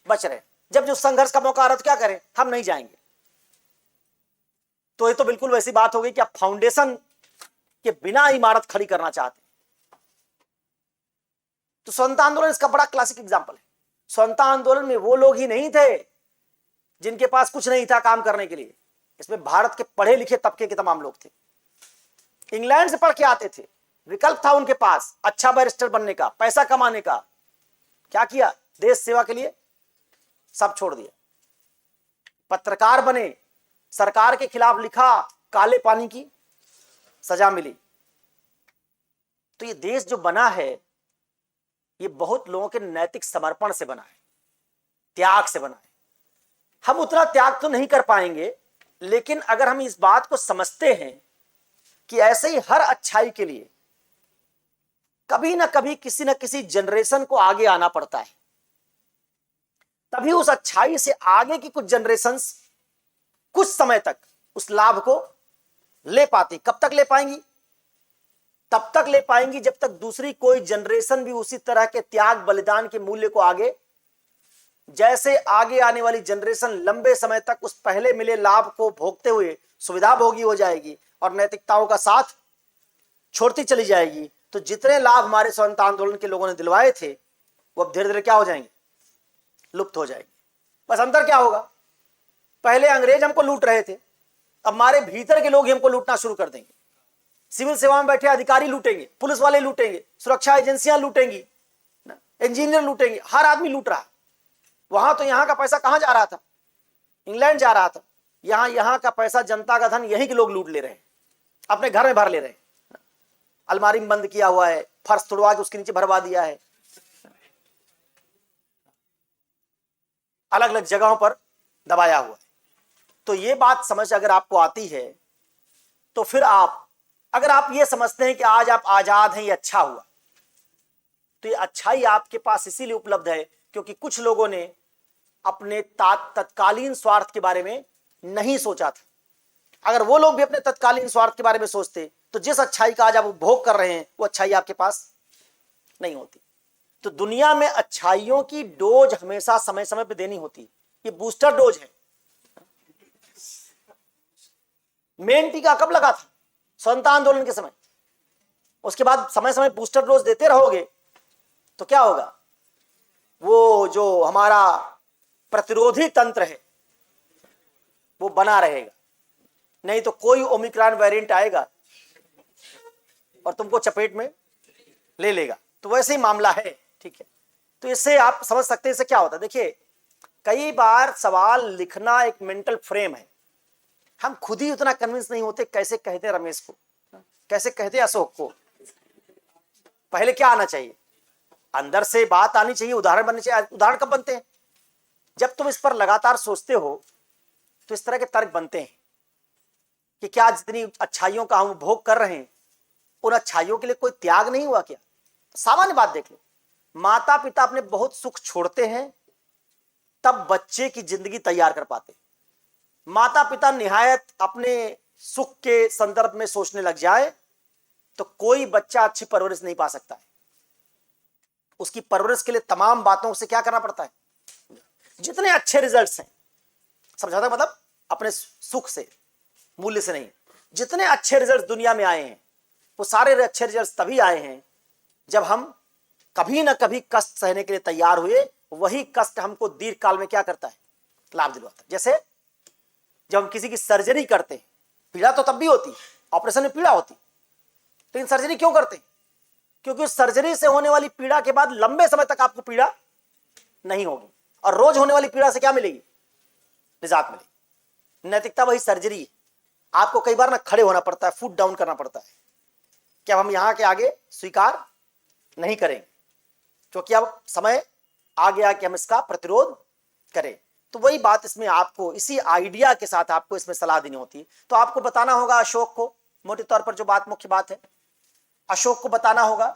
[SPEAKER 1] बच रहे हैं। जब जो संघर्ष का मौका आ रहा तो क्या करें, हम नहीं जाएंगे। तो ये तो बिल्कुल वैसी बात हो गई कि आप फाउंडेशन के बिना इमारत खड़ी करना चाहते हैं। तो स्वतंत्रता आंदोलन इसका बड़ा क्लासिक एग्जांपल है। स्वतंत्रता आंदोलन में वो लोग ही नहीं थे जिनके पास कुछ नहीं था काम करने के लिए, इसमें भारत के पढ़े लिखे तबके के तमाम लोग थे। इंग्लैंड से पढ़ के आते थे, विकल्प था उनके पास अच्छा बैरिस्टर बनने का, पैसा कमाने का। क्या किया, देश सेवा के लिए सब छोड़ दिया। पत्रकार बने, सरकार के खिलाफ लिखा, काले पानी की सजा मिली। तो ये देश जो बना है ये बहुत लोगों के नैतिक समर्पण से बना है, त्याग से बना है। हम उतना त्याग तो नहीं कर पाएंगे, लेकिन अगर हम इस बात को समझते हैं कि ऐसे ही हर अच्छाई के लिए कभी ना कभी किसी न किसी जनरेशन को आगे आना पड़ता है, तभी उस अच्छाई से आगे की कुछ जनरेशंस कुछ समय तक उस लाभ को ले पाती। कब तक ले पाएंगी, तब तक ले पाएंगी जब तक दूसरी कोई जनरेशन भी उसी तरह के त्याग बलिदान के मूल्य को आगे, जैसे आगे आने वाली जनरेशन लंबे समय तक उस पहले मिले लाभ को भोगते हुए सुविधा भोगी हो जाएगी और नैतिकताओं का साथ छोड़ती चली जाएगी, तो जितने लाभ हमारे स्वतंत्रता आंदोलन के लोगों ने दिलवाए थे वो अब धीरे धीरे क्या हो जाएंगे, लुप्त हो जाएंगे। बस अंतर क्या होगा, पहले अंग्रेज हमको लूट रहे थे, अब हमारे भीतर के लोग ही हमको लूटना शुरू कर देंगे। सिविल सेवा में बैठे अधिकारी लूटेंगे, पुलिस वाले लूटेंगे, सुरक्षा एजेंसियां लूटेंगी, इंजीनियर लूटेंगे, हर आदमी लूट रहा है। वहां तो यहां का पैसा कहां जा रहा था, इंग्लैंड जा रहा था। यहां का पैसा, जनता का धन यहीं के लोग लूट ले रहे हैं, अपने घर में भर ले रहे हैं। अलमारी में बंद किया हुआ है, फर्श तोड़वा के उसके नीचे भरवा दिया है, अलग अलग जगहों पर दबाया हुआ है। तो ये बात समझ अगर आपको आती है तो फिर आप, अगर आप ये समझते हैं कि आज आप आजाद हैं, ये अच्छा हुआ, तो ये अच्छाई आपके पास इसीलिए उपलब्ध है क्योंकि कुछ लोगों ने अपने तत्कालीन स्वार्थ के बारे में नहीं सोचा था। अगर वो लोग भी अपने तत्कालीन स्वार्थ के बारे में सोचते तो जिस अच्छाई का आज आप उपभोग कर रहे हैं वो अच्छाई आपके पास नहीं होती। तो दुनिया में अच्छाइयों की डोज हमेशा समय समय पर देनी होती। ये बूस्टर डोज है। मेन टीका कब लगा था, स्वतंत्रता आंदोलन के समय। उसके बाद समय समय बूस्टर डोज देते रहोगे तो क्या होगा, वो जो हमारा प्रतिरोधी तंत्र है वो बना रहेगा। नहीं तो कोई ओमिक्रॉन वेरिएंट आएगा और तुमको चपेट में ले लेगा। तो वैसे ही मामला है, ठीक है। तो इससे आप समझ सकते हैं इससे क्या होता है। देखिए, कई बार सवाल लिखना एक मेंटल फ्रेम है। हम खुद ही उतना कन्विंस नहीं होते कैसे कहते रमेश को, कैसे कहते अशोक को। पहले क्या आना चाहिए, अंदर से बात आनी चाहिए, उदाहरण बनने चाहिए। उदाहरण कब बनते हैं, जब तुम इस पर लगातार सोचते हो तो इस तरह के तर्क बनते हैं कि क्या जितनी अच्छाइयों का हम उपभोग कर रहे हैं उन अच्छाइयों के लिए कोई त्याग नहीं हुआ क्या। सामान्य बात देख लो, माता पिता अपने बहुत सुख छोड़ते हैं तब बच्चे की जिंदगी तैयार कर पाते। माता पिता निहायत अपने सुख के संदर्भ में सोचने लग जाए तो कोई बच्चा अच्छी परवरिश नहीं पा सकता है। उसकी परवरिश के लिए तमाम बातों से क्या करना पड़ता है, जितने अच्छे रिजल्ट्स हैं, समझाता मतलब अपने सुख से, मूल्य से नहीं, जितने अच्छे रिजल्ट्स दुनिया में आए हैं वो सारे अच्छे रिजल्ट्स तभी आए हैं जब हम कभी ना कभी कष्ट सहने के लिए तैयार हुए। वही कष्ट हमको दीर्घ काल में क्या करता है, लाभ दिलवाता है। जैसे जब हम किसी की सर्जरी करते हैं, पीड़ा तो तब भी होती है, ऑपरेशन में पीड़ा होती, लेकिन सर्जरी क्यों करते हैं, क्योंकि उस सर्जरी से होने वाली पीड़ा के बाद लंबे समय तक आपको पीड़ा नहीं होगी और रोज होने वाली पीड़ा से क्या मिलेगी, निजात मिलेगी। नैतिकता वही सर्जरी है। आपको कई बार ना खड़े होना पड़ता है, फुट डाउन करना पड़ता है कि अब हम यहां के आगे स्वीकार नहीं करेंगे, क्योंकि अब समय आ गया कि हम इसका प्रतिरोध करें। तो वही बात इसमें आपको, इसी आइडिया के साथ आपको इसमें सलाह देनी होती है। तो आपको बताना होगा अशोक को, मोटे तौर पर जो बात मुख्य बात है, अशोक को बताना होगा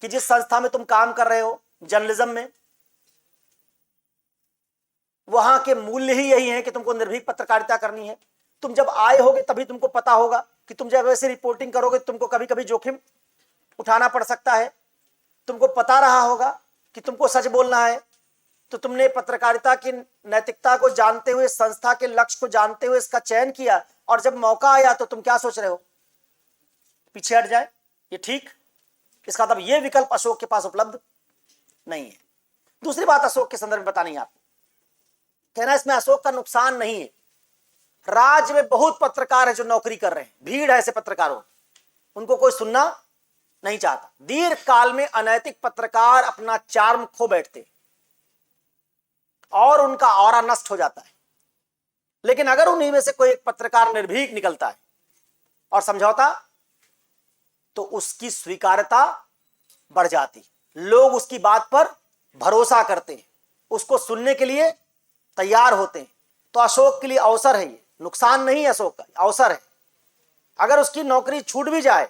[SPEAKER 1] कि जिस संस्था में तुम काम कर रहे हो जर्नलिज्म में, वहां के मूल्य ही यही है कि तुमको निर्भीक पत्रकारिता करनी है। तुम जब आए होगे तभी तुमको पता होगा कि तुम जब वैसे रिपोर्टिंग करोगे तुमको कभी कभी जोखिम उठाना पड़ सकता है। तुमको पता रहा होगा कि तुमको सच बोलना है, तो तुमने पत्रकारिता की नैतिकता को जानते हुए, संस्था के लक्ष्य को जानते हुए इसका चयन किया, और जब मौका आया तो तुम क्या सोच रहे हो? पीछे हट जाए, ये ठीक? इसका मतलब ये विकल्प अशोक के पास उपलब्ध नहीं है। दूसरी बात अशोक के संदर्भ में बतानी है आपको, कहना इसमें अशोक का नुकसान नहीं है। राज्य में बहुत पत्रकार है जो नौकरी कर रहे हैं, भीड़ है ऐसे पत्रकारों, उनको कोई सुनना नहीं चाहता। दीर्घ काल में अनैतिक पत्रकार अपना चार्म खो बैठते और उनका ऑरा नष्ट हो जाता है। लेकिन अगर उन्हीं में से कोई एक पत्रकार निर्भीक निकलता है और समझौता, तो उसकी स्वीकार्यता बढ़ जाती, लोग उसकी बात पर भरोसा करते हैं, उसको सुनने के लिए तैयार होते हैं। तो अशोक के लिए अवसर है, ये नुकसान नहीं है, अशोक का अवसर है। अगर उसकी नौकरी छूट भी जाए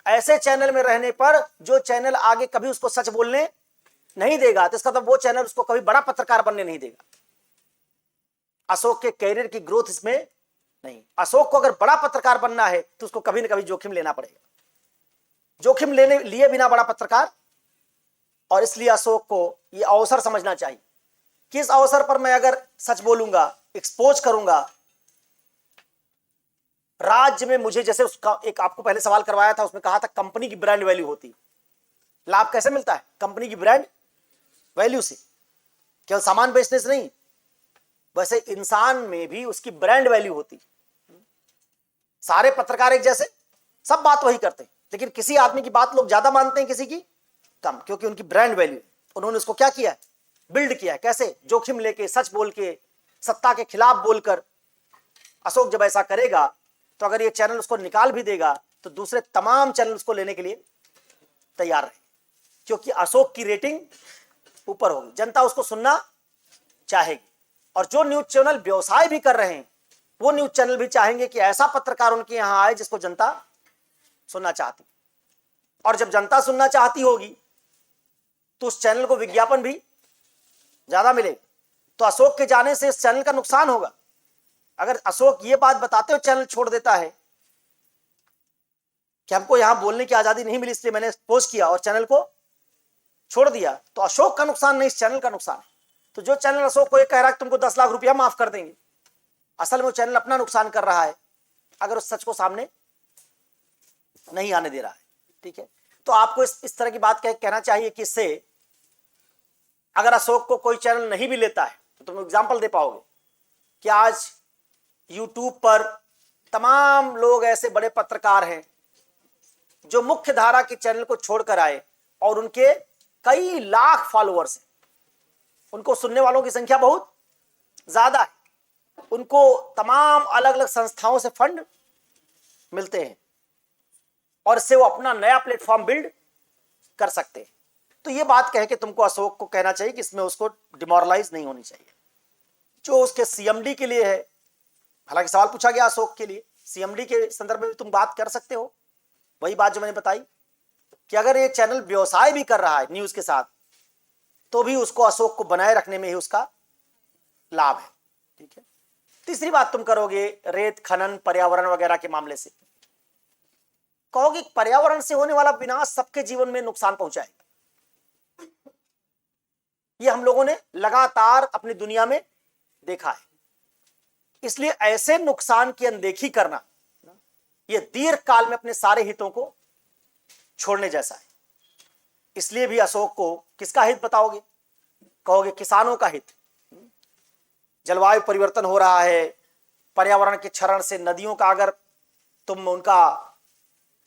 [SPEAKER 1] ऐसे चैनल में रहने पर, जो चैनल आगे कभी उसको सच बोलने नहीं देगा, तो इसका मतलब वो चैनल उसको कभी बड़ा पत्रकार बनने नहीं देगा। अशोक के कैरियर की ग्रोथ इसमें नहीं। अशोक को अगर बड़ा पत्रकार बनना है तो उसको कभी ना कभी जोखिम लेना पड़ेगा, जोखिम लेने लिए बिना बड़ा पत्रकार। और इसलिए अशोक को यह अवसर समझना चाहिए कि इस अवसर पर मैं अगर सच बोलूंगा, एक्सपोज करूंगा, राज्य में मुझे, जैसे उसका एक आपको पहले सवाल करवाया था, उसमें कहा था कंपनी की ब्रांड वैल्यू होती। लाभ कैसे मिलता है? कंपनी की ब्रांड वैल्यू से, केवल सामान बेचने से नहीं, वैसे इंसान में भी उसकी ब्रांड वैल्यू होती। सारे पत्रकार एक जैसे, सब बात वही करते हैं, लेकिन किसी आदमी की बात लोग ज्यादा मानते हैं, किसी की कम, क्योंकि उनकी ब्रांड वैल्यू। उन्होंने उसको क्या किया है? बिल्ड किया है। कैसे? जोखिम लेके, सच बोल के, सत्ता के खिलाफ बोलकर। अशोक जब ऐसा करेगा तो अगर ये चैनल उसको निकाल भी देगा तो दूसरे तमाम चैनल उसको लेने के लिए तैयार रहे, क्योंकि अशोक की रेटिंग ऊपर होगी, जनता उसको सुनना चाहेगी। और जो न्यूज चैनल व्यवसाय भी कर रहे हैं, वो न्यूज चैनल भी चाहेंगे कि ऐसा पत्रकार उनके यहां आए जिसको जनता सुनना चाहती। और जब जनता सुनना चाहती होगी तो उस चैनल को विज्ञापन भी ज्यादा मिलेगा। तो अशोक के जाने से इस चैनल का नुकसान होगा। अगर अशोक ये बात बताते हुए चैनल छोड़ देता है कि हमको यहां बोलने की आजादी नहीं मिली इसलिए मैंने एक्सपोज किया और चैनल को छोड़ दिया, तो अशोक का नुकसान नहीं, इस चैनल का नुकसान है। तो जो चैनल अशोक को ये कह रहा है कि तुमको 10 लाख रुपया माफ कर देंगे, असल में वो चैनल अपना नुकसान कर रहा है अगर उस सच को सामने नहीं आने दे रहा है। ठीक है, तो आपको इस तरह की बात कहना चाहिए कि इससे अगर अशोक को कोई चैनल नहीं भी लेता है तो तुम एग्जांपल दे पाओगे कि आज यूट्यूब पर तमाम लोग ऐसे बड़े पत्रकार हैं जो मुख्य धारा के चैनल को छोड़कर आए और उनके कई लाख फॉलोअर्स हैं, उनको सुनने वालों की संख्या बहुत ज्यादा है, उनको तमाम अलग अलग संस्थाओं से फंड मिलते हैं और इससे वो अपना नया प्लेटफॉर्म बिल्ड कर सकते हैं। तो ये बात कह के तुमको अशोक को कहना चाहिए कि इसमें उसको डिमोरलाइज नहीं होनी चाहिए। जो उसके सीएमडी के लिए है, हालांकि सवाल पूछा गया अशोक के लिए, सीएमडी के संदर्भ में भी तुम बात कर सकते हो। वही बात जो मैंने बताई कि अगर ये चैनल व्यवसाय भी कर रहा है न्यूज के साथ, तो भी उसको अशोक को बनाए रखने में ही उसका लाभ है। ठीक है, तीसरी बात तुम करोगे रेत खनन, पर्यावरण वगैरह के मामले से, कहोगे पर्यावरण से होने वाला विनाश सबके जीवन में नुकसान पहुंचाएगा। ये हम लोगों ने लगातार अपनी दुनिया में देखा है। इसलिए ऐसे नुकसान की अनदेखी करना यह दीर्घ काल में अपने सारे हितों को छोड़ने जैसा है। इसलिए भी अशोक को किसका हित बताओगे? कहोगे किसानों का हित। जलवायु परिवर्तन हो रहा है, पर्यावरण के क्षरण से नदियों का अगर तुम उनका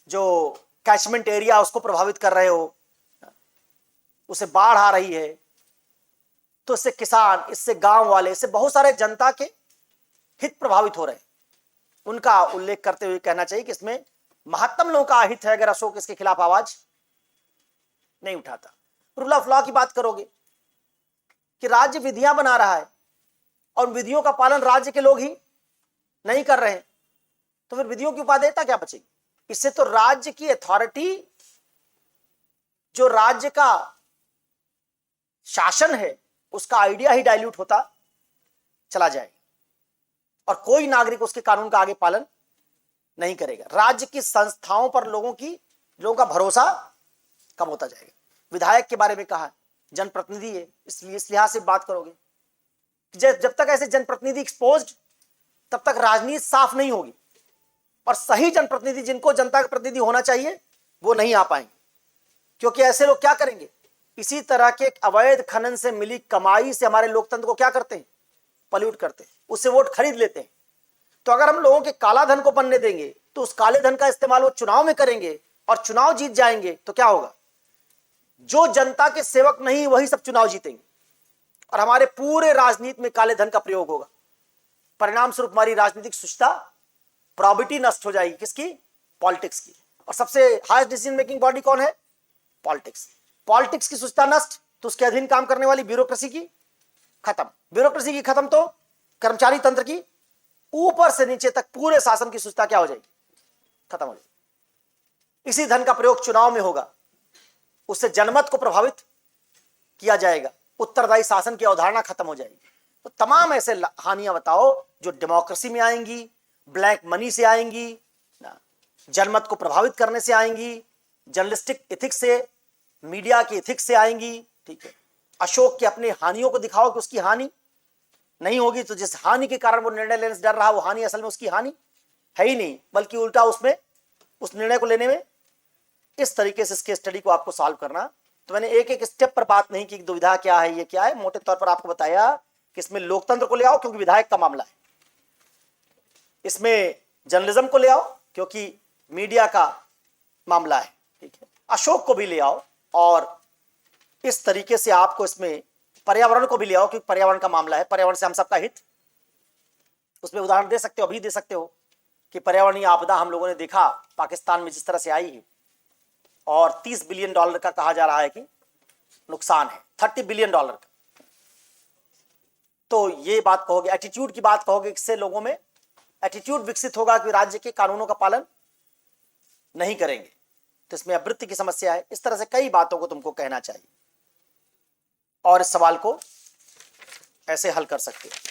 [SPEAKER 1] जो कैचमेंट एरिया उसको प्रभावित कर रहे हो, उसे बाढ़ आ रही है, तो इससे किसान, इससे गांव वाले, इससे बहुत सारे जनता के हित प्रभावित हो रहे हैं। उनका उल्लेख करते हुए कहना चाहिए कि इसमें महत्तम लोगों का हित है अगर अशोक इसके खिलाफ आवाज नहीं उठाता। रूल ऑफ लॉ की बात करोगे कि राज्य विधियां बना रहा है और विधियों का पालन राज्य के लोग ही नहीं कर रहे हैं, तो फिर विधियों की उपादेयता क्या बचेगी? इससे तो राज्य की अथॉरिटी, जो राज्य का शासन है, उसका आइडिया ही डाइल्यूट होता चला जाएगा और कोई नागरिक उसके कानून का आगे पालन नहीं करेगा। राज्य की संस्थाओं पर लोगों का भरोसा कम होता जाएगा। विधायक के बारे में कहा है, जनप्रतिनिधि है, इसलिए इस लिहाज से बात करोगे। जब तक ऐसे जनप्रतिनिधि एक्सपोज्ड, तब तक राजनीति साफ नहीं होगी, और सही जनप्रतिनिधि जिनको जनता का प्रतिनिधि होना चाहिए वो नहीं आ पाएंगे, क्योंकि ऐसे लोग क्या करेंगे, इसी तरह के अवैध खनन से मिली कमाई से हमारे लोकतंत्र को क्या करते हैं, पॉल्यूट करते हैं, उससे वोट खरीद लेते हैं। तो अगर हम लोगों के काला धन को बनने देंगे तो उस काले धन का इस्तेमाल वो चुनाव में करेंगे और चुनाव जीत जाएंगे, तो क्या होगा, जो जनता के सेवक नहीं वही सब चुनाव जीतेंगे और हमारे पूरे राजनीति में काले धन का प्रयोग होगा। परिणाम स्वरूप हमारी राजनीतिक शुचिता, प्रॉबिटी नष्ट हो जाएगी, किसकी, पॉलिटिक्स की। और सबसे हाईएस्ट डिसीजन मेकिंग बॉडी कौन है, पॉलिटिक्स। पॉलिटिक्स की शुचिता नष्ट तो उसके अधीन काम करने वाली ब्यूरोक्रेसी की खत्म, ब्यूरोक्रेसी की खत्म तो कर्मचारी तंत्र की ऊपर से नीचे तक पूरे शासन की शुचिता क्या हो जाएगी, खत्म हो जाएगी। इसी धन का प्रयोग चुनाव में होगा, उससे जनमत को प्रभावित किया जाएगा, उत्तरदायी शासन की अवधारणा खत्म हो जाएगी। तो तमाम ऐसे हानियां बताओ जो डेमोक्रेसी में आएंगी, ब्लैक मनी से आएंगी, जनमत को प्रभावित करने से आएंगी, जर्नलिस्टिक एथिक्स से, मीडिया की एथिक्स से आएंगी। ठीक है, अशोक के अपने हानियों को दिखाओ कि उसकी हानि नहीं होगी, तो जिस हानि के कारण वो निर्णय लेने से डर रहा, वो हानि असल में उसकी हानि है ही नहीं, बल्कि उल्टा उसमें उस निर्णय को लेने में। इस तरीके से इसके स्टडी को आपको सॉल्व करना। तो मैंने एक एक स्टेप पर बात नहीं की, दुविधा क्या है, ये क्या है, मोटे तौर पर आपको बताया कि इसमें लोकतंत्र को ले आओ क्योंकि विधायक का मामला है, इसमें जर्नलिज्म को ले आओ क्योंकि मीडिया का मामला है। ठीक है, अशोक को भी ले आओ और इस तरीके से आपको इसमें पर्यावरण को भी ले आओ क्योंकि पर्यावरण का मामला है, पर्यावरण से हम सबका हित। उसमें उदाहरण दे सकते हो, अभी दे सकते हो कि पर्यावरणीय आपदा हम लोगों ने देखा पाकिस्तान में जिस तरह से आई है, और $30 बिलियन का कहा जा रहा है कि नुकसान है, $30 बिलियन का। तो ये बात कहोगे, एटीट्यूड की बात कहोगे, इससे लोगों में एटीट्यूड विकसित होगा कि राज्य के कानूनों का पालन नहीं करेंगे, तो इसमें आवृत्ति की समस्या है। इस तरह से कई बातों को तुमको कहना चाहिए और इस सवाल को ऐसे हल कर सकते हो।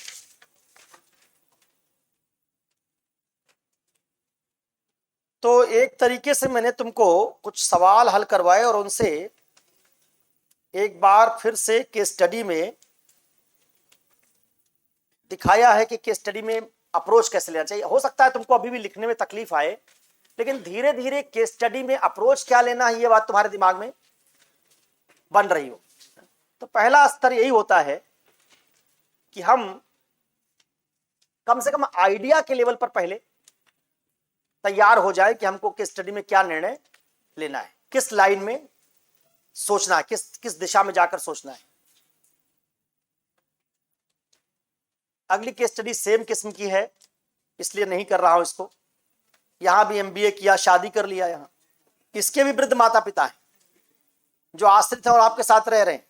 [SPEAKER 1] तो एक तरीके से मैंने तुमको कुछ सवाल हल करवाए और उनसे एक बार फिर से केस स्टडी में दिखाया है कि केस स्टडी में अप्रोच कैसे लेना चाहिए। हो सकता है तुमको अभी भी लिखने में तकलीफ आए, लेकिन धीरे धीरे केस स्टडी में अप्रोच क्या लेना है ये बात तुम्हारे दिमाग में बन रही हो। तो पहला स्तर यही होता है कि हम कम से कम आइडिया के लेवल पर पहले तैयार हो जाए कि हमको केस स्टडी में क्या निर्णय लेना है, किस लाइन में सोचना है, किस दिशा में जाकर सोचना है। अगली केस स्टडी सेम किस्म की है, इसलिए नहीं कर रहा हूं इसको। यहां भी एमबीए किया, शादी कर लिया, यहां इसके भी वृद्ध माता पिता हैं जो आश्रित हैं और आपके साथ रह रहे हैं।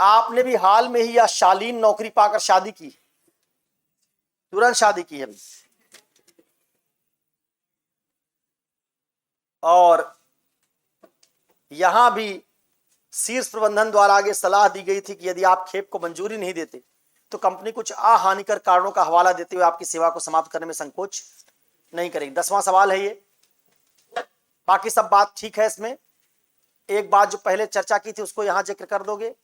[SPEAKER 1] आपने भी हाल में ही या शालीन नौकरी पाकर शादी की, तुरंत शादी की है अभी, और यहां भी शीर्ष प्रबंधन द्वारा आगे सलाह दी गई थी कि यदि आप खेप को मंजूरी नहीं देते तो कंपनी कुछ अहानिकर कारणों का हवाला देते हुए आपकी सेवा को समाप्त करने में संकोच नहीं करेगी। 10वां सवाल है ये। बाकी सब बात ठीक है। इसमें एक बात जो पहले चर्चा की थी उसको यहां जिक्र कर दोगे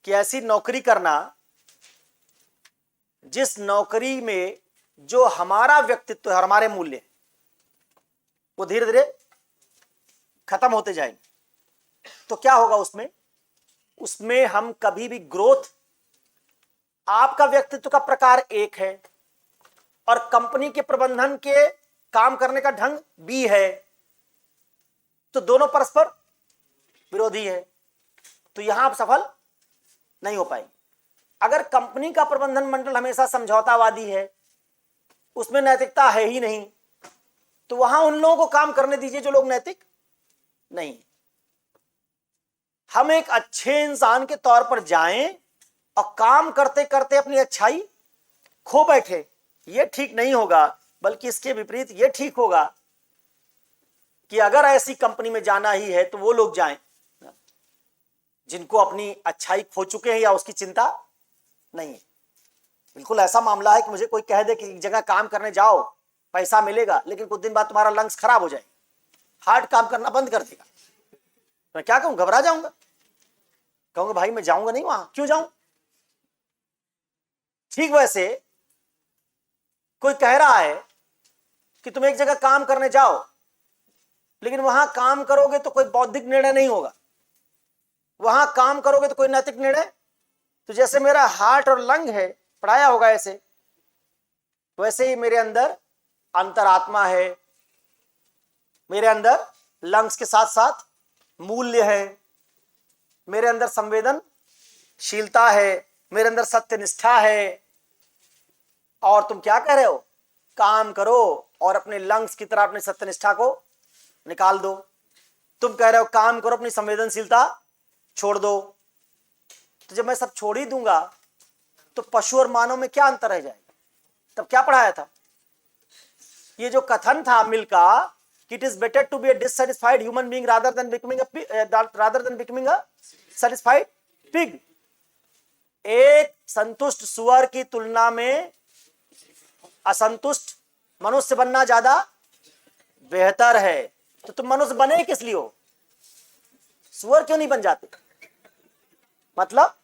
[SPEAKER 1] कि ऐसी नौकरी करना जिस नौकरी में जो हमारा व्यक्तित्व है, हमारे मूल्य वो धीरे धीरे खत्म होते जाएंगे, तो क्या होगा उसमें हम कभी भी ग्रोथ, आपका व्यक्तित्व का प्रकार एक है और कंपनी के प्रबंधन के काम करने का ढंग बी है, तो दोनों परस्पर विरोधी है, तो यहां आप सफल नहीं हो पाएंगे। अगर कंपनी का प्रबंधन मंडल हमेशा समझौतावादी है, उसमें नैतिकता है ही नहीं, तो वहां उन लोगों को काम करने दीजिए जो लोग नैतिक नहीं। हम एक अच्छे इंसान के तौर पर जाएं और काम करते करते अपनी अच्छाई खो बैठे, यह ठीक नहीं होगा। बल्कि इसके विपरीत यह ठीक होगा कि अगर ऐसी कंपनी में जाना ही है तो वो लोग जाएं जिनको अपनी अच्छाई खो चुके हैं या उसकी चिंता नहीं है। बिल्कुल ऐसा मामला है कि मुझे कोई कह दे कि एक जगह काम करने जाओ, पैसा मिलेगा, लेकिन कुछ दिन बाद तुम्हारा लंग्स खराब हो जाए, हार्ट काम करना बंद कर देगा, मैं क्या कहूं, घबरा जाऊंगा, कहूंगा भाई मैं जाऊंगा नहीं वहां, क्यों जाऊं। ठीक वैसे कोई कह रहा है कि तुम एक जगह काम करने जाओ, लेकिन वहां काम करोगे तो कोई बौद्धिक निर्णय नहीं होगा, वहां काम करोगे तो कोई नैतिक निर्णय। तो जैसे मेरा हार्ट और लंग है, पढ़ाया होगा ऐसे, वैसे ही मेरे अंदर अंतरात्मा है, मेरे अंदर लंग्स के साथ साथ मूल्य है, मेरे अंदर संवेदनशीलता है, मेरे अंदर सत्यनिष्ठा है। और तुम क्या कह रहे हो, काम करो और अपने लंग्स की तरह अपनी सत्यनिष्ठा को निकाल दो। तुम कह रहे हो काम करो, अपनी संवेदनशीलता छोड़ दो। तो जब मैं सब छोड़ ही दूंगा तो पशु और मानव में क्या अंतर रह जाएगा। तब क्या पढ़ाया था, ये जो कथन था मिल का, it is better to be a dissatisfied human being rather than becoming a satisfied pig. एक संतुष्ट सुअर की तुलना में असंतुष्ट मनुष्य बनना ज्यादा बेहतर है। तो तुम मनुष्य बने किस लिए हो, सुअर क्यों नहीं बन जाते। मतलब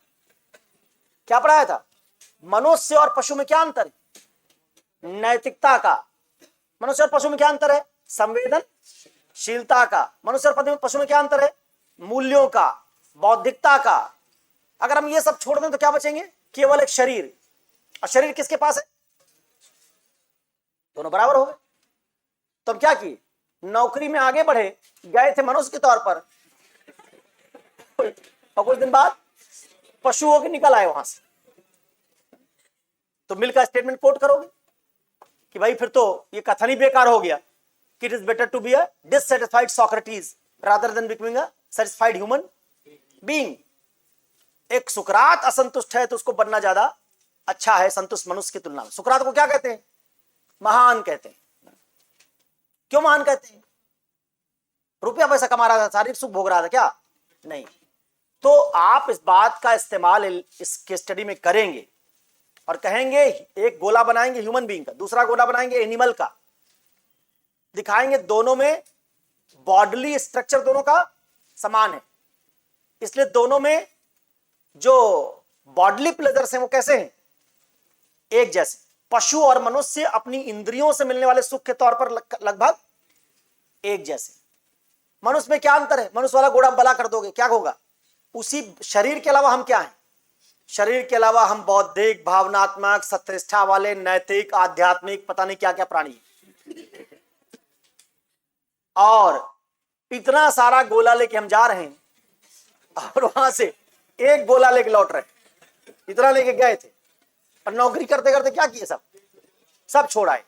[SPEAKER 1] क्या पढ़ाया था, मनुष्य और पशु में क्या अंतर है, नैतिकता का। मनुष्य और पशु में क्या अंतर है, संवेदनशीलता का। मनुष्य और पशु में क्या अंतर है, मूल्यों का, बौद्धिकता का। अगर हम ये सब छोड़ दें तो क्या बचेंगे, केवल एक शरीर। और शरीर किसके पास है, दोनों बराबर हो गए। तो हम क्या किए, नौकरी में आगे बढ़े, गए थे मनुष्य के तौर पर, और कुछ दिन बाद पशु होकर निकल आए वहां से। तो मिल का स्टेटमेंट कोट करोगे कि भाई फिर तो ये कथन ही बेकार हो गया कि it is better to be a dissatisfied Socrates rather than becoming a satisfied human being. एक सुकरात असंतुष्ट है तो उसको बनना ज्यादा अच्छा है संतुष्ट मनुष्य की तुलना में। सुकरात को क्या कहते हैं, महान कहते हैं। क्यों महान कहते हैं, रुपया पैसा कमा रहा था, शारीरिक सुख भोग रहा था क्या, नहीं। तो आप इस बात का इस्तेमाल इस केस स्टडी में करेंगे और कहेंगे, एक गोला बनाएंगे ह्यूमन बीइंग का, दूसरा गोला बनाएंगे एनिमल का, दिखाएंगे दोनों में बॉडली स्ट्रक्चर दोनों का समान है, इसलिए दोनों में जो बॉडली प्लेजर्स हैं वो कैसे हैं, एक जैसे। पशु और मनुष्य अपनी इंद्रियों से मिलने वाले सुख के तौर पर लगभग एक जैसे। मनुष्य में क्या अंतर है, मनुष्य वाला घोड़ा बला कर दोगे क्या होगा, उसी शरीर के अलावा हम क्या हैं, शरीर के अलावा हम बौद्धिक, भावनात्मक, सत्यनिष्ठा वाले, नैतिक, आध्यात्मिक, पता नहीं क्या क्या प्राणी। और इतना सारा गोला लेके हम जा रहे हैं और वहां से एक गोला लेके लौट रहे, इतना लेके गए थे और नौकरी करते करते क्या किए, सब छोड़ आए।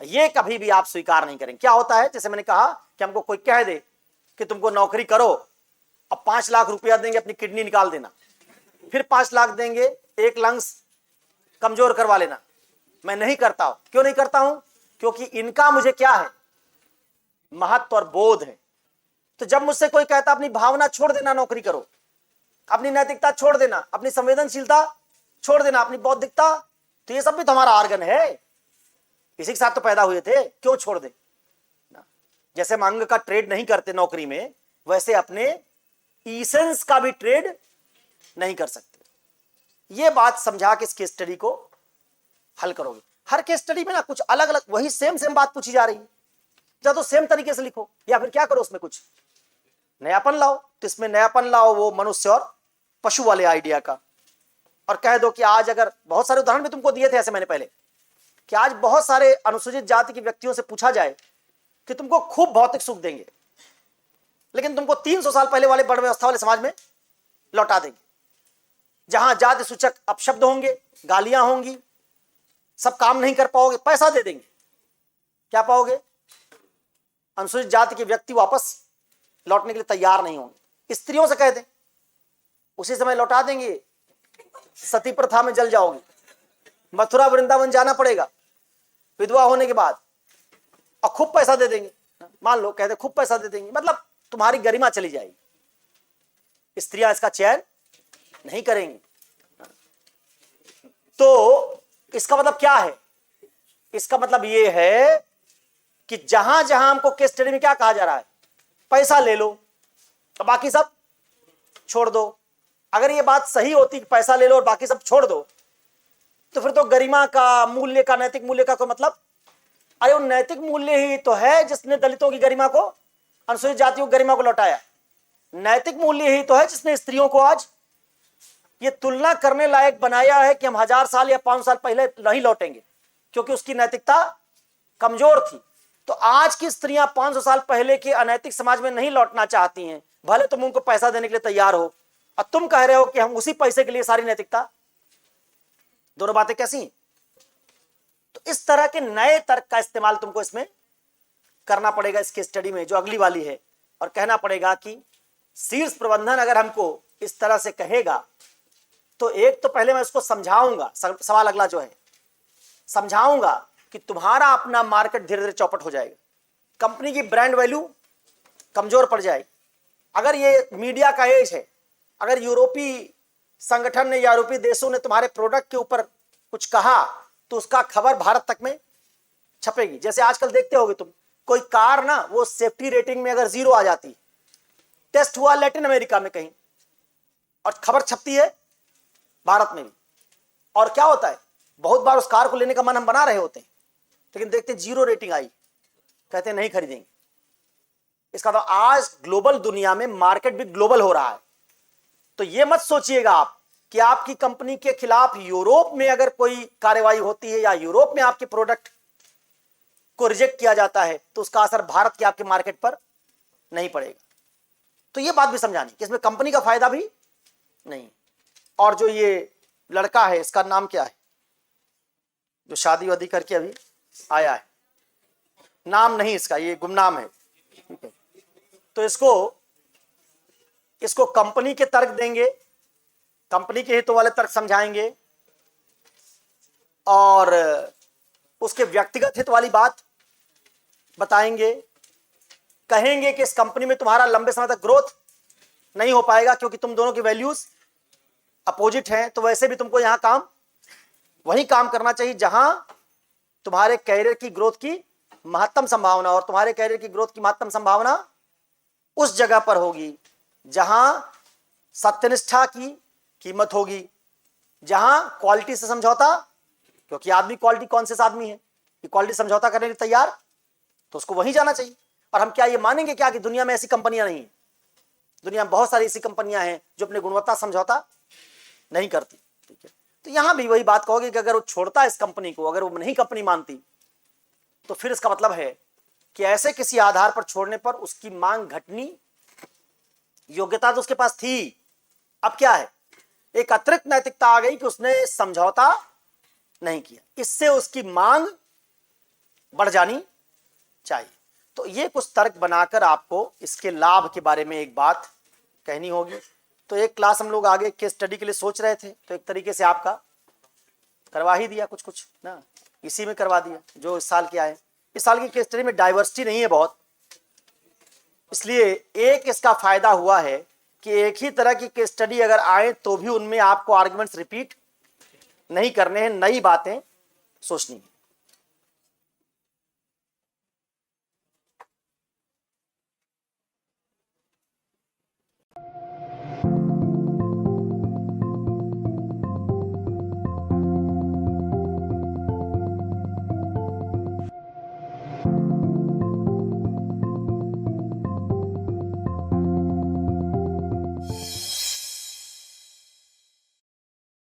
[SPEAKER 1] ये कभी भी आप स्वीकार नहीं करेंगे। क्या होता है, जैसे मैंने कहा कि हमको कोई कह दे कि तुमको नौकरी करो अब 5 लाख रुपया देंगे, अपनी किडनी निकाल देना, फिर 5 लाख देंगे, एक लंग्स कमजोर करवा लेना। मैं नहीं करता हूं। क्यों नहीं करता हूं, क्योंकि इनका मुझे क्या है, महत्व और बोध है। तो जब मुझसे कोई कहता अपनी भावना छोड़ देना, नौकरी करो, अपनी नैतिकता छोड़ देना, अपनी संवेदनशीलता छोड़ देना, अपनी बौद्धिकता, तो ये सब भी तो हमारा आर्गन है, इसी के साथ तो पैदा हुए थे, क्यों छोड़ दे। जैसे हम अंग का ट्रेड नहीं करते नौकरी में, वैसे अपने ईसेंस का भी ट्रेड नहीं कर सकते। ये बात समझा के इस केस स्टडी को हल करोगे। हर केस स्टडी में ना कुछ अलग अलग वही सेम बात पूछी जा रही है, या तो सेम तरीके से लिखो या फिर क्या करो, उसमें कुछ नयापन लाओ। तो इसमें नयापन लाओ वो मनुष्य और पशु वाले आइडिया का, और कह दो कि आज अगर बहुत सारे उदाहरण भी तुमको दिए थे ऐसे मैंने पहले, कि आज बहुत सारे अनुसूचित जाति के व्यक्तियों से पूछा जाए कि तुमको खूब भौतिक सुख देंगे, लेकिन तुमको 300 साल पहले वाले बड़ व्यवस्था वाले समाज में लौटा देंगे, जहां जाति सूचक अपशब्द होंगे, गालियां होंगी, सब काम नहीं कर पाओगे, पैसा दे देंगे, क्या पाओगे, अनुसूचित जाति के व्यक्ति वापस लौटने के लिए तैयार नहीं होंगे। स्त्रियों से कह दें, उसी समय लौटा देंगे, सती प्रथा में जल जाओगे, मथुरा वृंदावन जाना पड़ेगा विधवा होने के बाद, और खूब पैसा दे देंगे। मान लो कहते खूब पैसा दे देंगे, मतलब तुम्हारी गरिमा चली जाएगी, स्त्रियां इसका चयन नहीं करेंगी। तो इसका मतलब क्या है, इसका मतलब यह है कि जहां जहां हमको केस स्टडी में क्या कहा जा रहा है, पैसा ले लो, तो बाकी सब छोड़ दो। अगर ये बात सही होती कि पैसा ले लो और बाकी सब छोड़ दो, तो फिर तो गरिमा का, मूल्य का, नैतिक मूल्य का कोई मतलब। अरे वो नैतिक मूल्य ही तो है जिसने दलितों की गरिमा को, अनुसूचित जातियों की गरिमा को लौटाया। नैतिक मूल्य ही तो है जिसने स्त्रियों को आज ये तुलना करने लायक बनाया है कि हम 1000 साल या 500 साल पहले नहीं लौटेंगे, क्योंकि उसकी नैतिकता कमजोर थी। तो आज की स्त्रियां 500 साल पहले के अनैतिक समाज में नहीं लौटना चाहती हैं, भले तुम उनको पैसा देने के लिए तैयार हो, और तुम कह रहे हो कि हम उसी पैसे के लिए सारी नैतिकता। दोनों बातें कैसी? तो इस तरह के नए तर्क का इस्तेमाल तुमको इसमें करना पड़ेगा, इसके स्टडी में जो अगली वाली है, और कहना पड़ेगा कि शीर्ष प्रबंधन अगर हमको इस तरह से कहेगा, तो एक तो पहले मैं उसको समझाऊंगा, सवाल अगला जो है समझाऊंगा कि तुम्हारा अपना मार्केट धीरे धीरे चौपट हो जाएगा, कंपनी की ब्रांड वैल्यू कमजोर पड़ जाएगी। अगर ये मीडिया का एज है, अगर यूरोपीय संगठन ने या यूरोपीय देशों ने तुम्हारे प्रोडक्ट के ऊपर कुछ कहा, तो उसका खबर भारत तक में छपेगी। जैसे आजकल देखते होगे तुम, कोई कार ना, वो सेफ्टी रेटिंग में अगर 0 आ जाती, टेस्ट हुआ लैटिन अमेरिका में कहीं, और खबर छपती है भारत में भी, और क्या होता है, बहुत बार उस कार को लेने का मन हम बना रहे होते हैं, लेकिन देखते 0 रेटिंग आई, कहते हैं नहीं खरीदेंगे। इसका तो आज ग्लोबल दुनिया में मार्केट भी ग्लोबल हो रहा है। तो ये मत सोचिएगा आप कि आपकी कंपनी के खिलाफ यूरोप में अगर कोई कार्रवाई होती है या यूरोप में आपके प्रोडक्ट को रिजेक्ट किया जाता है, तो उसका असर भारत के आपके मार्केट पर नहीं पड़ेगा। तो ये बात भी समझानी कि इसमें कंपनी का फायदा भी नहीं। और जो ये लड़का है, इसका नाम क्या है, जो शादी वादी करके अभी आया है, नाम नहीं इसका, ये गुमनाम है, ठीक है। तो इसको कंपनी के तर्क देंगे, कंपनी के हितों वाले तर्क समझाएंगे, और उसके व्यक्तिगत हित वाली बात बताएंगे। कहेंगे कि इस कंपनी में तुम्हारा लंबे समय तक ग्रोथ नहीं हो पाएगा, क्योंकि तुम दोनों की वैल्यूज अपोजिट हैं। तो वैसे भी तुमको यहां वही काम करना चाहिए जहां तुम्हारे कैरियर की ग्रोथ की महत्तम संभावना, और तुम्हारे कैरियर की ग्रोथ की महत्तम संभावना उस जगह पर होगी जहां सत्यनिष्ठा की कीमत होगी, जहां क्वालिटी से समझौता, क्योंकि आदमी क्वालिटी कॉन्शियस आदमी है, कि क्वालिटी समझौता करने के लिए तैयार, तो उसको वहीं जाना चाहिए। और हम क्या ये मानेंगे क्या कि दुनिया में ऐसी कंपनियां नहीं है? दुनिया में बहुत सारी ऐसी कंपनियां हैं जो अपनी गुणवत्ता समझौता नहीं करती, ठीक है। तो यहां भी वही बात कहोगे कि अगर वो छोड़ता इस कंपनी को, अगर वो नहीं कंपनी मानती, तो फिर इसका मतलब है कि ऐसे किसी आधार पर छोड़ने पर उसकी मांग घटनी, योग्यता तो उसके पास थी, अब क्या है, एक अतिरिक्त नैतिकता आ गई कि उसने समझौता नहीं किया, इससे उसकी मांग बढ़ जानी चाहिए। तो ये कुछ तर्क बनाकर आपको इसके लाभ के बारे में एक बात कहनी होगी। तो एक क्लास हम लोग आगे केस स्टडी के लिए सोच रहे थे, तो एक तरीके से आपका करवा ही दिया कुछ ना, इसी में करवा दिया जो इस साल के आए। इस साल की केस स्टडी में डाइवर्सिटी नहीं है बहुत, इसलिए एक इसका फायदा हुआ है कि एक ही तरह की केस स्टडी अगर आए तो भी उनमें आपको आर्गुमेंट्स रिपीट नहीं करने हैं, नई बातें सोचनी है।